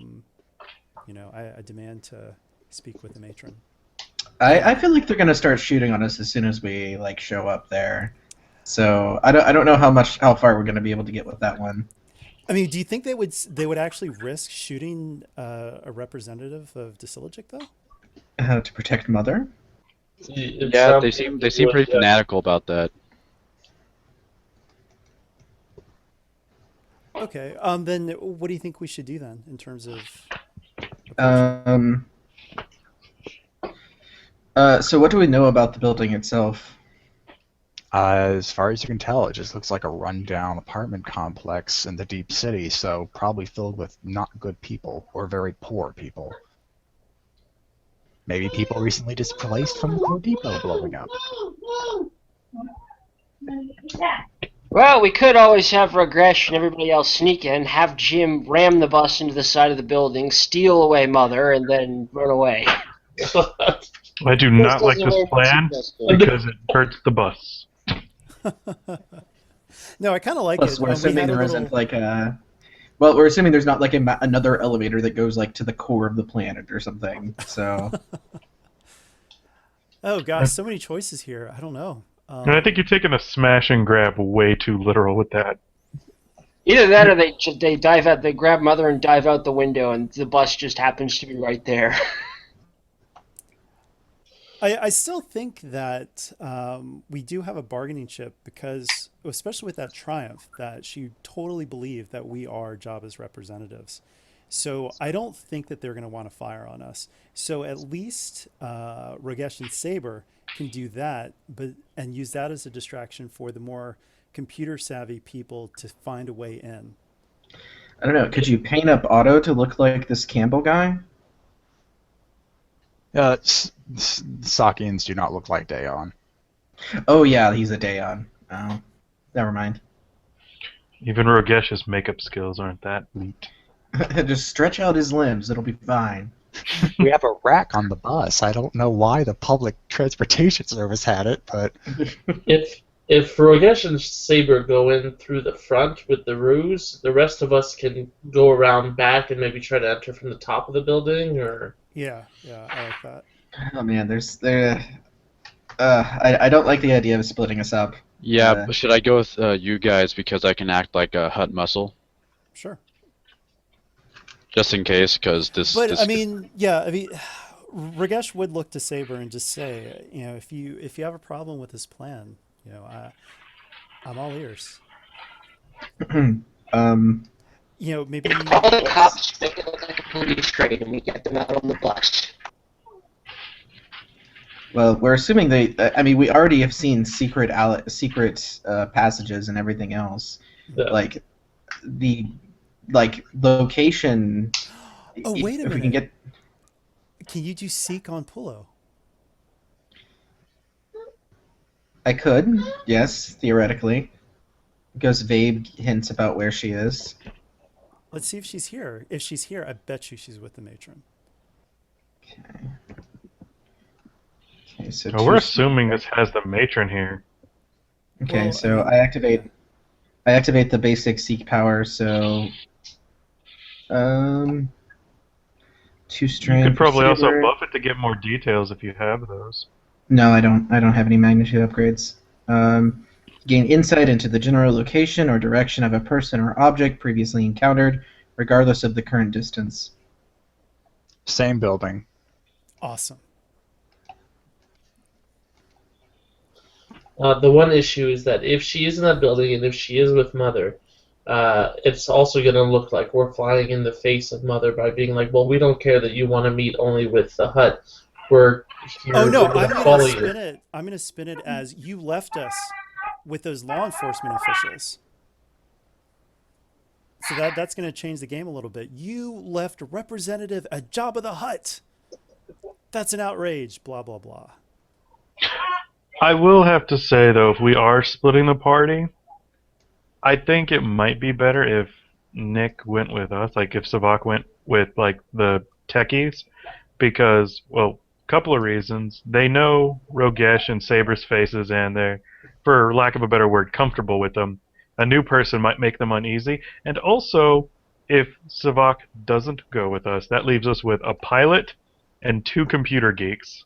demand to speak with the matron. I feel like they're gonna start shooting on us as soon as we show up there. So I don't know how far we're gonna be able to get with that one. I mean, do you think they would actually risk shooting a representative of Disilogic though? To protect Mother? Yeah, they seem pretty fanatical about that. Okay. Then what do you think we should do then in terms of? So what do we know about the building itself? As far as you can tell, it just looks like a rundown apartment complex in the deep city, so probably filled with not good people or very poor people. Maybe people recently displaced from the Core Depot blowing up. Well, we could always have Regresh and everybody else sneak in, have Jim ram the bus into the side of the building, steal away Mother, and then run away. I do not like this plan because it hurts the bus. No, I kind of like Plus, it. we're assuming there isn't we're assuming there's not another elevator that goes to the core of the planet or something. So. Oh gosh, so many choices here. I don't know. And I think you're taking a smash and grab way too literal with that. Either that, or they dive out, they grab Mother and dive out the window, and the bus just happens to be right there. I still think that we do have a bargaining chip because, especially with that Triumph, that she totally believed that we are Jabba's representatives. So I don't think that they're going to want to fire on us. So at least Rogesh and Saber can do that, and use that as a distraction for the more computer-savvy people to find a way in. I don't know. Could you paint up Otto to look like this Campbell guy? Sakians do not look like Dayon. Oh yeah, he's a Dayon. Oh, never mind. Even Rogesh's makeup skills aren't that neat. Just stretch out his limbs; it'll be fine. We have a rack on the bus. I don't know why the public transportation service had it, but If Rogesh and Saber go in through the front with the ruse, the rest of us can go around back and maybe try to enter from the top of the building, or. Yeah, I like that. Oh man, I don't like the idea of splitting us up. Yeah, but should I go with you guys because I can act like a hut muscle? Sure. Just in case, because this. But I mean, Ragesh would look to Saber and just say, if you have a problem with this plan, I'm all ears. Maybe All the cops make it look like a police raid, and we get them out on the bus. Well, we're assuming we already have seen secret passages and everything else. Yeah. The location. Oh, wait a if we minute. can Can you do seek on Pullo? I could, yes, theoretically. It gives vague hints about where she is. Let's see if she's here. If she's here, I bet you she's with the matron. Okay, so We're assuming this has the matron here. Okay, Well, so I activate the basic seek power. So, 2 strength. You could probably also Saber. buff it to get more details if you have those. No, I don't. I don't have any magnitude upgrades. Gain insight into the general location or direction of a person or object previously encountered, regardless of the current distance. same building. Awesome. The one issue is that if she is in that building and if she is with Mother, it's also going to look like we're flying in the face of Mother by being like, well, we don't care that you want to meet only with the hut. We're here. Oh no, we're I'm gonna follow gonna you. spin it. I'm gonna spin it as you left us with those law enforcement officials. So that's gonna change the game a little bit. You left a representative at Jabba the Hutt that's an outrage, blah, blah, blah. I will have to say, though, if we are splitting the party, I think it might be better if Nick went with us, like if Savak went with like the techies, because, well, a couple of reasons. They know Rogesh and Saber's faces, and they're, for lack of a better word, comfortable with them. A new person might make them uneasy, and also, if Savak doesn't go with us, that leaves us with a pilot and 2 computer geeks.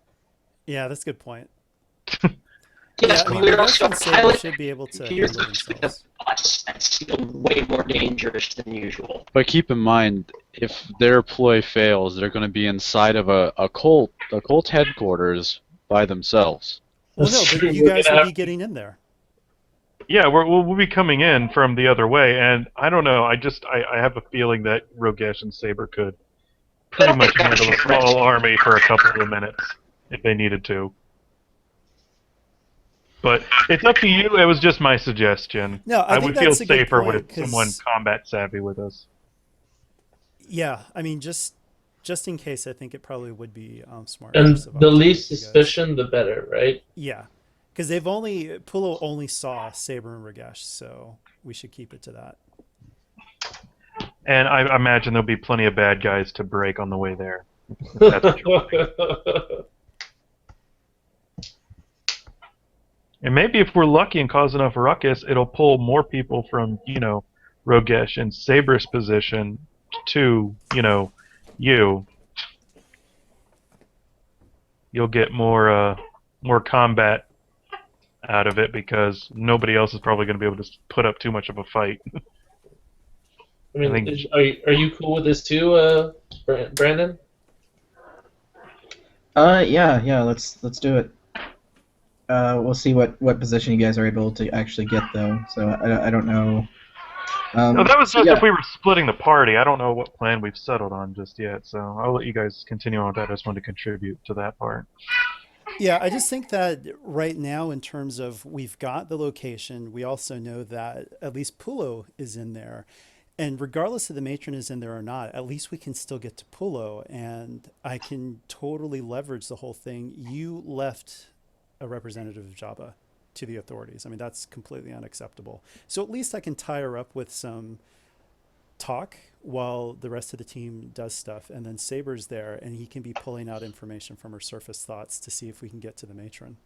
Yeah, that's a good point. Yes, I mean, we're Rogesh also and Saber pilot should be able to computers handle with themselves. us. That's still way more dangerous than usual. But keep in mind, if their ploy fails, they're going to be inside of a cult headquarters by themselves. Well, no, but you guys will be getting in there. Yeah, we'll be coming in from the other way, and I don't know. I have a feeling that Rogesh and Saber could pretty much handle a small army for a couple of minutes if they needed to. But it's up to you. It was just my suggestion. No, I think would feel that's a good safer point, with 'cause- someone combat savvy with us. Yeah, I mean, just in case, I think it probably would be smart. And for Savak the to least go with you guys. suspicion, the better, right? Yeah, because Pulo only saw Saber and Ragesh, so we should keep it to that. And I imagine there'll be plenty of bad guys to break on the way there. That's what you're wanting. And maybe if we're lucky and cause enough ruckus, it'll pull more people from, Rogesh and Saber's position to, you. You'll get more combat out of it because nobody else is probably going to be able to put up too much of a fight. I mean, I think- are you cool with this too, Brandon? Yeah. Let's do it. We'll see what position you guys are able to actually get, though. So I don't know. No, that was just yeah. if we were splitting the party. I don't know what plan we've settled on just yet, so I'll let you guys continue on with that. I just wanted to contribute to that part. Yeah, I just think that right now, in terms of we've got the location, we also know that at least Pulo is in there. And regardless if the matron is in there or not, at least we can still get to Pulo, and I can totally leverage the whole thing. You left a representative of Jabba to the authorities. I mean, that's completely unacceptable. So at least I can tie her up with some talk while the rest of the team does stuff. And then Saber's there, and he can be pulling out information from her surface thoughts to see if we can get to the matron.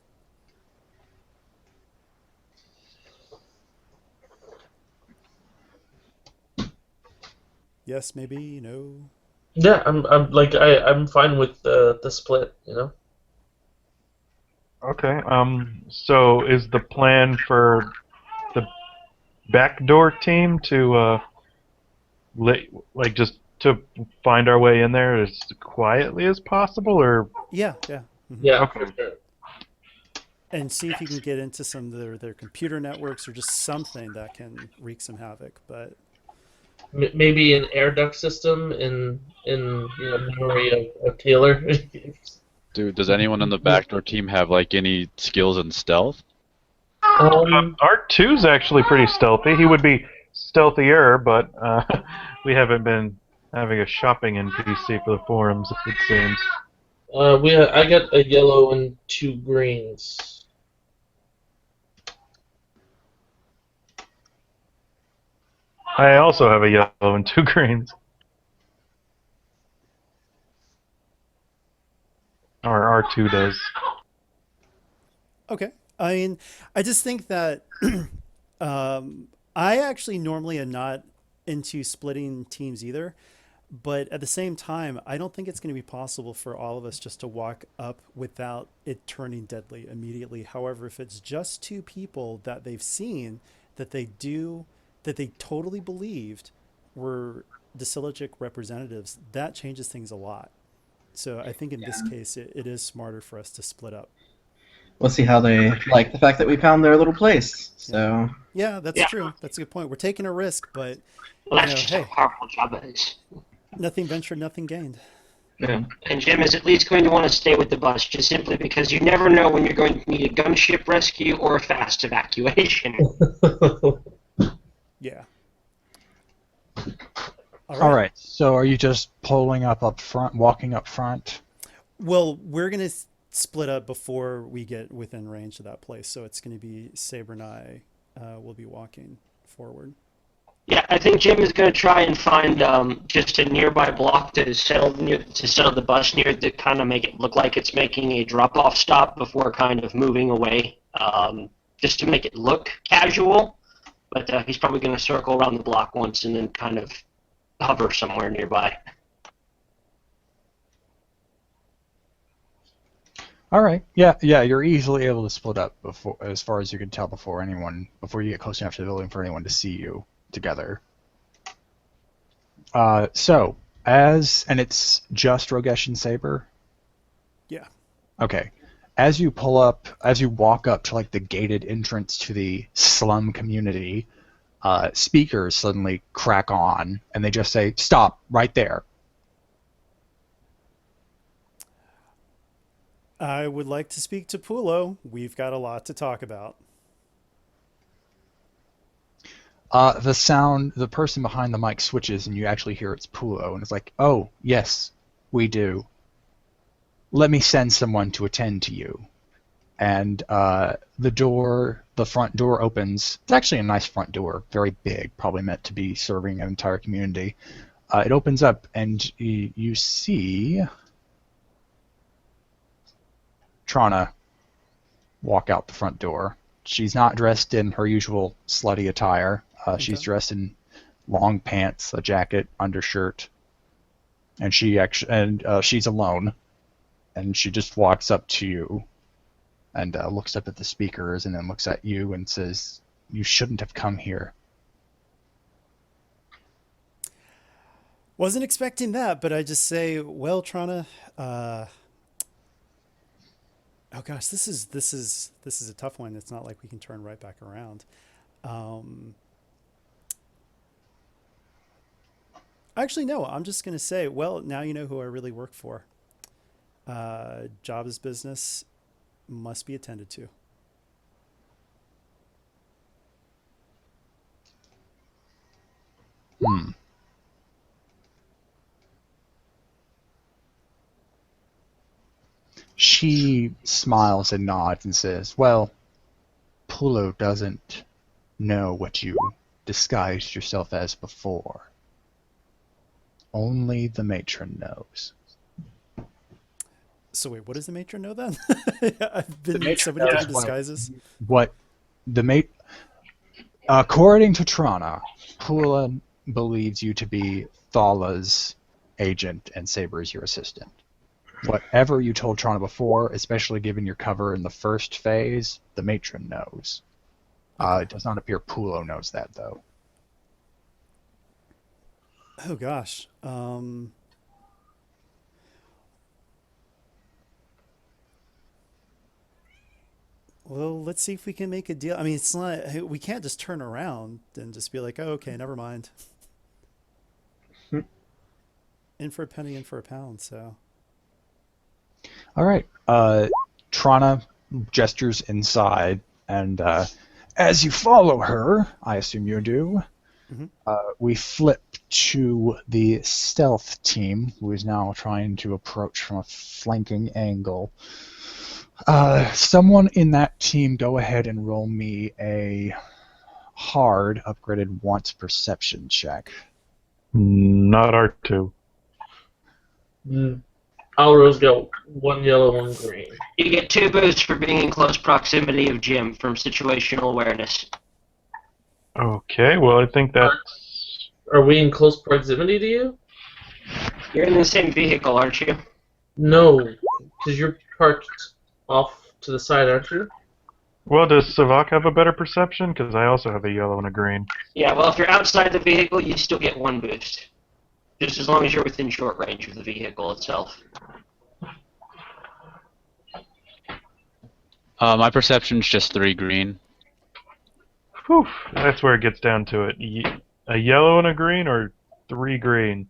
Yes, maybe, no. Yeah, I'm fine with the split. Okay. So is the plan for the backdoor team to just to find our way in there as quietly as possible, or Yeah. Mhm. Yeah. Okay. For sure. And see if you can get into some of their computer networks or just something that can wreak some havoc. But Maybe an air duct system in memory of Taylor. Dude, does anyone on the backdoor team have like any skills in stealth? R2's actually pretty stealthy. He would be stealthier, but we haven't been having a shopping NPC for the forums, it seems. I got a yellow and 2 greens. I also have a yellow and 2 greens. Or R2 does. okay. I mean, I just think that I actually normally am not into splitting teams either. But at the same time, I don't think it's going to be possible for all of us just to walk up without it turning deadly immediately. However, if it's just 2 people that they've seen that they totally believed were Disilogic representatives, that changes things a lot. So I think in this case, it is smarter for us to split up. We'll see how they like the fact that we found their little place. So Yeah, that's Yeah. true. That's a good point. We're taking a risk, but Well, that's just hey. how powerful Jabba is. nothing ventured, nothing gained. yeah. And Jim is at least going to want to stay with the bus, just simply because you never know when you're going to need a gunship rescue or a fast evacuation. Yeah. All right. So are you just pulling up front, walking up front? Well, we're going to split up before we get within range of that place. So it's going to be Saber and I will be walking forward. Yeah, I think Jim is going to try and find just a nearby block to settle the bus near to kind of make it look like it's making a drop-off stop before kind of moving away, just to make it look casual. But he's probably going to circle around the block once and then kind of hover somewhere nearby. All right. Yeah. You're easily able to split up before, as far as you can tell, before you get close enough to the building for anyone to see you together. And it's just Rogesh and Saber? Yeah. Okay. As you walk up to like the gated entrance to the slum community, speakers suddenly crack on, and they just say, "Stop, right there." I would like to speak to Pulo. We've got a lot to talk about. The person behind the mic switches, and you actually hear it's Pulo, and it's like, "Oh, yes, we do. Let me send someone to attend to you." And the front door opens. It's actually a nice front door, very big, probably meant to be serving an entire community. It opens up, and you see Trana walk out the front door. She's not dressed in her usual slutty attire. She's dressed in long pants, a jacket, undershirt, and she's alone. And she just walks up to you and looks up at the speakers and then looks at you and says, "You shouldn't have come here." Wasn't expecting that, but I just say, well, Trana, oh gosh, this is a tough one. It's not like we can turn right back around. Actually, no, I'm just going to say, well, now you know who I really work for. Job is business, must be attended to. She smiles and nods and says, "Well, Pulo doesn't know what you disguised yourself as before. Only the matron knows." So wait, what does the matron know then? I've been in so many different disguises. According to Trana, Pula believes you to be Thala's agent and Saber is your assistant. Whatever you told Trana before, especially given your cover in the first phase, the matron knows. It does not appear Pulo knows that, though. Oh gosh. Well, let's see if we can make a deal. I mean, it's not. We can't just turn around and just be like, "Oh, okay, never mind." In for a penny, in for a pound. So. All right. Trana gestures inside, and as you follow her, I assume you do, we flip to the stealth team, who is now trying to approach from a flanking angle. Someone in that team, go ahead and roll me a hard upgraded once perception check. Not R2. Alro's got 1 yellow, 1 green. You get 2 boosts for being in close proximity of Jim from situational awareness. Okay, well, I think that's... Are we in close proximity to you? You're in the same vehicle, aren't you? No, because you're parked off to the side, aren't you? Well, does Savak have a better perception? Because I also have a yellow and a green. Yeah, well, if you're outside the vehicle, you still get 1 boost. Just as long as you're within short range of the vehicle itself. My perception's just 3 green. Whew, that's where it gets down to it. A yellow and a green, or 3 green?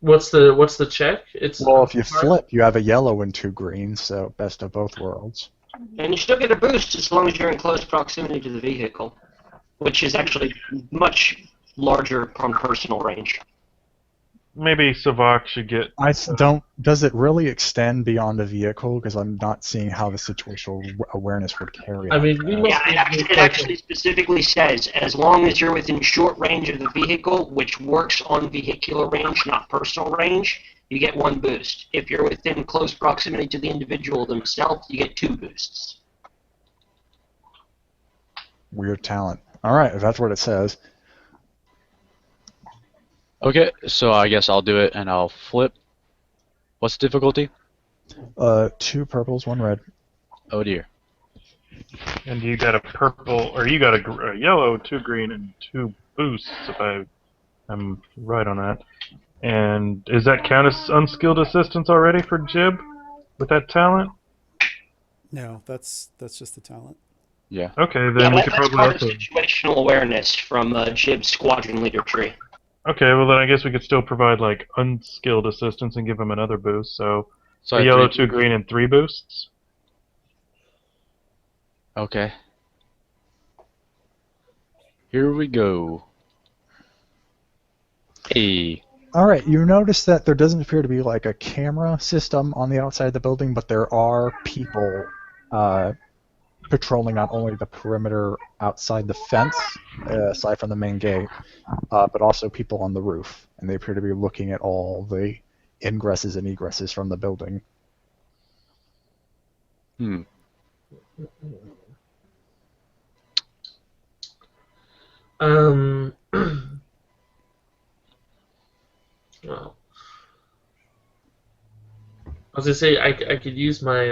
What's the check? It's Well, if you flip, you have a yellow and 2 greens, so best of both worlds. And you still get a boost as long as you're in close proximity to the vehicle, which is actually much larger from personal range. maybe Savak should get. Don't. Does it really extend beyond a vehicle? Because I'm not seeing how the situational awareness would carry. I on mean, we that. must Yeah, it actually specifically says as long as you're within short range of the vehicle, which works on vehicular range, not personal range, you get 1 boost. If you're within close proximity to the individual themselves, you get 2 boosts. Weird talent. All right, if that's what it says. Okay, so I guess I'll do it, and I'll flip. What's the difficulty? 2 purples, 1 red. Oh dear. And you got a purple, or you got a yellow, 2 green, and 2 boosts, if I'm right on that. And does that count as unskilled assistance already for Jib with that talent? No, that's just the talent. Yeah. Okay, then Yeah, we could that's probably part of also. situational awareness from Jib's squadron leader tree. Okay, well then I guess we could still provide like unskilled assistance and give him another boost. So So a I have yellow, 3. 2 green, and 3 boosts. Okay. Here we go. Hey. All right, you notice that there doesn't appear to be like a camera system on the outside of the building, but there are people patrolling not only the perimeter outside the fence, aside from the main gate, but also people on the roof, and they appear to be looking at all the ingresses and egresses from the building. Hmm. Well, I was gonna say I could use my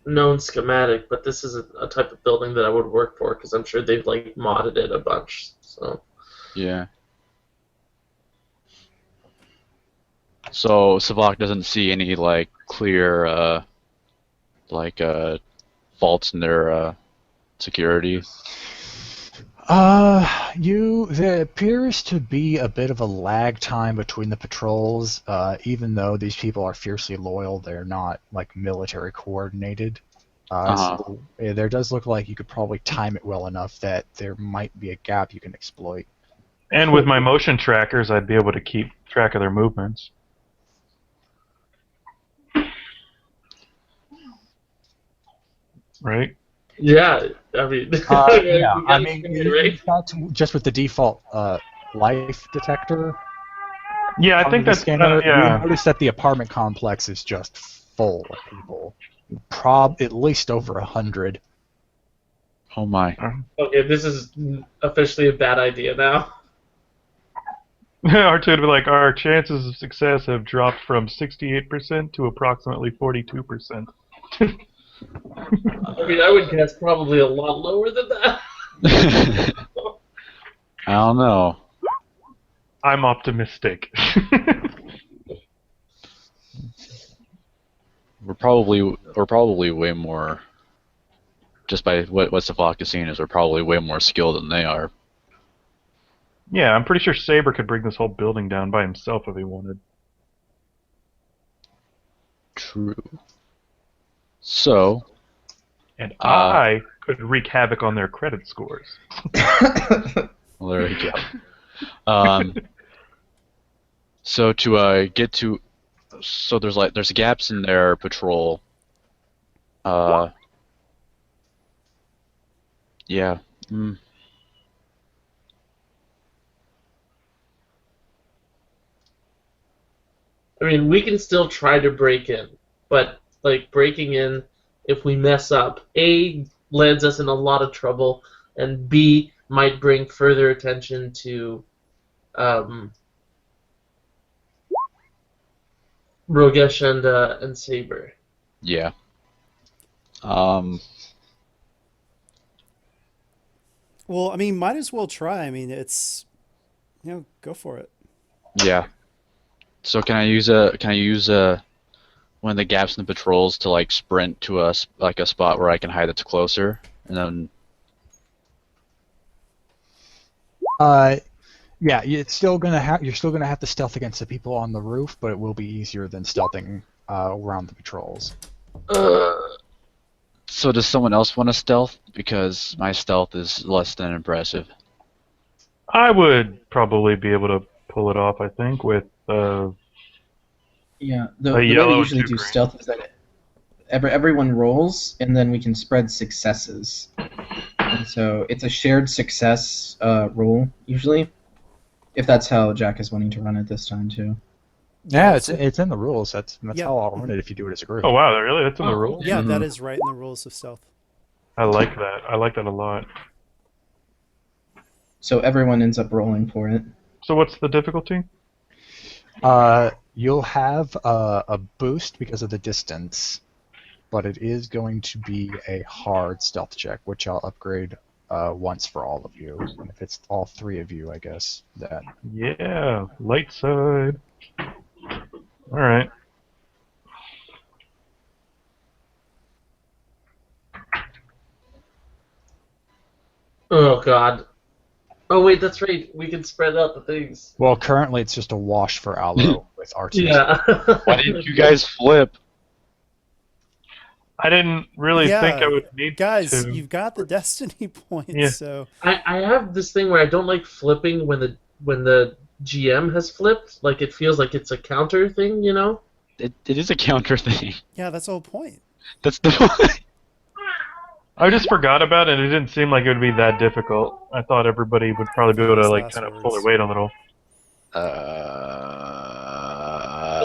known schematic, but this is a type of building that I would work for because I'm sure they've like modded it a bunch. So Yeah. So Savak doesn't see any like clear faults in their security. There appears to be a bit of a lag time between the patrols. Even though these people are fiercely loyal, they're not like military coordinated. So there does look like you could probably time it well enough that there might be a gap you can exploit. And with my motion trackers, I'd be able to keep track of their movements. Right? yeah, I mean, Yeah, we I gotta mean, figure it, right? just with the default life detector. Yeah, I on think the that's scanner, yeah. you notice that the apartment complex is just full of people. At least over 100. Oh my. Okay, this is officially a bad idea now. R2 would be like, our chances of success have dropped from 68% to approximately 42%. I mean, I would guess probably a lot lower than that. I don't know. I'm optimistic. We're probably way more. Just by what Savak is seeing is we're probably way more skilled than they are. Yeah, I'm pretty sure Saber could bring this whole building down by himself if he wanted. True. So. And I could wreak havoc on their credit scores. Well, there we go. So to get to, so there's gaps in their patrol. Yeah. Mm. I mean, we can still try to break in, but like breaking in, if we mess up, A, lands us in a lot of trouble, and B, might bring further attention to Rogesh and Saber. Yeah. Well, I mean, might as well try. I mean, it's, go for it. Yeah. So can I use one of the gaps in the patrols to like sprint to a spot where I can hide that's closer, and then. Yeah, you're still gonna have to stealth against the people on the roof, but it will be easier than stealthing around the patrols. So does someone else want to stealth? Because my stealth is less than impressive. I would probably be able to pull it off, I think, with Yeah, A the way we yellow usually and two do green. stealth is that everyone rolls, and then we can spread successes. And so it's a shared success roll, usually, if that's how Jack is wanting to run it this time, too. Yeah, so- it's in the rules. That's Yeah. how I'll run it if you do it as a group. Oh wow, really? That's in the Oh, rules? Yeah, that Mhm. is right in the rules of stealth. I like that. I like that a lot. So everyone ends up rolling for it. So what's the difficulty? You'll have a boost because of the distance, but it is going to be a hard stealth check, which I'll upgrade once for all of you. And if it's all three of you, I guess that. Yeah, light side. All right. Oh God. Oh wait, that's right. We can spread out the things. Well, currently it's just a wash for Allo with R2. Yeah. Why didn't you guys flip? I didn't really Yeah, think I would need Guys, to. you've got the destiny points, Yeah. so I have this thing where I don't like flipping when the GM has flipped. Like it feels like it's a counter thing, you know? It is a counter thing. yeah, that's the whole point. That's the point. I just forgot about it. It didn't seem like it would be that difficult. I thought everybody would probably be able to Famous like last kind of pull their words. weight a little.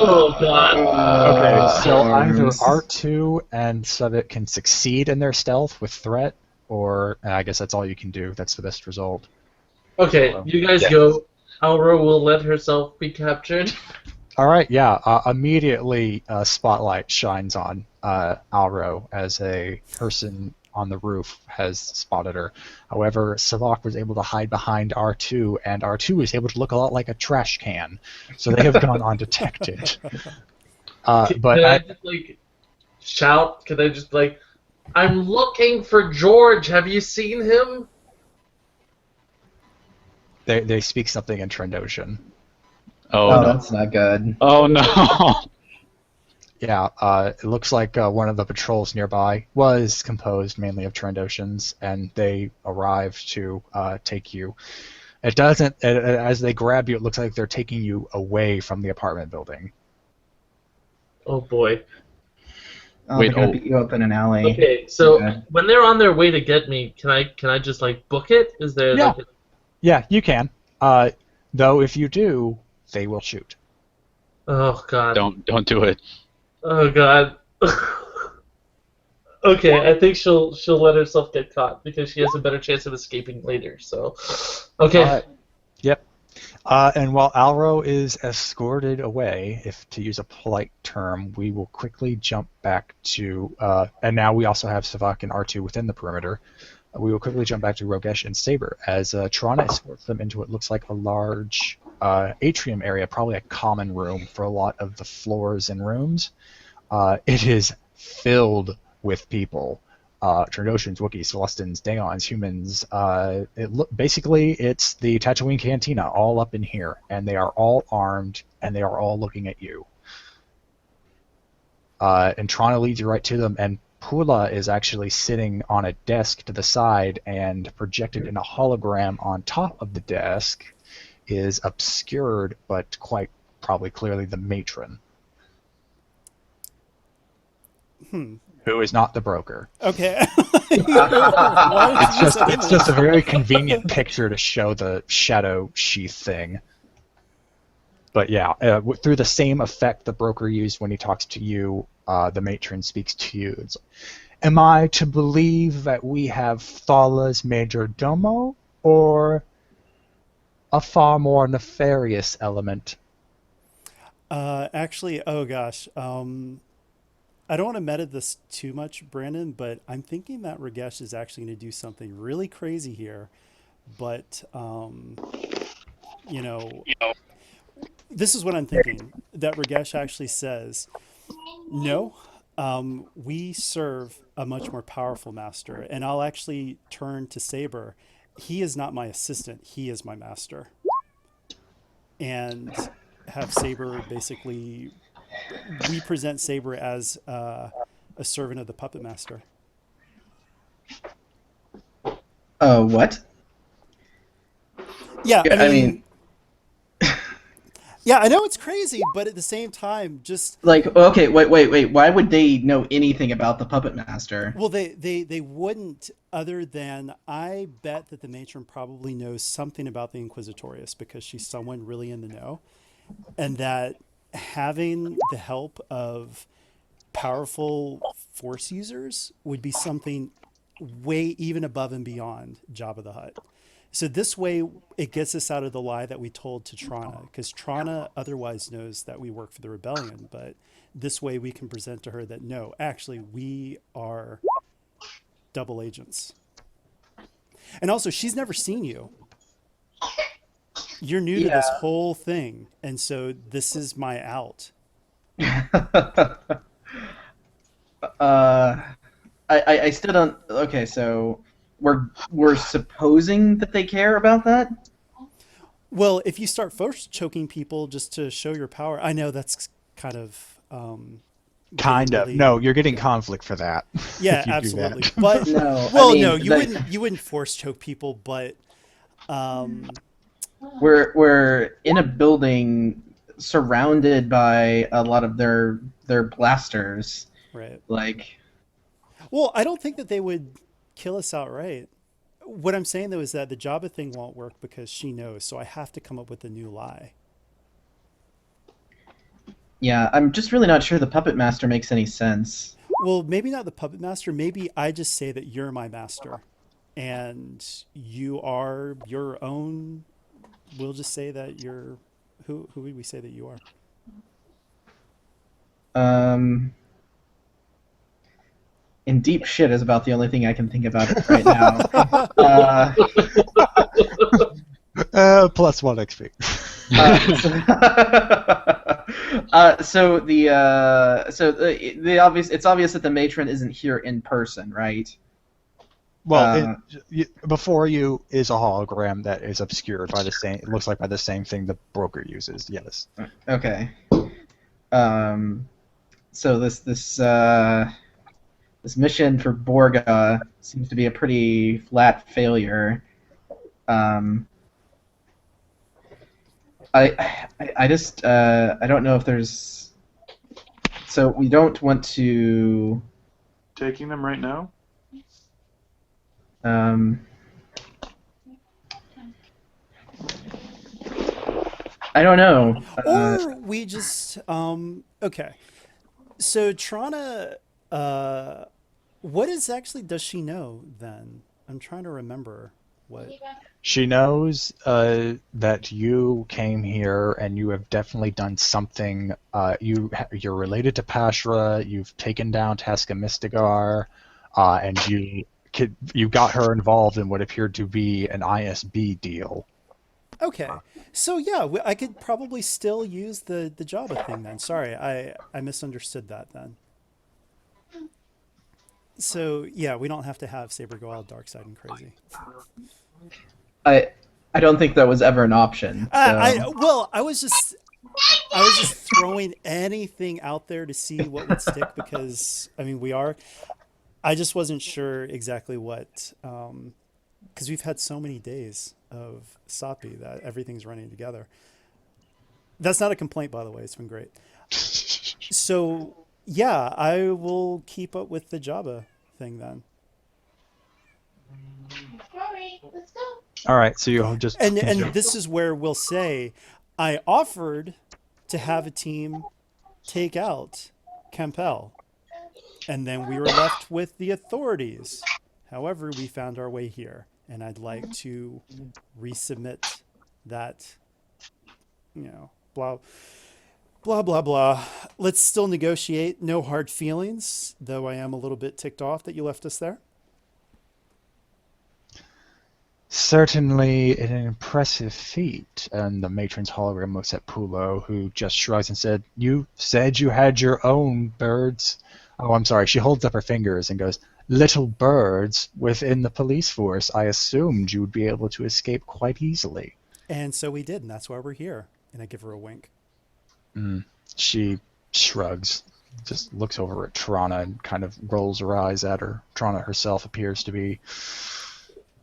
Oh God. Okay, so either Arms. R2 and SotB can succeed in their stealth with threat, or I guess that's all you can do. That's the best result. Okay, you guys go. Alra will let herself be captured. All right, yeah. Immediately, spotlight shines on Alro as a person on the roof has spotted her. However, Savak was able to hide behind R2, and R2 is able to look a lot like a trash can, so they have gone undetected. But Can I just like shout? Can I just like, I'm looking for George. Have you seen him? they speak something in Trandoshan. Oh, Oh, no. that's not good. Oh no. Yeah, it looks like one of the patrols nearby was composed mainly of Trandoshans, and they arrived to take you. It doesn't, as they grab you, it looks like they're taking you away from the apartment building. Oh boy. Oh, Wait, they're gonna oh. beat you up in an alley. Okay, so Okay. when they're on their way to get me, can I just like book it? Is there Yeah. like a, Yeah, you can. Though if you do, they will shoot. oh God. Don't do it. Oh God. Okay, I think she'll let herself get caught because she has a better chance of escaping later. So, okay. Yep. And while Alro is escorted away, if to use a polite term, we will quickly jump back to, and now we also have Savak and R2 within the perimeter. We will quickly jump back to Rogesh and Saber as Toronto escorts them into what looks like a large atrium area, probably a common room for a lot of the floors and rooms. It is filled with people. Trandoshans, Wookiees, Celestins, Daons, humans. Basically, it's the Tatooine Cantina all up in here, and they are all armed, and they are all looking at you. And Toronto leads you right to them, and Pula is actually sitting on a desk to the side, and projected in a hologram on top of the desk is obscured, but quite probably clearly the matron. Who is not the broker. Okay. Why did you use that It's image? just a very convenient picture to show the shadow sheath thing. But yeah, through the same effect the broker used when he talks to you, the matron speaks to you. It's, am I to believe that we have Thala's major domo, or a far more nefarious element? Actually, oh gosh. I don't want to meta this too much, Brandon, but I'm thinking that Ragesh is actually going to do something really crazy here. But, this is what I'm thinking, that Ragesh actually says, no, we serve a much more powerful master. And I'll actually turn to Saber. He is not my assistant. He is my master. And have Saber basically... We present Saber as a servant of the puppet master. What? Yeah, Yeah, I mean- Yeah, I know it's crazy, but at the same time, just Like, okay, wait. Why would they know anything about the Puppet Master? well, they wouldn't, other than I bet that the matron probably knows something about the Inquisitorius because she's someone really in the know, and that having the help of powerful force users would be something way even above and beyond Jabba the Hutt. So this way, it gets us out of the lie that we told to Trana, because Trana otherwise knows that we work for the rebellion. But this way, we can present to her that no, actually, we are double agents. And also, she's never seen you. You're new to this whole thing, and so this is my out. I still don't. Okay, so we're supposing that they care about that. Well, if you start first choking people just to show your power, I know that's kind of Kind of. really- No, you're getting conflict for that. yeah, if you do absolutely. that. But No, well, I mean, no, you like, wouldn't force choke people, but we're in a building surrounded by a lot of their blasters. right. Like, Well, I don't think that they would kill us outright. What I'm saying though is that the Jabba thing won't work because she knows, so I have to come up with a new lie. yeah, I'm just really not sure the Puppet Master makes any sense. Well, maybe not the puppet master. Maybe I just say that you're my master, and you are your own. We'll just say that you're. Who would we say that you are? In deep shit is about the only thing I can think about it right now. Plus 1 XP. The obvious. It's obvious that the matron isn't here in person, right? Well, before you is a hologram that is obscured by the same. It looks like by the same thing the broker uses. Yes. Okay. So this mission for Borga seems to be a pretty flat failure. I just I don't know if there's. So we don't want to. Taking them right now? I don't know. Or we just okay. So Trana, what does she know then? I'm trying to remember what. She knows that you came here and you have definitely done something. You're related to Pashra. You've taken down Tasca Mystigar, and you got her involved in what appeared to be an ISB deal. Okay, so yeah, I could probably still use the Jabba thing then. Sorry, I misunderstood that then. So yeah, we don't have to have Saber go all dark side and crazy. I don't think that was ever an option. So. I was just throwing anything out there to see what would stick because I mean I just wasn't sure exactly what because we've had so many days of SotB that everything's running together. That's not a complaint, by the way. It's been great. So yeah, I will keep up with the Jabba thing then. Let's go. All right, so you'll just And this is where we'll say, I offered to have a team take out Campbell, and then we were left with the authorities. However, we found our way here, and I'd like to resubmit that, blah, blah, blah, blah. Let's still negotiate. No hard feelings, though I am a little bit ticked off that you left us there. Certainly an impressive feat. And the matron's hologram looks at Pulo, who just shrugs and said, "You said you had your own birds." Oh, I'm sorry. She holds up her fingers and goes, "Little birds within the police force. I assumed you would be able to escape quite easily." And so we did, and that's why we're here. And I give her a wink. She shrugs, just looks over at Trana and kind of rolls her eyes at her. Trana herself appears to be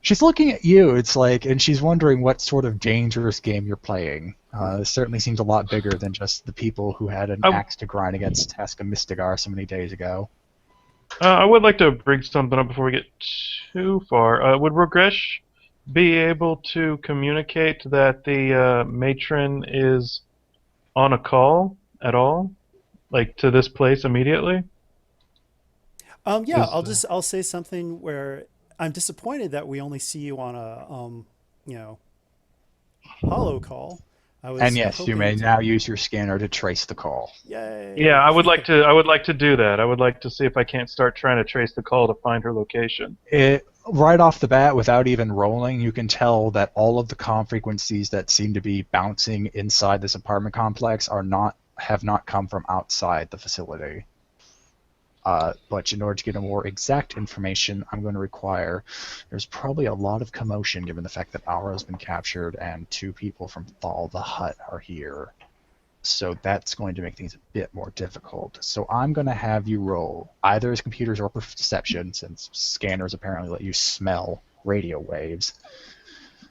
She's looking at you. It's like, and she's wondering what sort of dangerous game you're playing. This certainly seems a lot bigger than just the people who had an axe to grind against Taska Mystigar so many days ago. I would like to bring something up before we get too far. Would Rogesh be able to communicate that the matron is on a call at all, like to this place immediately? Yeah, I'll say something where I'm disappointed that we only see you on a holo call. I was And yes, you may hoping to- now use your scanner to trace the call. Yay! Yeah, I would like to. I would like to do that. I would like to see if I can't start trying to trace the call to find her location. Right off the bat, without even rolling, you can tell that all of the comm frequencies that seem to be bouncing inside this apartment complex have not come from outside the facility. But in order to get a more exact information, I'm going to require... There's probably a lot of commotion given the fact that Aura's been captured and 2 people from Thal the Hutt are here. So that's going to make things a bit more difficult. So I'm going to have you roll either as computers or perception, since scanners apparently let you smell radio waves.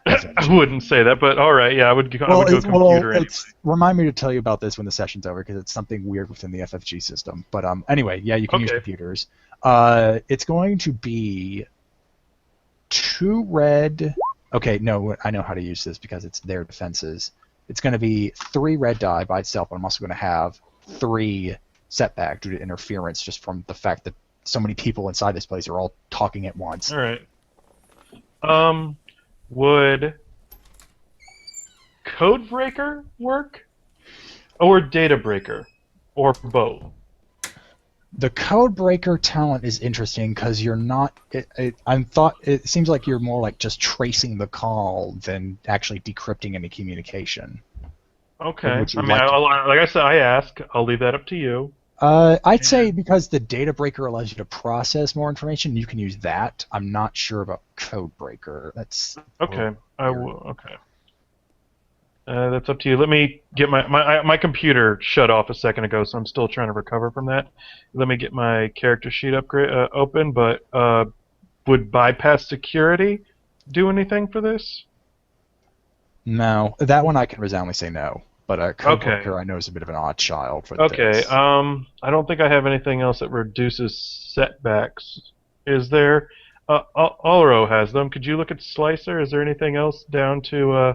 I wouldn't say that, but all right. Yeah, I would go computer anyway. Remind me to tell you about this when the session's over, because it's something weird within the FFG system. But anyway, yeah, you can use computers. It's going to be 2 red... Okay, no, I know how to use this because it's their defenses. It's going to be 3 red die by itself, but I'm also going to have 3 setback due to interference, just from the fact that so many people inside this place are all talking at once. All right. Would Codebreaker work? Or Data Breaker? Or both? The Codebreaker talent is interesting because you're not... It seems like you're more like just tracing the call than actually decrypting any communication. Okay. I mean, like I said, I ask. I'll leave that up to you. I'd say because the Data Breaker allows you to process more information, you can use that. I'm not sure about Codebreaker. That's okay. I will. Okay. That's up to you. Let me get my computer shut off a second ago, so I'm still trying to recover from that. Let me get my character sheet open. But would bypass security do anything for this? No, that one I can resoundingly say no. But Codebreaker I know is a bit of an odd child for this. I don't think I have anything else that reduces setbacks. Is there? Alro has them. Could you look at Slicer? Is there anything else down to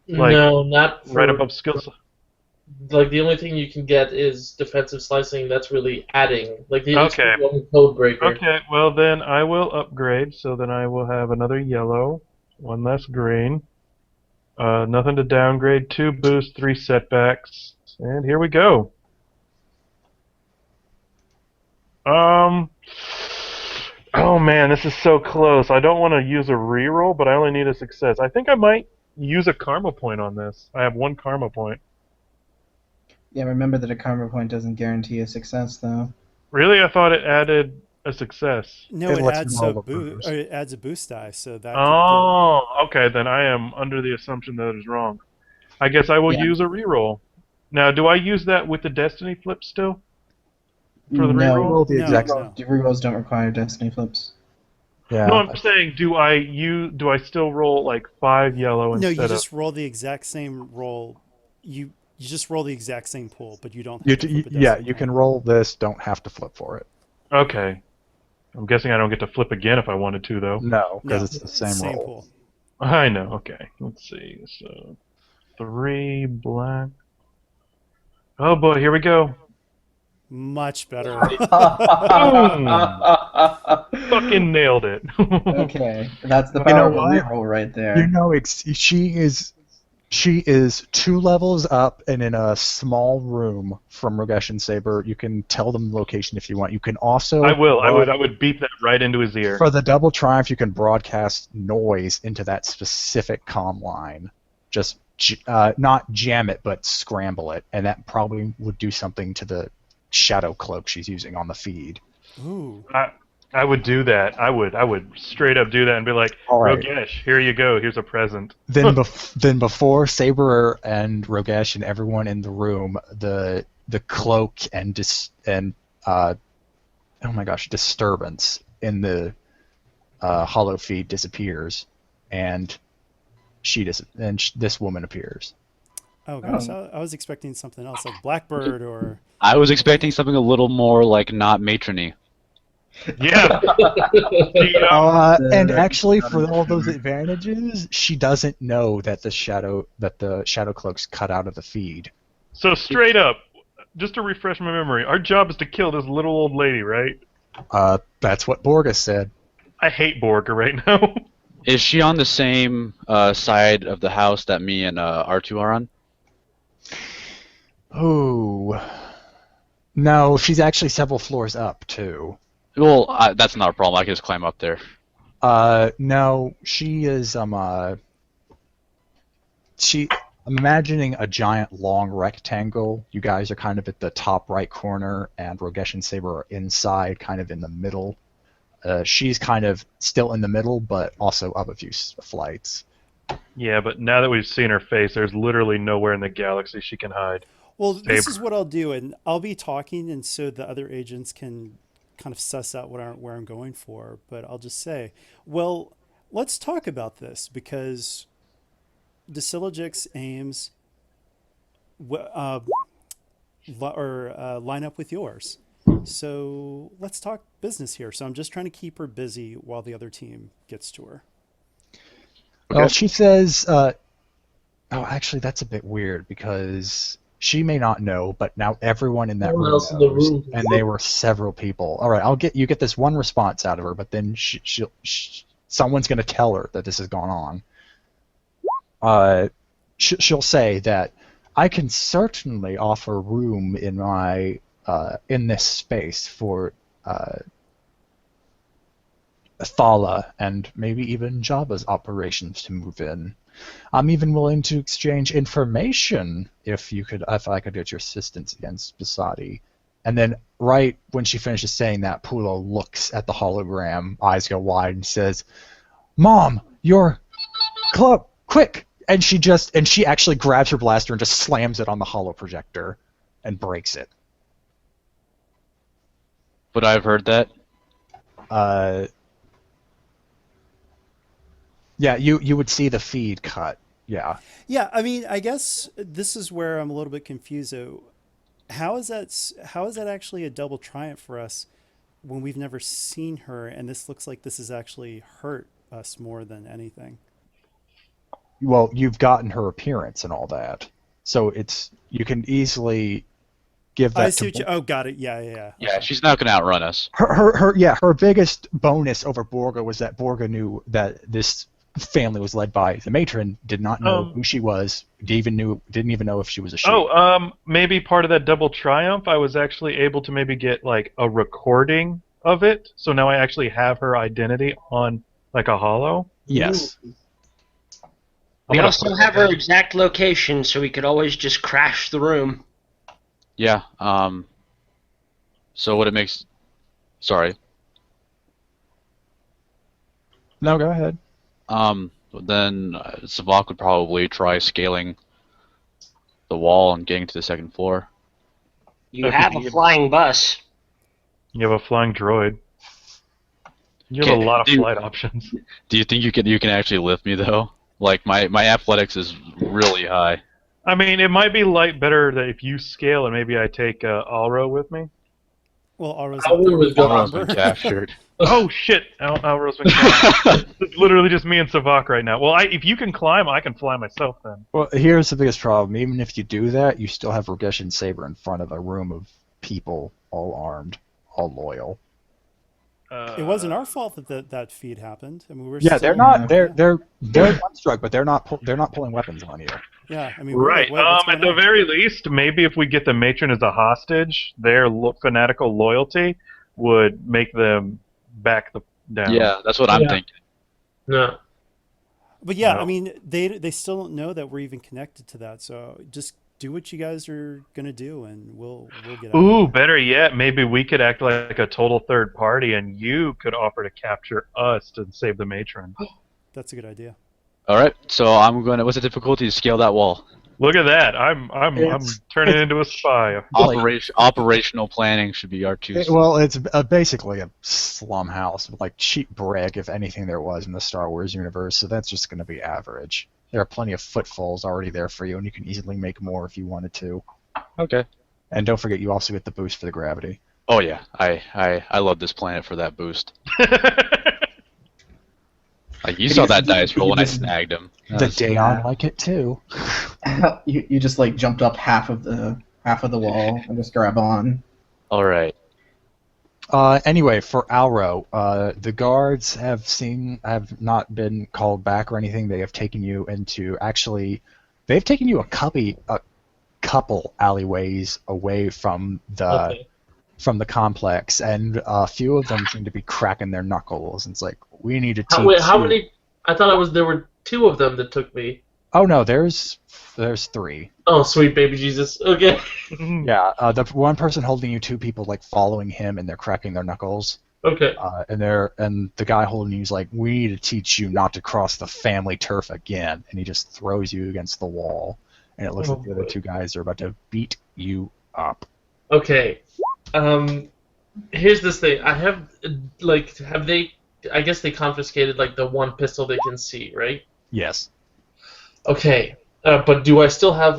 no, not for, right above skills? Like the only thing you can get is defensive slicing. That's really adding. Like the only code breaker. Okay, well then I will upgrade. So then I will have another yellow, 1 less green. Nothing to downgrade, 2 boost, 3 setbacks, and here we go. Oh man, this is so close. I don't want to use a reroll, but I only need a success. I think I might use a karma point on this. I have 1 karma point. Yeah, remember that a karma point doesn't guarantee a success, though. Really? I thought it added a success. No, it adds a boost. It adds a boost die, so that. Okay. Then I am under the assumption that it is wrong. I guess I will use a reroll. Now, do I use that with the destiny flip still? For the reroll? Rerolls don't require destiny flips. Yeah. No, I'm saying, do I still roll like 5 yellow instead of... No, you just roll the exact same roll. You just roll the exact same pool, but you don't. You can roll this. Don't have to flip for it. Okay. I'm guessing I don't get to flip again if I wanted to, though. No, because it's the same roll. Pool. I know. Okay. Let's see. So, 3 black. Oh boy, here we go. Much better. Fucking nailed it. Okay, that's the power of reroll right there. You know, she is 2 levels up and in a small room from Rogesh and Saber. You can tell them the location if you want. You can also... I will. I would beep that right into his ear. For the double triumph, you can broadcast noise into that specific comm line. Just not jam it, but scramble it. And that probably would do something to the shadow cloak she's using on the feed. Ooh. I would do that. I would straight up do that and be like, Rogesh, here you go. Here's a present. Then before Saber and Rogesh and everyone in the room, the cloak and disturbance in the holo feed disappears, and this woman appears. Oh gosh, I was expecting something else like Blackbird or. I was expecting something a little more like not matrony. Yeah. And actually, for all those advantages, she doesn't know that the shadow cloak's cut out of the feed. So straight up, just to refresh my memory, our job is to kill this little old lady, right? That's what Borga said. I hate Borga right now. Is she on the same side of the house that me and R2 are on? Oh. No, she's actually several floors up, too. Well, that's not a problem. I can just climb up there. No, she is, I'm imagining a giant long rectangle. You guys are kind of at the top right corner, and Rogesh and Saber are inside, kind of in the middle. She's kind of still in the middle, but also up a few flights. Yeah, but now that we've seen her face, there's literally nowhere in the galaxy she can hide. Well, this is what I'll do, and I'll be talking, and so the other agents can kind of suss out where I'm going for. But I'll just say, well, let's talk about this, because Dacilogix aims line up with yours. So let's talk business here. So I'm just trying to keep her busy while the other team gets to her. Well, she says, actually, that's a bit weird, because she may not know, but now everyone in that room knows, and there were several people. All right, you get this one response out of her, but then someone's going to tell her that this has gone on. She'll say that I can certainly offer room in my in this space for Thala and maybe even Jabba's operations to move in. I'm even willing to exchange information if I could get your assistance against Basadi. And then right when she finishes saying that, Pulo looks at the hologram, eyes go wide, and says, "Mom, your club, quick!" And she actually grabs her blaster and just slams it on the holo projector and breaks it. Would I have heard that? Yeah, you would see the feed cut. Yeah. Yeah, I mean, I guess this is where I'm a little bit confused. Though. How is that actually a double triumph for us when we've never seen her, and this looks like this has actually hurt us more than anything? Well, you've gotten her appearance and all that, so you can easily give that. I see got it. Yeah. Yeah, she's not going to outrun us. Her biggest bonus over Borga was that Borga knew that this family was led by the matron, did not know who she was, didn't even know if she was a she. Maybe part of that double triumph, I was actually able to maybe get like a recording of it, so now I actually have her identity on like a holo. Yes. We also have her exact location, so we could always just crash the room. Yeah. So what it makes... Sorry. No, go ahead. Then Savak would probably try scaling the wall and getting to the second floor. You have a flying bus. You have a flying droid. You have a lot of flight options. Do you think you can actually lift me though? Like my athletics is really high. I mean, it might be better that if you scale and maybe I take Alro with me. Well, Alro's been captured. Oh shit! Alro's been captured. It's literally just me and Savak right now. Well, if you can climb, I can fly myself then. Well, here's the biggest problem. Even if you do that, you still have Rogesh and Saber in front of a room of people, all armed, all loyal. It wasn't our fault that feed happened. I mean, they're not. They're one-struck, but they're not pulling weapons on you. Yeah, I mean, right. At the very least, maybe if we get the matron as a hostage, their fanatical loyalty would make them back down. Yeah, that's what I'm thinking. No. But yeah, no. I mean, they still don't know that we're even connected to that. So just do what you guys are gonna do, and we'll get out. Ooh, better yet, maybe we could act like a total third party, and you could offer to capture us to save the matron. That's a good idea. All right, so I'm going to... What's the difficulty to scale that wall? Look at that! I'm It's- turning into a spy. Operational planning should be R2's. Well, it's basically a slum house, like cheap brick, if anything there was in the Star Wars universe. So that's just going to be average. There are plenty of footfalls already there for you, and you can easily make more if you wanted to. Okay. And don't forget, you also get the boost for the gravity. Oh yeah, I love this planet for that boost. Like you saw that dice roll when I snagged him. The Dayon like it too. You just like jumped up half of the wall and just grab on. All right. Anyway, for Alro, the guards have not been called back or anything. They have taken you into they've taken you a couple alleyways away from the complex, and a few of them seem to be cracking their knuckles. And it's like, we need to teach Wait, how you. many? I thought there were 2 of them that took me. Oh no, there's 3. Oh, sweet baby Jesus. Okay. Yeah, the one person holding you, 2 people like following him, and they're cracking their knuckles. Okay. And the guy holding you is like, we need to teach you not to cross the family turf again, and he just throws you against the wall, and it looks like the other 2 guys are about to beat you up. Okay. Here's this thing. Have they? I guess they confiscated like the one pistol they can see, right? Yes. Okay. But do I still have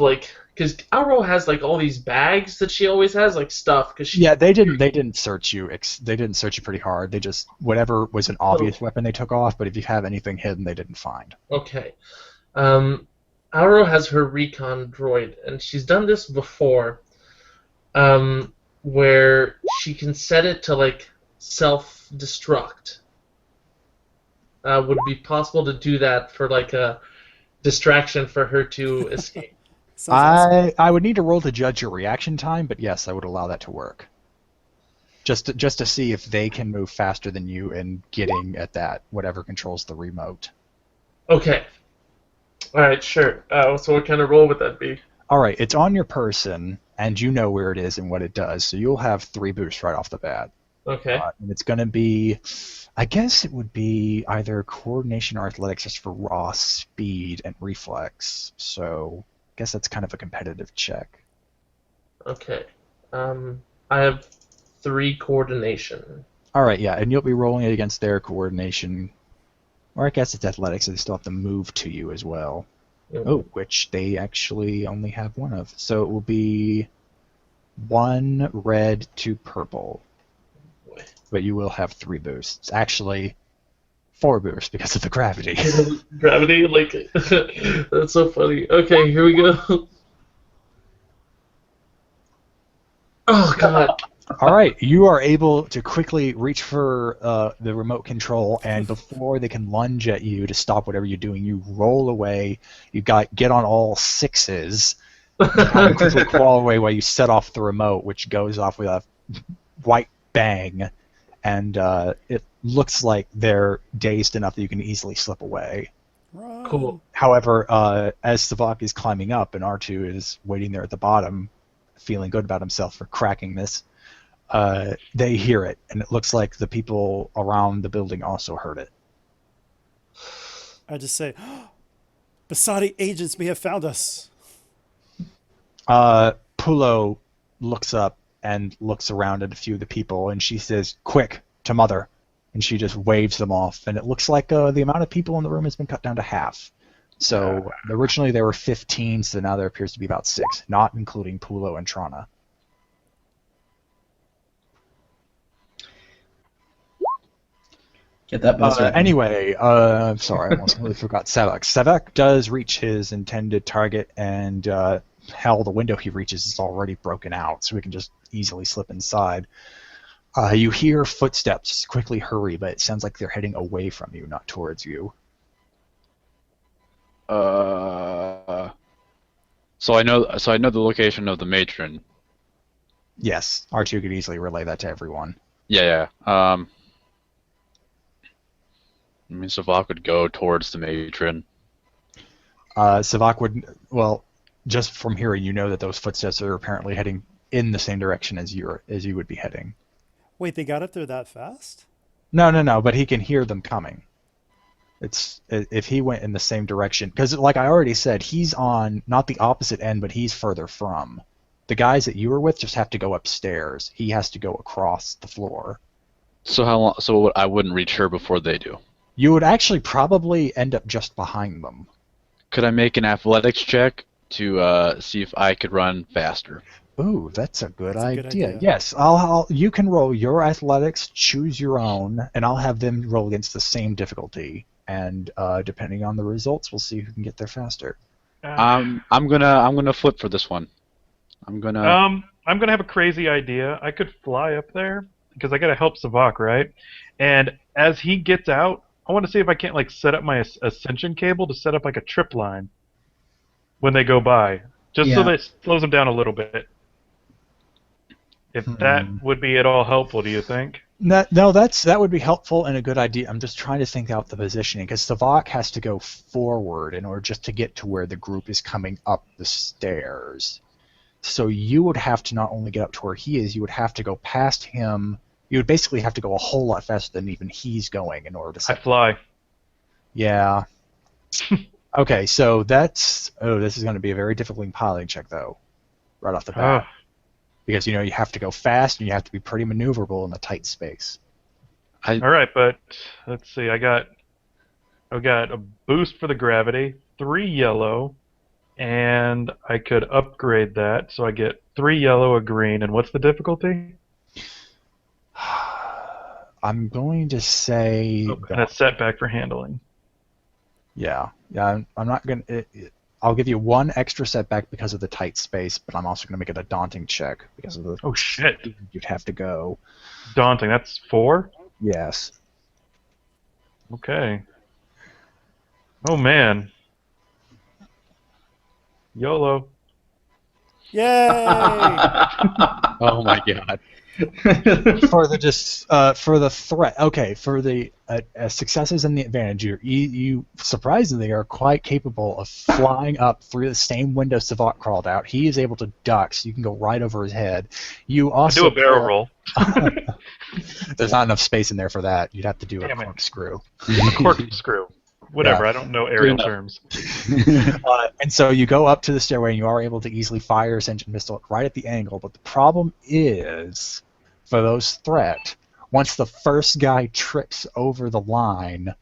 because Auro has like all these bags that she always has, like stuff. They didn't search you. They didn't search you pretty hard. They just whatever was an obvious weapon they took off. But if you have anything hidden, they didn't find. Okay. Auro has her recon droid, and she's done this before. Where she can set it to like self-destruct. Would it be possible to do that for like a distraction for her to escape? I would need to roll to judge your reaction time, but yes, I would allow that to work. Just to see if they can move faster than you in getting at that whatever controls the remote. Okay. All right, sure. So what kind of roll would that be? All right, it's on your person, and you know where it is and what it does, so you'll have 3 boosts right off the bat. Okay. And it's going to be, I guess it would be either coordination or athletics just for raw speed and reflex. So I guess that's kind of a competitive check. Okay. I have 3 coordination. All right, yeah, and you'll be rolling it against their coordination. Or I guess it's athletics, so they still have to move to you as well. Mm-hmm. Oh, which they actually only have 1 of. So it will be 1 red, 2 purple. But you will have 3 boosts. Actually, 4 boosts because of the gravity. Gravity? That's so funny. Okay, here we go. Oh, God. All right, you are able to quickly reach for the remote control, and before they can lunge at you to stop whatever you're doing, you roll away. You get on all 6s, and quickly crawl away while you set off the remote, which goes off with a white bang, and it looks like they're dazed enough that you can easily slip away. Run. Cool. However, as Savak is climbing up and R2 is waiting there at the bottom, feeling good about himself for cracking this, they hear it, and it looks like the people around the building also heard it. I just say, Basadi agents may have found us. Pulo looks up and looks around at a few of the people, and she says, "Quick, to Mother." And she just waves them off, and it looks like the amount of people in the room has been cut down to half. So originally there were 15, so now there appears to be about 6, not including Pulo and Trana. Get that buzzer. Anyway, sorry, I almost completely forgot Sevek. Sevek does reach his intended target, and hell, the window he reaches is already broken out, so we can just easily slip inside. You hear footsteps quickly hurry, but it sounds like they're heading away from you, not towards you. So I know the location of the matron. Yes, R2 could easily relay that to everyone. Yeah. I mean, Savak would go towards the matron. Savak would, well, just from hearing, you know that those footsteps are apparently heading in the same direction as you would be heading. Wait, they got up there that fast? No, but he can hear them coming. If he went in the same direction, because like I already said, he's on not the opposite end, but he's further from. The guys that you were with just have to go upstairs. He has to go across the floor. So how long? So I wouldn't reach her before they do. You would actually probably end up just behind them. Could I make an athletics check to see if I could run faster? Ooh, that's a good That's a idea. good idea. Yes, you can roll your athletics, choose your own, and I'll have them roll against the same difficulty. And depending on the results, we'll see who can get there faster. I'm gonna flip for this one. I'm gonna have a crazy idea. I could fly up there because I gotta help Savak, right? And as he gets out, I want to see if I can't like set up my ascension cable to set up like a trip line when they go by, just so Yeah. that it slows them down a little bit. If that would be at all helpful, do you think? No, that would be helpful and a good idea. I'm just trying to think out the positioning because Savak has to go forward in order just to get to where the group is coming up the stairs. So you would have to not only get up to where he is, you would have to go past him. You would basically have to go a whole lot faster than even he's going in order to. I fly. Yeah. Okay, so this is going to be a very difficult piloting check though, right off the bat. Because you have to go fast and you have to be pretty maneuverable in a tight space. All right, but let's see. I've got a boost for the gravity, 3 yellow, and I could upgrade that so I get 3 yellow, a green, and what's the difficulty? I'm going to say. And a setback for handling. Yeah. I'm not going to. I'll give you 1 extra setback because of the tight space, but I'm also going to make it a daunting check because of the. Oh shit! You'd have to go. Daunting. That's 4. Yes. Okay. Oh man. YOLO. Yay! Oh my god. For the threat. Okay, for the successes and the advantage, you surprisingly are quite capable of flying up through the same window Savak crawled out. He is able to duck, so you can go right over his head. You also do a barrel roll. There's not enough space in there for that. You'd have to do Damn a it. corkscrew. Corkscrew. Whatever. Yeah. I don't know aerial terms. And so you go up to the stairway, and you are able to easily fire Ascension Pistol right at the angle. But the problem is, for those threat, once the first guy trips over the line,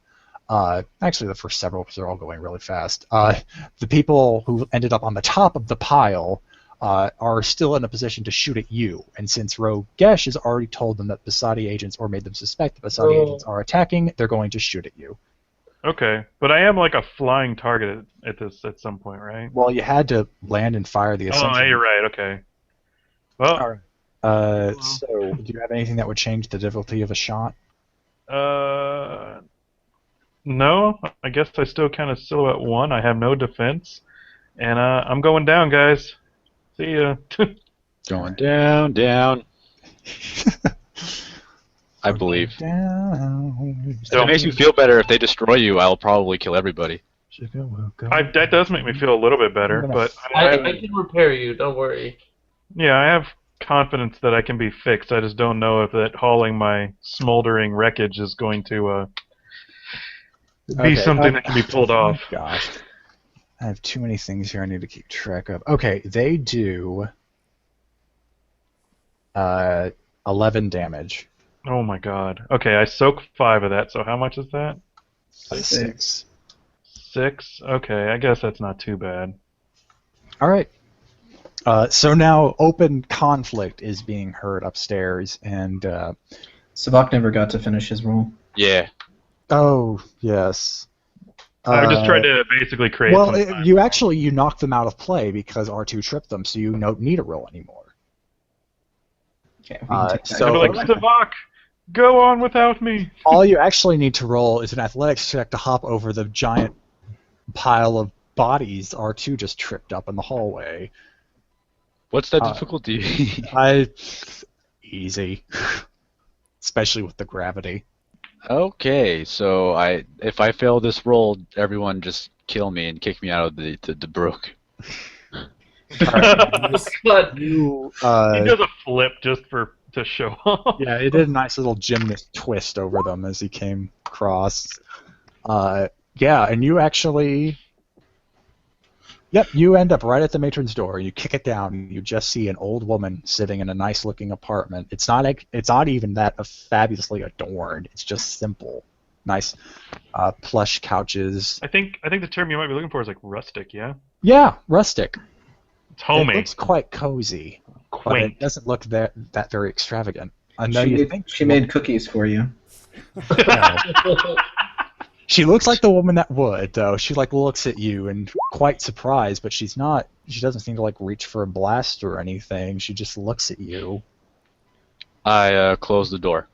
actually the first several, because they're all going really fast, the people who ended up on the top of the pile are still in a position to shoot at you. And since Rogue Gesh has already told them that Basadi agents, or made them suspect that Basadi agents are attacking, they're going to shoot at you. Okay, but I am like a flying target at some point, right? Well, you had to land and fire the Ascension. Oh, you're right. Okay. Well, All right. So, do you have anything that would change the difficulty of a shot? no. I guess I still kind of silhouette 1. I have no defense, and I'm going down, guys. See ya. Going down. I believe. Down. If it makes you feel better, if they destroy you, I'll probably kill everybody. That does make me feel a little bit better, but I can repair you. Don't worry. yeah, I have confidence that I can be fixed. I just don't know if that hauling my smoldering wreckage is going to be something that can be pulled off. Gosh. I have too many things here I need to keep track of. Okay, they do 11 damage. Oh my god. Okay, I soak 5 of that, so how much is that? 6. 6? Okay, I guess that's not too bad. All right. So now open conflict is being heard upstairs, and Savak never got to finish his roll. Yeah. oh yes. I just tried to basically create. Well, some time. you knocked them out of play because R2 tripped them, so you don't need a roll anymore. Okay, we can take that. so- I'd be like, Savak, go on without me. All you actually need to roll is an athletics check to hop over the giant pile of bodies R2 just tripped up in the hallway. What's that difficulty? Easy. Especially with the gravity. Okay, so if I fail this roll, everyone just kill me and kick me out of the brook. But You, He does a flip just to show off. yeah, it did a nice little gymnast twist over them as he came across. Yeah, and you actually... Yep, you end up right at the matron's door. You kick it down. And you just see an old woman sitting in a nice-looking apartment. It's not even that fabulously adorned. It's just simple, nice, plush couches. I think the term you might be looking for is like rustic. Yeah. Yeah, rustic. It's homey. It looks quite cozy, but Quaint. it doesn't look that very extravagant. I know She made cookies for you. No. She looks like the woman that would, though. She looks at you and quite surprised, but she's not. She doesn't seem to reach for a blast or anything. She just looks at you. I close the door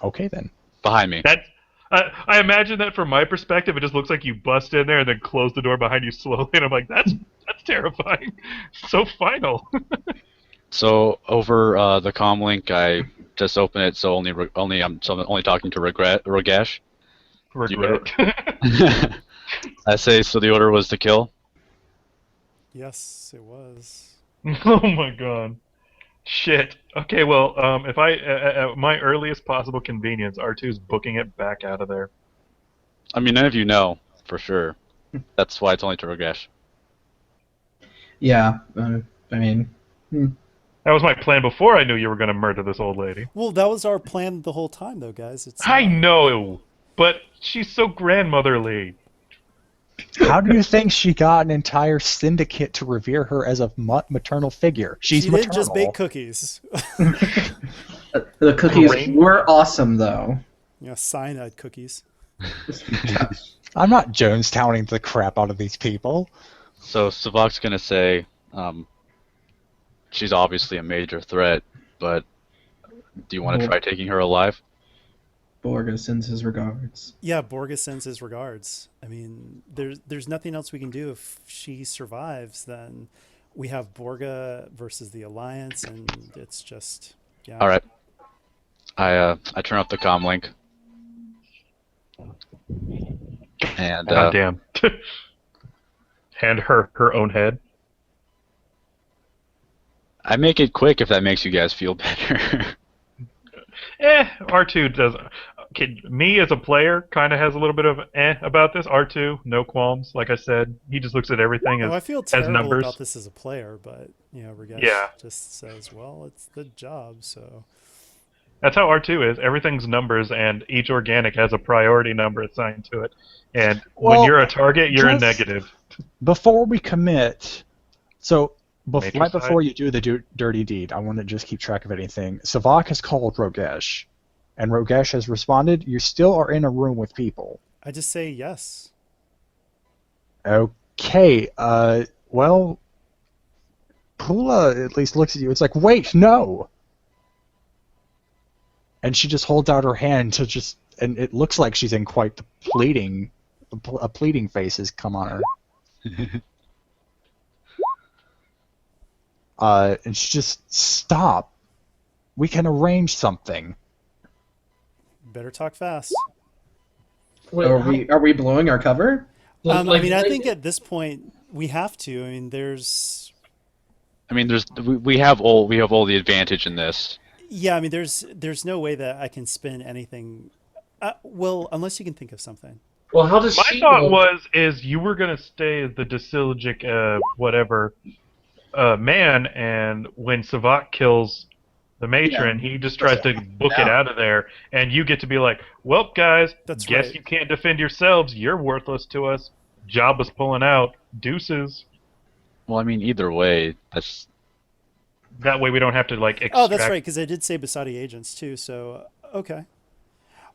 Okay then. behind me. That I imagine that from my perspective, it just looks like you bust in there and then close the door behind you slowly, and I'm like, that's terrifying. So final. So over the comm link, I just open it. So only I'm only talking to Rogesh. Regret. I say, so the order was to kill. Yes, it was. Oh my god. Shit. Okay, well, if I at my earliest possible convenience, R2's booking it back out of there. I mean, none of you know for sure. That's why it's only to Rogesh. Yeah, I mean, That was my plan before I knew you were going to murder this old lady. Well, that was our plan the whole time, though, guys. It's I know, but she's so grandmotherly. How do you think she got an entire syndicate to revere her as a maternal figure? She's she maternal. didn't just bake cookies. the cookies Great. were awesome, though. Cyanide cookies. I'm not Jonestowning the crap out of these people. So Savok's gonna say, she's obviously a major threat, but do you want to try taking her alive? Borga sends his regards. Yeah, Borga sends his regards. I mean, there's nothing else we can do. If she survives, then we have Borga versus the Alliance, and it's just, yeah. All right. I turn off the comm link. And God damn. Hand her own head. I make it quick if that makes you guys feel better. R2 does. Me as a player kind of has a little bit of about this. R2, no qualms. Like I said, he just looks at everything I feel as terrible numbers. about this as a player, but Regesh just says, "Well, it's the job." So that's how R2 is. Everything's numbers, and each organic has a priority number assigned to it. And when you're a target, you're a negative. Before we commit, so Matrix right before side? you do the dirty deed, I want to just keep track of anything. Savok has called Rogesh, and Rogesh has responded, you still are in a room with people. I just say yes. Okay, well, Pula at least looks at you. It's like, wait, no! And she just holds out her hand to and it looks like she's in quite the pleading, a pleading face has come on her. And she just, stop. We can arrange something. Better talk fast. Wait, Are we blowing our cover? I mean, I think at this point we have to. I mean, there's. I mean, we have all the advantage in this. Yeah, I mean, there's no way that I can spin anything. Well, unless you can think of something. Well, how does My she thought know? is you were gonna stay the Disilogic whatever man, and when Savak kills the matron, he just tries to book it out of there, and you get to be like, well, guys, That's guess right. you can't defend yourselves. You're worthless to us. Job was pulling out. Deuces. Well, I mean, either way, that's That way we don't have to extract. Oh, that's right, because I did say Basadi agents too. So okay.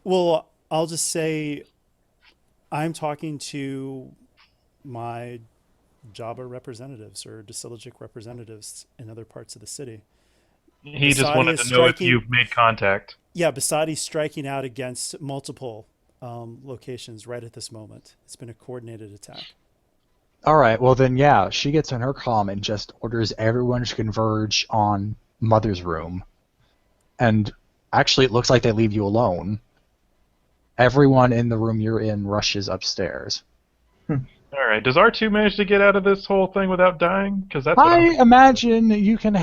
Well, I'll just say I'm talking to my Jabba representatives or Disilogic representatives in other parts of the city. He just Basadi wanted is to know if striking- you've made contact. Yeah, Basadi's striking out against multiple locations right at this moment. It's been a coordinated attack. Alright, well then yeah, she gets on her comm and just orders everyone to converge on Mother's room. And actually it looks like they leave you alone. Everyone in the room you're in rushes upstairs. All right. Does R2 manage to get out of this whole thing without dying? Because that's what I I'm... imagine you can,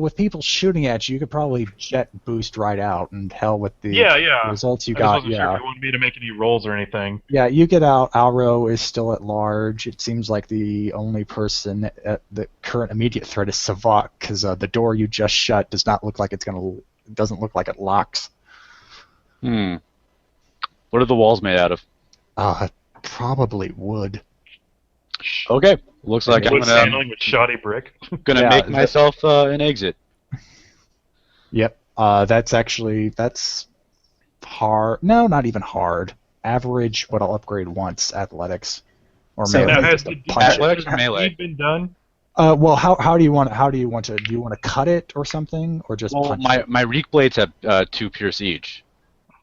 with people shooting at you, you could probably jet boost right out, and hell with the Yeah. results you I just got. wasn't sure if you wanted me to make any rolls or anything. Yeah, you get out. Alro is still at large. It seems like the only person at the current immediate threat is Savak, because the door you just shut doesn't look like it locks. What are the walls made out of? Probably wood. Okay, looks like I'm Wood gonna paneling with shoddy brick. Yeah, make myself an exit. Yep. That's hard. No, not even hard. Average, what I'll upgrade once, athletics or So- melee. Now, has just to the punch it. Athletics or melee? been done? Well, how do you want to? Do you want to cut it or something, or just Well, punch it? my reek blades have 2 pierce each.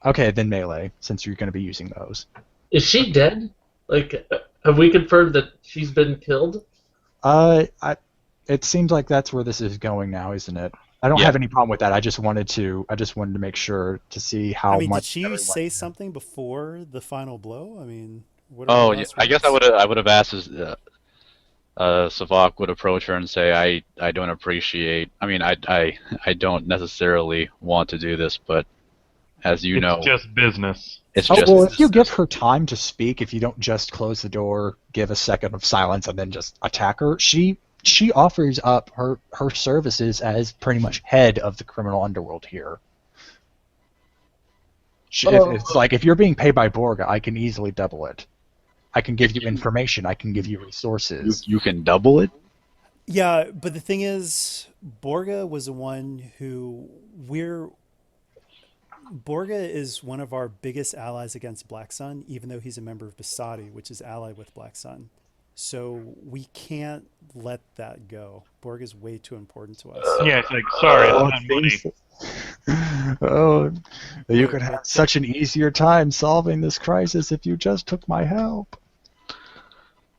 Okay, then melee, since you're going to be using those. Is she dead? Like, have we confirmed that she's been killed? It seems like that's where this is going now, isn't it? I don't Yeah. have any problem with that. I just wanted to make sure to see how I mean, much. did she everyone- say something before the final blow? I mean, what are Oh, her yeah, last I guess words? I would have asked Savak would approach her and say, I don't appreciate. I mean, I don't necessarily want to do this, but as you know, It's just business. it's Oh just well, if you give her time to speak, if you don't just close the door, give a second of silence, and then just attack her, she offers up her services as pretty much head of the criminal underworld here. It's like if you're being paid by Borga, I can easily double it. I can give you information. I can give you resources. you can double it. Yeah, but the thing is, Borga was the one who Borga is one of our biggest allies against Black Sun, even though he's a member of Basadi, which is allied with Black Sun. So we can't let that go. Borga's way too important to us. Yeah, it's like, sorry, it's not money. Oh, you could have such an easier time solving this crisis if you just took my help.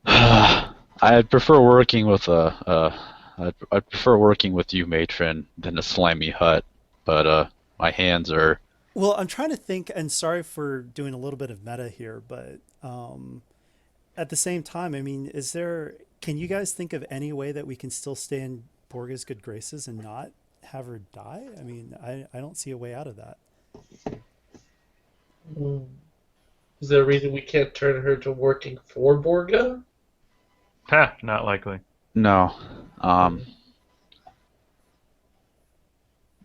I'd prefer working with I'd prefer working with you, matron, than a slimy hut. But my hands are. Well, I'm trying to think, and sorry for doing a little bit of meta here, but at the same time, I mean, can you guys think of any way that we can still stay in Borga's good graces and not have her die? I mean, I don't see a way out of that. Is there a reason we can't turn her to working for Borga? Ha, not likely. No.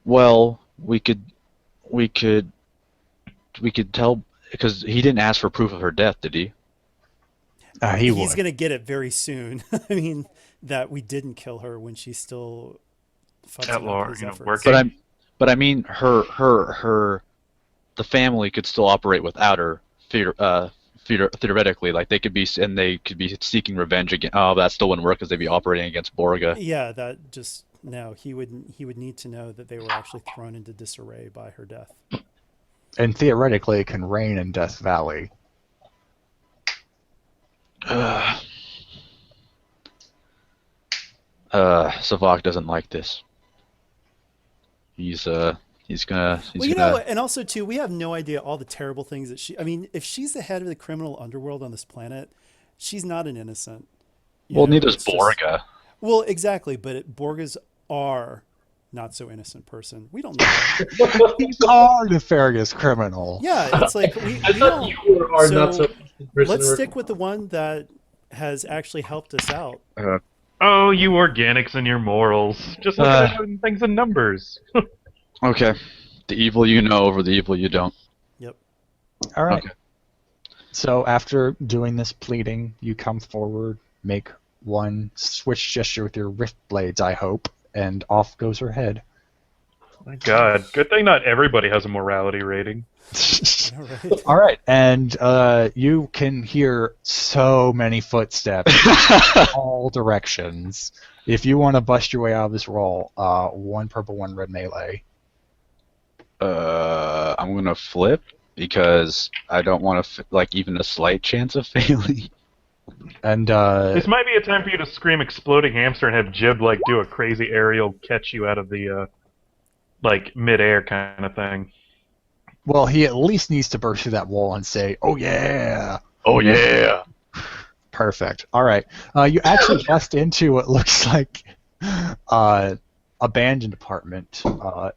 Well, we could tell because he didn't ask for proof of her death, did he? He's He's going to get it very soon. I mean, that we didn't kill her when she's still fussing At up law, his efforts. working. But I mean, the family could still operate without her. Theoretically, like they could be seeking revenge again. Oh, that still wouldn't work because they'd be operating against Borga. Yeah, that just no. He would need to know that they were actually thrown into disarray by her death. And theoretically, it can rain in Death Valley. Savak doesn't like this. He's gonna. And also too, we have no idea all the terrible things that I mean, if she's the head of the criminal underworld on this planet, she's not an innocent. Neither's it's just- Borga. Well, exactly, but Borgas are not so innocent person. We don't know. He's our nefarious criminal. Yeah, it's like we I thought don't. you are So, not so. Let's stick with the one that has actually helped us out. Oh, you organics and your morals. Just look at things in numbers. Okay, the evil you know over the evil you don't. Yep. All right. Okay. So after doing this pleading, you come forward, make one switch gesture with your rift blades, I hope, and off goes her head. My God, good thing not everybody has a morality rating. All right. All right, and you can hear so many footsteps in all directions. If you want to bust your way out of this roll, 1 purple, 1 red melee. I'm gonna flip because I don't want to even a slight chance of failing. And This might be a time for you to scream "exploding hamster" and have Jib do a crazy aerial catch you out of the mid-air kind of thing. well, he at least needs to burst through that wall and say, "Oh yeah, Oh yeah! Perfect. All right. You actually bust into what looks like abandoned apartment.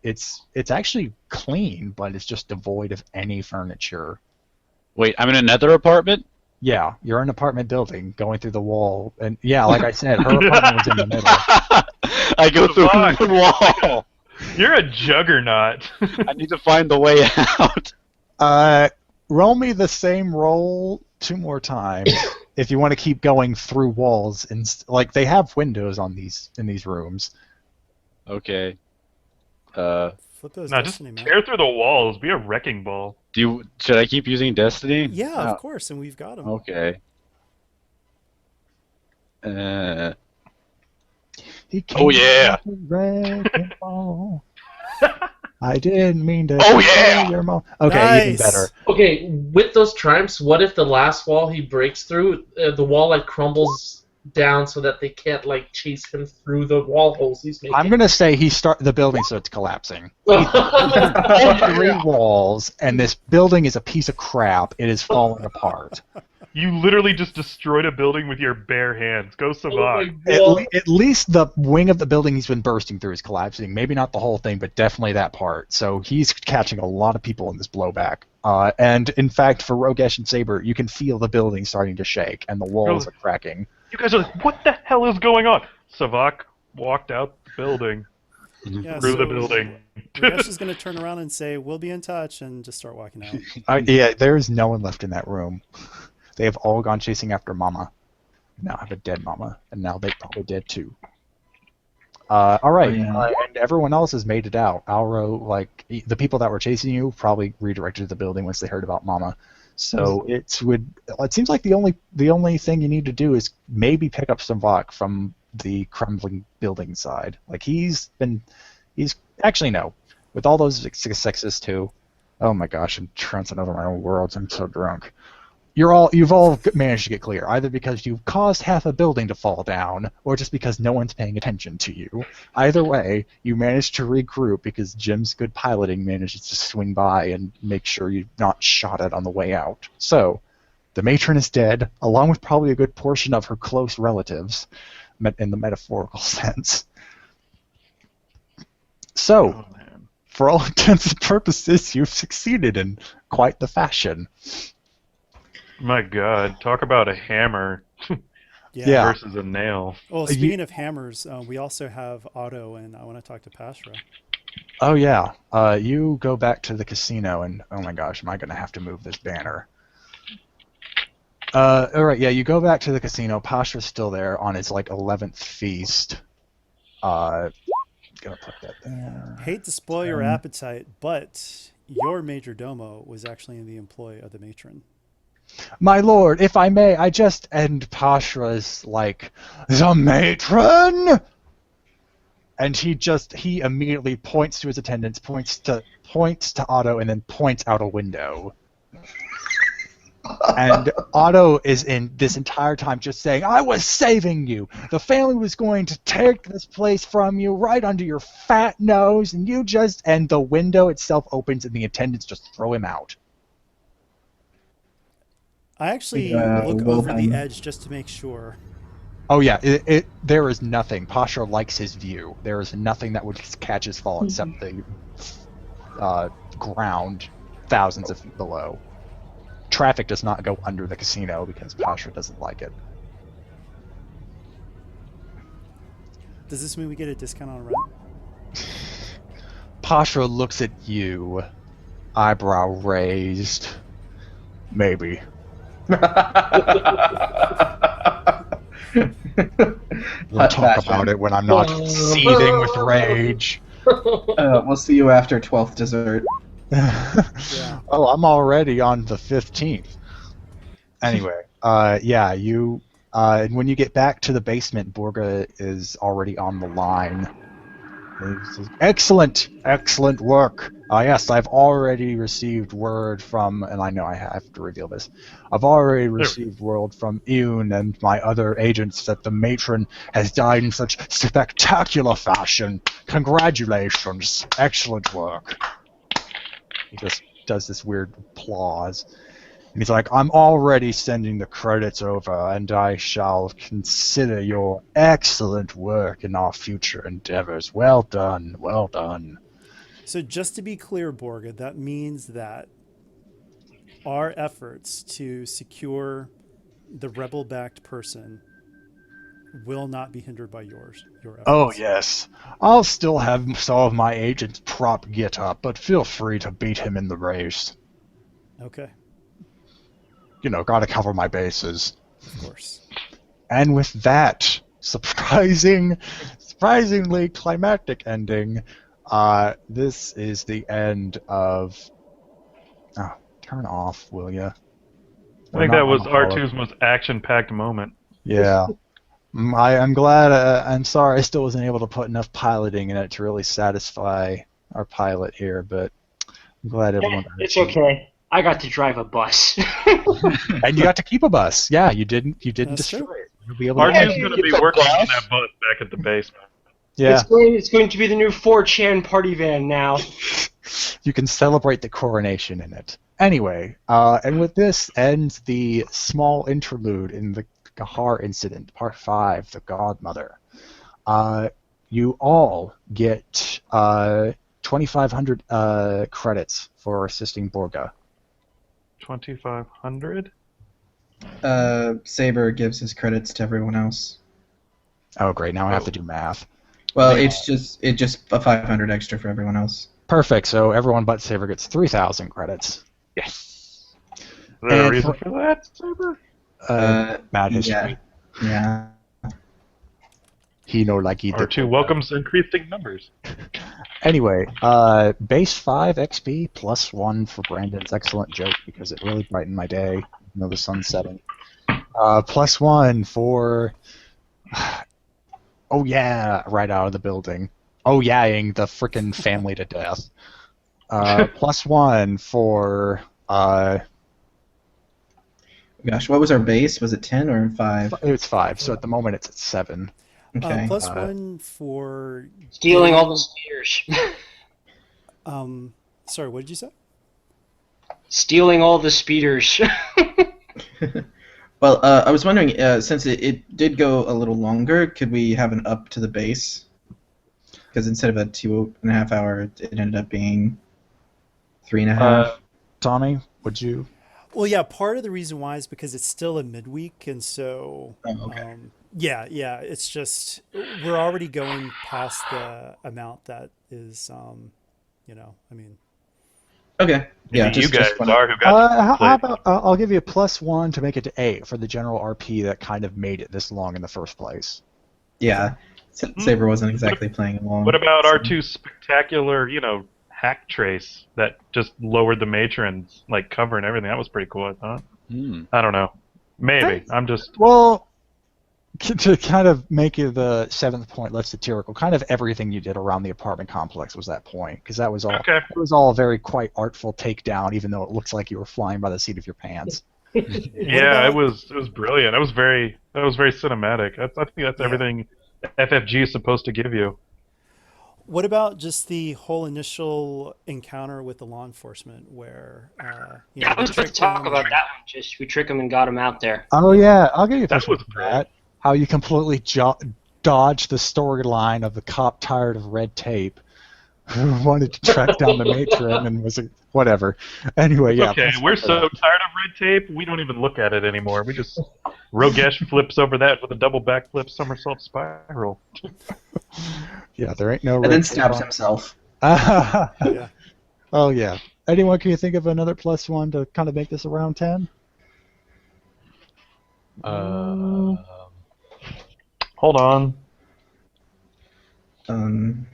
It's actually clean, but it's just devoid of any furniture. Wait, I'm in another apartment? Yeah, you're in an apartment building, going through the wall, and yeah, like I said, her apartment was in the middle. I go through Fuck. the wall. You're a juggernaut. I need to find the way out. Roll me the same roll 2 more times if you want to keep going through walls, and like they have windows on in these rooms. Okay. Flip those No, just destiny, man. tear through the walls. Be a wrecking ball. Should I keep using Destiny? Yeah, of course, and we've got them. Okay. He Oh, yeah. like a wrecking ball. I didn't mean to. Oh, yeah. Your mom. Okay, even Nice. better. Okay, with those triumphs, what if the last wall he breaks through, the wall like crumbles down so that they can't like chase him through the wall holes he's making? I'm gonna say the building starts collapsing. All 3 walls, and this building is a piece of crap. It is falling apart. You literally just destroyed a building with your bare hands. Go Oh my Savant. God. At least the wing of the building he's been bursting through is collapsing. Maybe not the whole thing, but definitely that part. So he's catching a lot of people in this blowback. And in fact, for Rogesh and Saber, you can feel the building starting to shake, and the walls are cracking. You guys are like, what the hell is going on? Savak walked out the building, Yeah, through the so building. Rakesh is going to turn around and say, "We'll be in touch," and just start walking out. Yeah, there is no one left in that room. They have all gone chasing after Mama. Now have a dead Mama, and now they probably dead too. All right, and everyone else has made it out. Alro, the people that were chasing you, probably redirected to the building once they heard about Mama. So it seems like the only thing you need to do is maybe pick up some Vok from the crumbling building side. Like he's actually no, with all those successes too. Oh my gosh, I'm trouncing over my own worlds. I'm so drunk. You've all managed to get clear, either because you've caused half a building to fall down, or just because no one's paying attention to you. Either way, you managed to regroup because Jim's good piloting manages to swing by and make sure you're not shot at on the way out. So, the matron is dead, along with probably a good portion of her close relatives, in the metaphorical sense. So, for all intents and purposes, you've succeeded in quite the fashion. My God, talk about a hammer Yeah. versus a nail. Well, speaking of hammers, we also have Otto, and I want to talk to Pashra. Oh yeah, you go back to the casino, and oh my gosh, am I going to have to move this banner? All right, yeah, you go back to the casino. Pashra's still there on his 11th feast. Gonna put that there. Hate to spoil your appetite, but your major domo was actually in the employ of the matron. My lord, if I may, and Pashra's like, the matron? And he immediately points to his attendants, points to Otto, and then points out a window. And Otto is in this entire time just saying, I was saving you! The family was going to take this place from you right under your fat nose, and and the window itself opens and the attendants just throw him out. I actually look over the edge just to make sure. Oh yeah, there is nothing. Pasha likes his view. There is nothing that would catch his fall except the ground thousands of feet below. Traffic does not go under the casino because Pasha doesn't like it. Does this mean we get a discount on rent? Pasha looks at you, eyebrow raised. Maybe. We'll talk about it when I'm not seething with rage. We'll see you after 12th dessert. Yeah. Oh, I'm already on the 15th. Anyway, you. When you get back to the basement, Borga is already on the line. He says, excellent work. Yes, I've already received word from, and I know I have to reveal this. I've already received word from Ewan and my other agents that the matron has died in such spectacular fashion. Congratulations. Excellent work. He just does this weird applause. And he's like, I'm already sending the credits over, and I shall consider your excellent work in our future endeavors. Well done, well done. So just to be clear, Borga, that means that our efforts to secure the rebel-backed person will not be hindered by your efforts. Oh, yes. I'll still have some of my agents prop Git up, but feel free to beat him in the race. Okay, You know, gotta cover my bases. of course. And with that surprisingly climactic ending, this is the end of... Oh, turn off, will ya? I think that was R2's most action-packed moment. Yeah. I'm glad, I'm sorry I still wasn't able to put enough piloting in it to really satisfy our pilot here, but I'm glad everyone... It's okay. I got to drive a bus. And you got to keep a bus. Yeah, you didn't That's destroy true. it. You'll be able R2's to... going to be working on that bus back at the basement. Yeah, It's going to be the new 4chan party van now. you can celebrate the coronation in it. Anyway, and with this ends the small interlude in the Geharr incident, Part 5, The Godmother. You all get 2,500 credits for assisting Borga. 2,500? Saber gives his credits to everyone else. Oh, great! Now I have to do math. Well, it's just a 500 extra for everyone else. Perfect. So everyone but Saber gets 3,000 credits. Yes. Is there a And reason for that, Saber? Bad history. Yeah. He know like he did. R2 welcomes increasing numbers. Anyway, base 5 XP plus 1 for Brandon's excellent joke because it really brightened my day, even though the sun's setting. Plus 1 for... Oh yeah, right out of the building. Oh yeah-ing the frickin' family to death. Plus 1 for... Gosh, what was our base? Was it 10 or 5? It's 5, so at the moment it's at 7. Okay. Plus 1 for Stealing all the speeders. Sorry, what did you say? Stealing all the speeders. Well, I was wondering, since it did go a little longer, could we have an up to the base? Because instead of a 2.5 hour, it ended up being 3.5. Tommy, would you... Well, yeah, part of the reason why is because it's still a midweek, and so Okay. yeah, it's just we're already going past the amount that is, I mean, Okay. Yeah, Maybe you just guys wanna- are who got how about I'll give you a plus 1 to make it to 8 for the general RP that kind of made it this long in the first place. Yeah. Saber wasn't exactly playing along. What about so- R2's spectacular, hack trace that just lowered the matron's cover and everything? That was pretty cool, I thought. I don't know. Maybe. I'm just... Well, to kind of make it the 7th point less satirical, kind of everything you did around the apartment complex was that point, because that was all Okay. it was all a very quite artful takedown, even though it looks like you were flying by the seat of your pants. Yeah, it was brilliant. That was very cinematic. I think that's everything FFG is supposed to give you. what about just the whole initial encounter with the law enforcement where, I was about to talk about that one. Just we trick him and got him out there. Oh yeah, I'll give you a That plus one was for that. How you completely dodged the storyline of the cop tired of red tape, who wanted to track down the matron and was whatever. Anyway, yeah. Okay, plus we're one for so that. tired of red tape, we don't even look at it anymore. We just Rogesh flips over that with a double backflip somersault spiral. Yeah, there ain't no. And red then tape stabs on- himself. Yeah. Oh yeah. Anyone, can you think of another plus 1 to kind of make this around 10? Hold on. Let's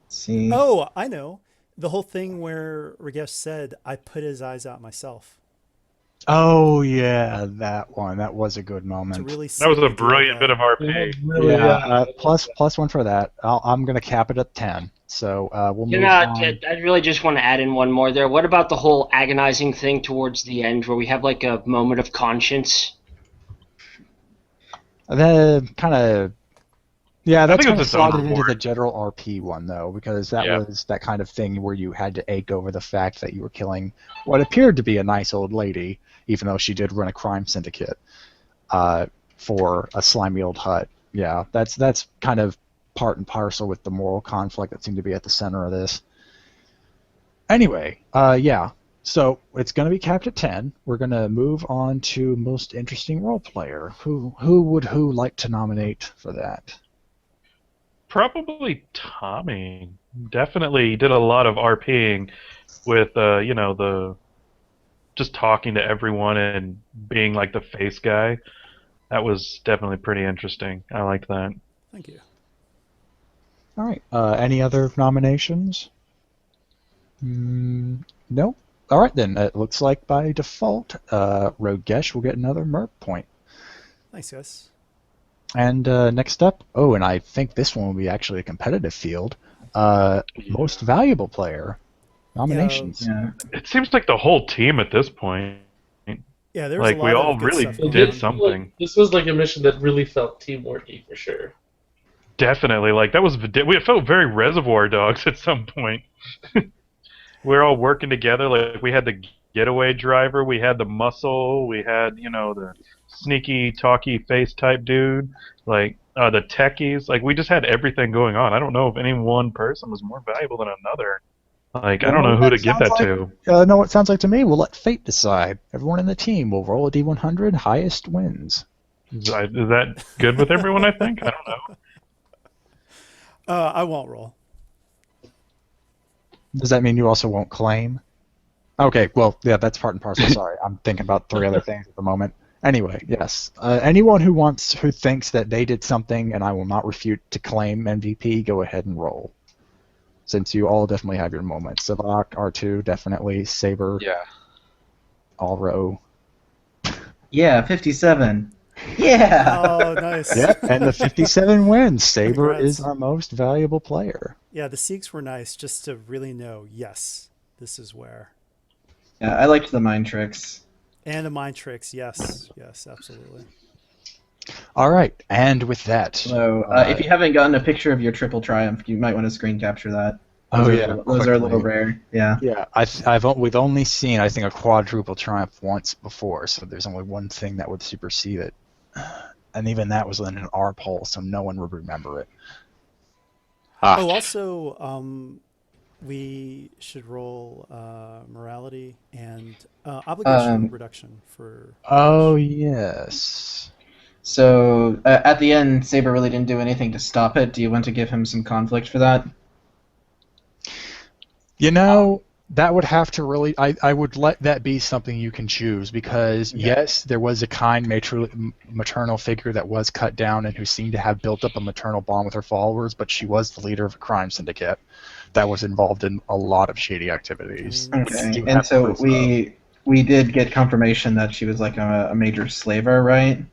see. Oh, I know. The whole thing where Ragesh said, I put his eyes out myself. Oh yeah, that one. That was a good To moment. really That was seal a the deal brilliant that- bit of RP. Yeah, plus 1 for that. I'm gonna cap it at 10. So we'll move on. I really just want to add in one more there. What about the whole agonizing thing towards the end where we have a moment of conscience? The kind of, yeah, that's think kind of it's its own slotted into the report. general RP one though, because that Yeah. was that kind of thing where you had to ache over the fact that you were killing what appeared to be a nice old lady, even though she did run a crime syndicate for a slimy old hut. Yeah, that's kind of part and parcel with the moral conflict that seemed to be at the center of this. Anyway, yeah. So it's going to be capped at 10. We're going to move on to most interesting role player. Who would like to nominate for that? Probably Tommy. Definitely did a lot of RPing with the just talking to everyone and being like the face guy. That was definitely pretty interesting. I liked that. Thank you. All right. Any other nominations? No. All right then. It looks like by default, Rogesh will get another MERP point. Thanks, guys. And next up, and I think this one will be actually a competitive field. Most valuable player nominations. Yeah. It seems like the whole team at this point. Yeah, there's Like a lot we of all good really stuff going did on. something. This was like a mission that really felt teamworky for sure. Definitely, like that was we felt very Reservoir Dogs at some point. We're all working together. Like we had the getaway driver, we had the muscle, we had the sneaky, talky face type dude, like the techies. Like we just had everything going on. I don't know if any one person was more valuable than another. Like I don't know who to give that to. Know what it sounds like to me? We'll let fate decide. Everyone in the team will roll a D100. Highest wins. Is that good with everyone? I think. I don't know. I won't roll. Does that mean you also won't claim? Okay, well, yeah, that's part and parcel. Sorry, I'm thinking about 3 other things at the moment. Anyway, yes. Anyone who thinks that they did something, and I will not refute to claim MVP, go ahead and roll. Since you all definitely have your moments. Savak, R2, definitely. Saber, Yeah. Alro. Yeah, 57. Yeah. Oh, nice. Yep, and the 57 wins. Saber Congrats. is our most valuable player. Yeah, the Seeks were nice just to really know, yes, this is where. Yeah, I liked the mind tricks. And the mind tricks, yes, absolutely. All right, and with that... So, if you haven't gotten a picture of your triple triumph, you might want to screen capture that. Those are a little rare. Yeah. Yeah, we've only seen, I think, a quadruple triumph once before, so there's only one thing that would supersede it. And even that was in an R poll, so no one would remember it. Oh, also, we should roll morality and obligation reduction for... Oh, yes. So, at the end, Saber really didn't do anything to stop it. Do you want to give him some conflict for that? That would have to really... I would let that be something you can choose, because, yes, there was a kind maternal figure that was cut down and who seemed to have built up a maternal bond with her followers, but she was the leader of a crime syndicate that was involved in a lot of shady activities. Okay, and so we did get confirmation that she was like a major slaver, right?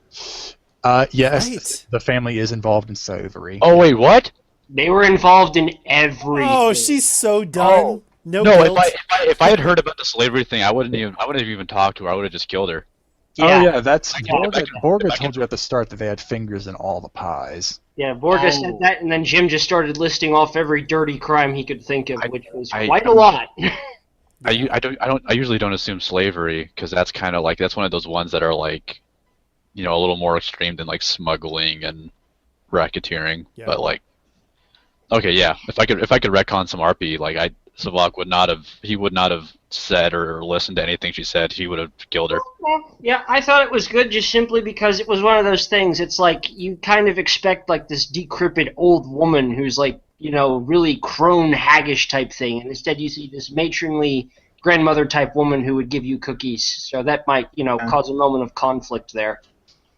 Yes, Right. the family is involved in slavery. Oh wait, what? They were involved in everything. Oh, she's so done. Oh, No, No, guilt. if I had heard about the slavery thing, I wouldn't have even talked to her. I would have just killed her. Oh yeah, that's I can- Borga I can- told you at the start that they had fingers in all the pies. Yeah, Borga said that, and then Jim just started listing off every dirty crime he could think of, which was quite a lot. I usually don't assume slavery because that's kind of like that's one of those ones that are like, a little more extreme than like smuggling and racketeering. Yeah. But like, okay, yeah, if I could retcon some RP, like Savak would not have said or listened to anything she said. He would have killed her. Yeah, I thought it was good just simply because it was one of those things. It's like you kind of expect like this decrepit old woman who's like, really crone haggish type thing, and instead you see this matronly grandmother type woman who would give you cookies. So that might, cause a moment of conflict there.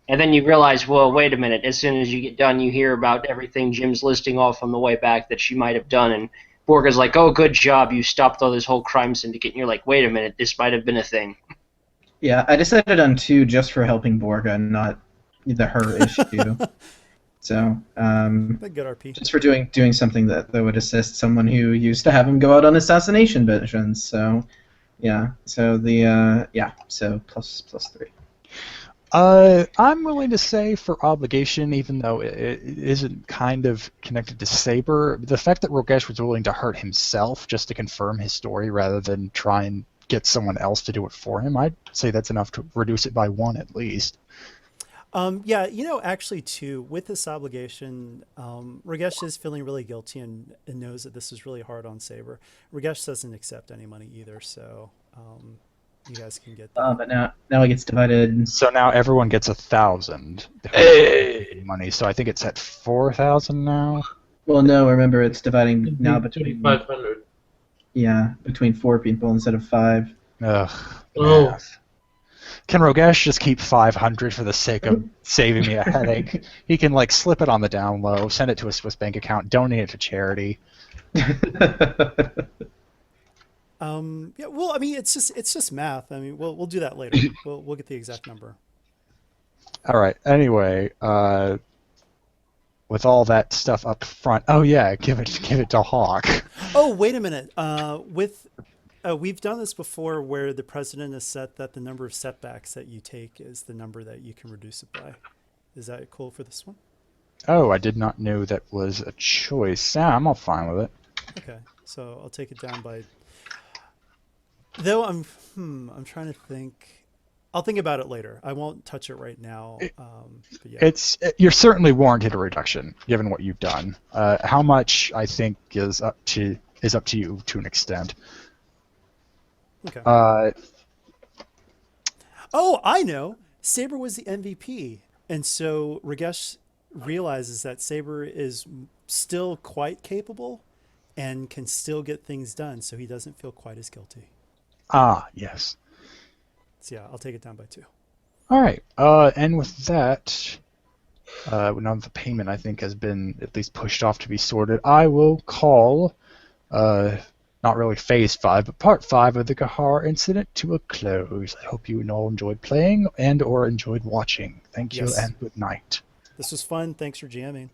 And then you realize, well, wait a minute. As soon as you get done, you hear about everything Jim's listing off on the way back that she might have done, and Borga's like, oh, good job, you stopped all this whole crime syndicate. And you're like, wait a minute, this might have been a thing. Yeah, I decided on 2 just for helping Borga, not her issue. So, But good RP. just for doing something that would assist someone who used to have him go out on assassination missions. So, yeah. So so plus 3. I'm willing to say for obligation, even though it isn't kind of connected to Saber, the fact that Rogesh was willing to hurt himself just to confirm his story rather than try and gets someone else to do it for him, I'd say that's enough to reduce it by 1 at least. Yeah, actually, too, with this obligation, Ragesh is feeling really guilty and knows that this is really hard on Saber. Ragesh doesn't accept any money either, so you guys can get that. But now it gets divided. So now everyone gets 1,000 Hey! money. So I think it's at 4,000 now. Well, no, remember it's dividing now between 500. between 4 people instead of 5. Ugh. Oh. Math. Can Rogesh just keep 500 for the sake of saving me a headache? He can slip it on the down low, send it to a Swiss bank account, donate it to charity. Yeah, well, I mean, it's just math. I mean, we'll do that later. We'll get the exact number. All right. Anyway, with all that stuff up front, oh yeah, give it to Hawk. Oh, wait a minute. We've done this before, where the president has set that the number of setbacks that you take is the number that you can reduce it by. Is that cool for this one? Oh, I did not know that was a choice. Yeah, I'm all fine with it. Okay, so I'll take it down by. Though I'm trying to think. I'll think about it later. I won't touch it right now. But yeah. You're certainly warranted a reduction given what you've done. How much I think is up to you to an extent. Okay. Oh, I know. Saber was the MVP, and so Ragesh realizes that Saber is still quite capable and can still get things done, so he doesn't feel quite as guilty. Ah, yes. So yeah, I'll take it down by 2. All right. And with that, now that the payment I think has been at least pushed off to be sorted, I will call, not really Phase 5, but Part 5 of the Geharr incident to a close. I hope you all enjoyed playing and/or enjoyed watching. Thank you Yes. and good night. This was fun. Thanks for jamming.